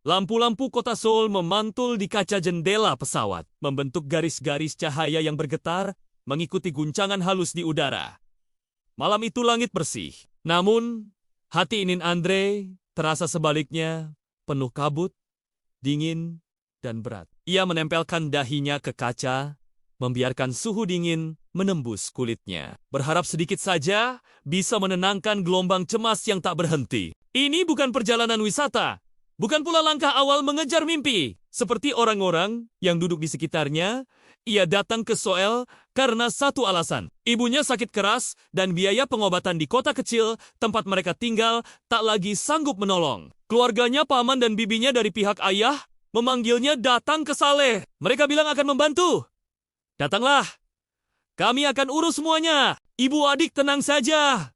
Lampu-lampu kota Seoul memantul di kaca jendela pesawat, membentuk garis-garis cahaya yang bergetar, mengikuti guncangan halus di udara. Malam itu langit bersih. Namun, hati Inin Andre terasa sebaliknya, penuh kabut, dingin, dan berat. Ia menempelkan dahinya ke kaca, membiarkan suhu dingin menembus kulitnya. Berharap sedikit saja bisa menenangkan gelombang cemas yang tak berhenti. Ini bukan perjalanan wisata. Bukan pula langkah awal mengejar mimpi. Seperti orang-orang yang duduk di sekitarnya, ia datang ke Seoul karena satu alasan. Ibunya sakit keras dan biaya pengobatan di kota kecil tempat mereka tinggal tak lagi sanggup menolong. Keluarganya, paman dan bibinya dari pihak ayah memanggilnya datang ke Saleh. Mereka bilang akan membantu. "Datanglah. Kami akan urus semuanya. Ibu adik tenang saja."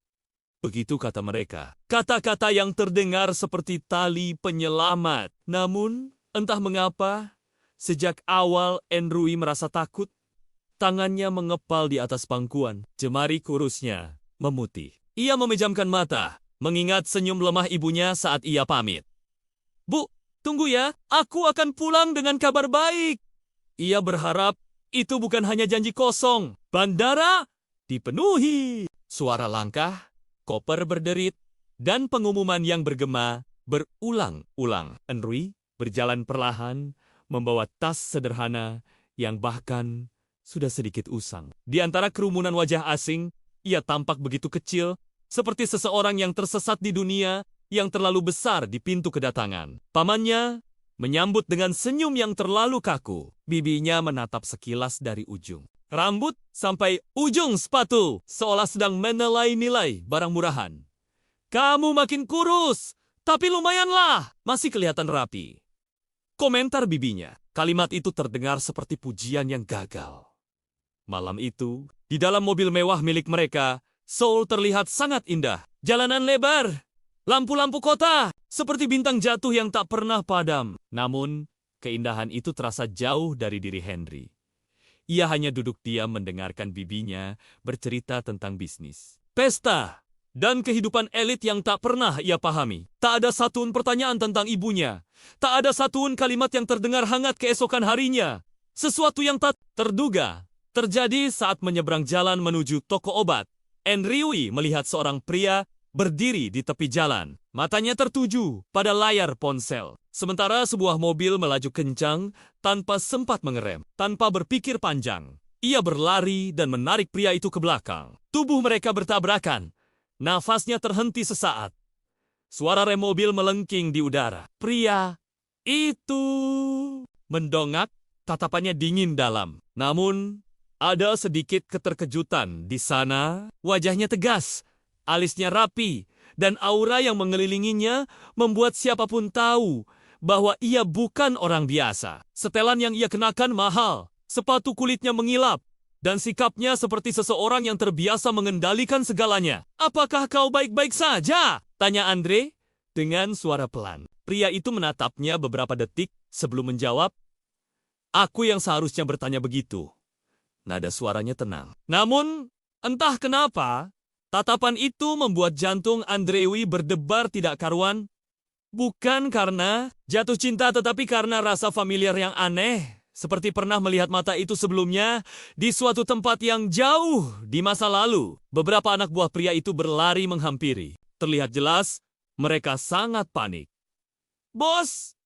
Begitu kata mereka. Kata-kata yang terdengar seperti tali penyelamat. Namun, entah mengapa, sejak awal Enrui merasa takut. Tangannya mengepal di atas pangkuan. Jemari kurusnya memutih. Ia memejamkan mata, mengingat senyum lemah ibunya saat ia pamit. "Bu, tunggu ya. Aku akan pulang dengan kabar baik." Ia berharap itu bukan hanya janji kosong. Bandara dipenuhi. Suara langkah, koper berderit, dan pengumuman yang bergema berulang-ulang. Enrui berjalan perlahan, membawa tas sederhana yang bahkan sudah sedikit usang. Di antara kerumunan wajah asing, ia tampak begitu kecil, seperti seseorang yang tersesat di dunia yang terlalu besar di pintu kedatangan. Pamannya menyambut dengan senyum yang terlalu kaku. Bibinya menatap sekilas dari ujung rambut sampai ujung sepatu, seolah sedang menilai-nilai barang murahan. Kamu makin kurus, tapi lumayanlah, masih kelihatan rapi. Komentar bibinya. Kalimat itu terdengar seperti pujian yang gagal. Malam itu, di dalam mobil mewah milik mereka, Seoul terlihat sangat indah. Jalanan lebar, lampu-lampu kota, seperti bintang jatuh yang tak pernah padam. Namun, keindahan itu terasa jauh dari diri Henry. Ia hanya duduk diam mendengarkan bibinya bercerita tentang bisnis, pesta, dan kehidupan elit yang tak pernah ia pahami. Tak ada satupun pertanyaan tentang ibunya. Tak ada satupun kalimat yang terdengar hangat keesokan harinya. Sesuatu yang tak terduga terjadi saat menyeberang jalan menuju toko obat. Enriui melihat seorang pria berdiri di tepi jalan. Matanya tertuju pada layar ponsel. Sementara sebuah mobil melaju kencang tanpa sempat mengerem. Tanpa berpikir panjang, ia berlari dan menarik pria itu ke belakang. Tubuh mereka bertabrakan. Nafasnya terhenti sesaat. Suara rem mobil melengking di udara. Pria itu mendongak, tatapannya dingin dalam. Namun, ada sedikit keterkejutan di sana. Wajahnya tegas, alisnya rapi, dan aura yang mengelilinginya membuat siapapun tahu bahwa ia bukan orang biasa. Setelan yang ia kenakan mahal, sepatu kulitnya mengilap, dan sikapnya seperti seseorang yang terbiasa mengendalikan segalanya. "Apakah kau baik-baik saja?" tanya Andre dengan suara pelan. Pria itu menatapnya beberapa detik sebelum menjawab. "Aku yang seharusnya bertanya begitu." Nada suaranya tenang. Namun, entah kenapa, tatapan itu membuat jantung Andrewi berdebar tidak karuan. Bukan karena jatuh cinta, tetapi karena rasa familiar yang aneh. Seperti pernah melihat mata itu sebelumnya di suatu tempat yang jauh di masa lalu. Beberapa anak buah pria itu berlari menghampiri. Terlihat jelas, mereka sangat panik. "Bos!"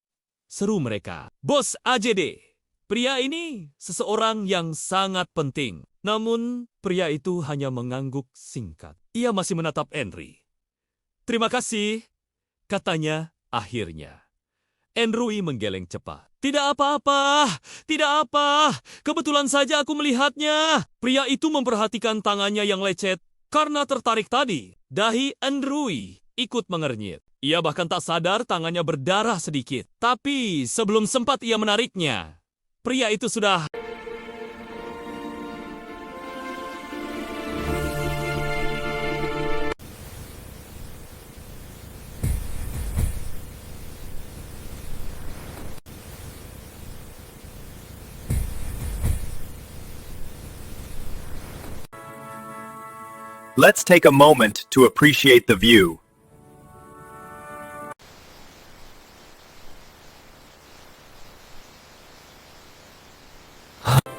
seru mereka. "Bos AJD!" Pria ini seseorang yang sangat penting. Namun, pria itu hanya mengangguk singkat. Ia masih menatap Henry. "Terima kasih," katanya akhirnya. Enrui menggeleng cepat. "Tidak apa-apa, tidak apa. Kebetulan saja aku melihatnya." Pria itu memperhatikan tangannya yang lecet karena tertarik tadi. Dahi Enrui ikut mengernyit. Ia bahkan tak sadar tangannya berdarah sedikit. Tapi sebelum sempat ia menariknya, pria itu sudah... Let's take a moment to appreciate the view.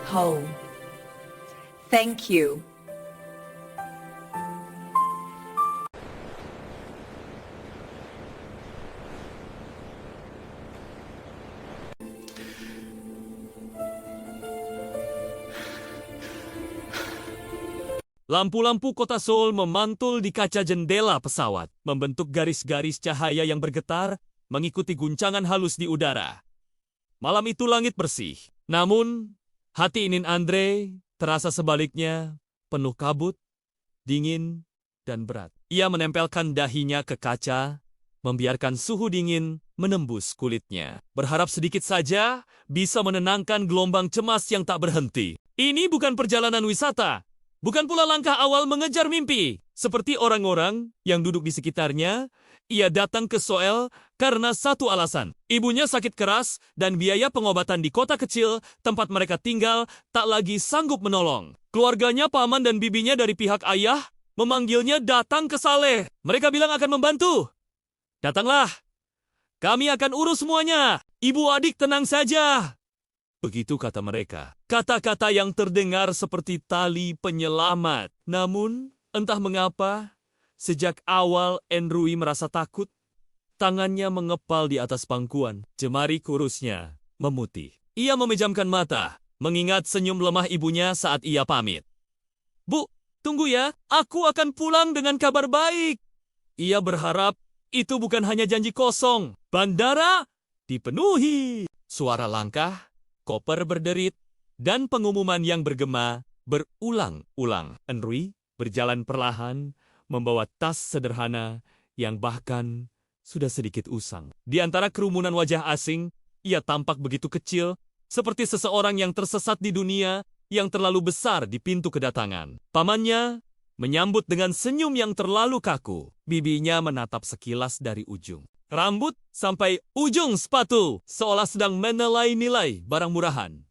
Home. Thank you. Lampu-lampu kota Seoul memantul di kaca jendela pesawat, membentuk garis-garis cahaya yang bergetar, mengikuti guncangan halus di udara. Malam itu langit bersih, namun hati Inin Andre terasa sebaliknya, penuh kabut, dingin, dan berat. Ia menempelkan dahinya ke kaca, membiarkan suhu dingin menembus kulitnya. Berharap sedikit saja bisa menenangkan gelombang cemas yang tak berhenti. Ini bukan perjalanan wisata. Bukan pula langkah awal mengejar mimpi. Seperti orang-orang yang duduk di sekitarnya, ia datang ke Seoul karena satu alasan. Ibunya sakit keras dan biaya pengobatan di kota kecil tempat mereka tinggal tak lagi sanggup menolong. Keluarganya, paman dan bibinya dari pihak ayah memanggilnya datang ke Saleh. Mereka bilang akan membantu. "Datanglah. Kami akan urus semuanya. Ibu adik tenang saja." Begitu kata mereka. Kata-kata yang terdengar seperti tali penyelamat. Namun, entah mengapa, sejak awal Enrui merasa takut. Tangannya mengepal di atas pangkuan. Jemari kurusnya memutih. Ia memejamkan mata, mengingat senyum lemah ibunya saat ia pamit. "Bu, Tunggu ya, aku akan pulang dengan kabar baik. Ia berharap itu bukan hanya janji kosong. Bandara dipenuhi. Suara langkah, koper berderit, dan pengumuman yang bergema berulang-ulang. Henry berjalan perlahan, membawa tas sederhana yang bahkan sudah sedikit usang. Di antara kerumunan wajah asing, ia tampak begitu kecil, seperti seseorang yang tersesat di dunia yang terlalu besar di pintu kedatangan. Pamannya menyambut dengan senyum yang terlalu kaku. Bibinya menatap sekilas dari ujung rambut sampai ujung sepatu, seolah sedang menilai-nilai barang murahan.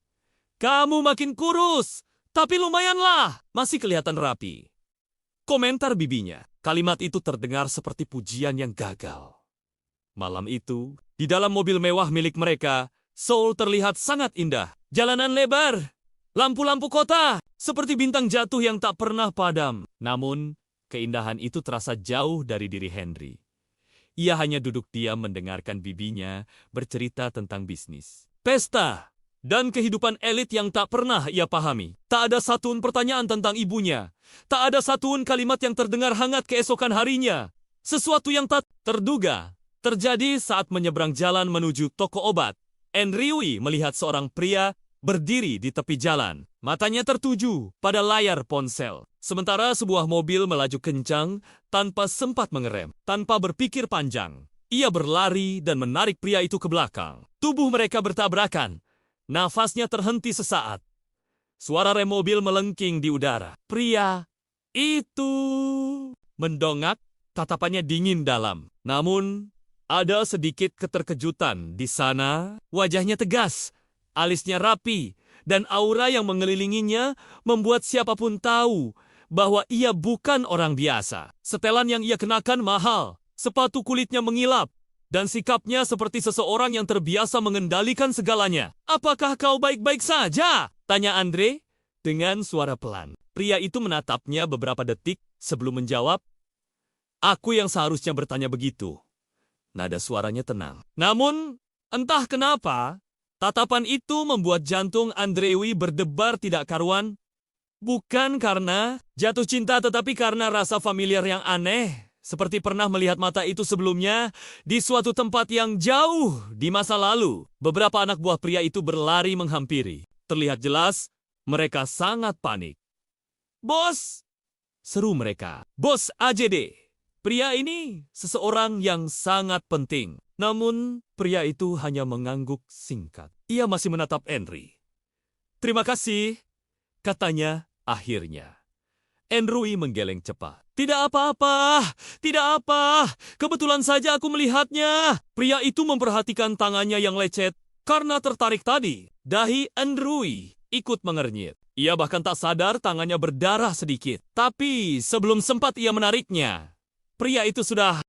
Kamu makin kurus, tapi lumayanlah, masih kelihatan rapi. Komentar bibinya, kalimat itu terdengar seperti pujian yang gagal. Malam itu, di dalam mobil mewah milik mereka, Seoul terlihat sangat indah. Jalanan lebar, lampu-lampu kota, seperti bintang jatuh yang tak pernah padam. Namun, keindahan itu terasa jauh dari diri Henry. Ia hanya duduk diam mendengarkan bibinya bercerita tentang bisnis, pesta, dan kehidupan elit yang tak pernah ia pahami. Tak ada satupun pertanyaan tentang ibunya. Tak ada satupun kalimat yang terdengar hangat keesokan harinya. Sesuatu yang tak terduga terjadi saat menyeberang jalan menuju toko obat. Henry melihat seorang pria berdiri di tepi jalan. Matanya tertuju pada layar ponsel. Sementara sebuah mobil melaju kencang tanpa sempat mengerem. Tanpa berpikir panjang, ia berlari dan menarik pria itu ke belakang. Tubuh mereka bertabrakan. Nafasnya terhenti sesaat. Suara rem mobil melengking di udara. Pria itu mendongak, tatapannya dingin dalam. Namun, ada sedikit keterkejutan di sana. Wajahnya tegas, alisnya rapi, dan aura yang mengelilinginya membuat siapapun tahu bahwa ia bukan orang biasa. Setelan yang ia kenakan mahal, sepatu kulitnya mengilap, dan sikapnya seperti seseorang yang terbiasa mengendalikan segalanya. "Apakah kau baik-baik saja?" tanya Andre dengan suara pelan. Pria itu menatapnya beberapa detik sebelum menjawab, "Aku yang seharusnya bertanya begitu." Nada suaranya tenang. Namun, entah kenapa, tatapan itu membuat jantung Andrewi berdebar tidak karuan. Bukan karena jatuh cinta, tetapi karena rasa familiar yang aneh. Seperti pernah melihat mata itu sebelumnya di suatu tempat yang jauh di masa lalu. Beberapa anak buah pria itu berlari menghampiri. Terlihat jelas, mereka sangat panik. "Bos!" seru mereka. "Bos AJD!" Pria ini seseorang yang sangat penting. Namun, pria itu hanya mengangguk singkat. Ia masih menatap Henry. "Terima kasih," katanya akhirnya. Henry menggeleng cepat. "Tidak apa-apa, tidak apa. Kebetulan saja aku melihatnya." Pria itu memperhatikan tangannya yang lecet karena tertarik tadi. Dahi Henry ikut mengernyit. Ia bahkan tak sadar tangannya berdarah sedikit. Tapi sebelum sempat ia menariknya, pria itu sudah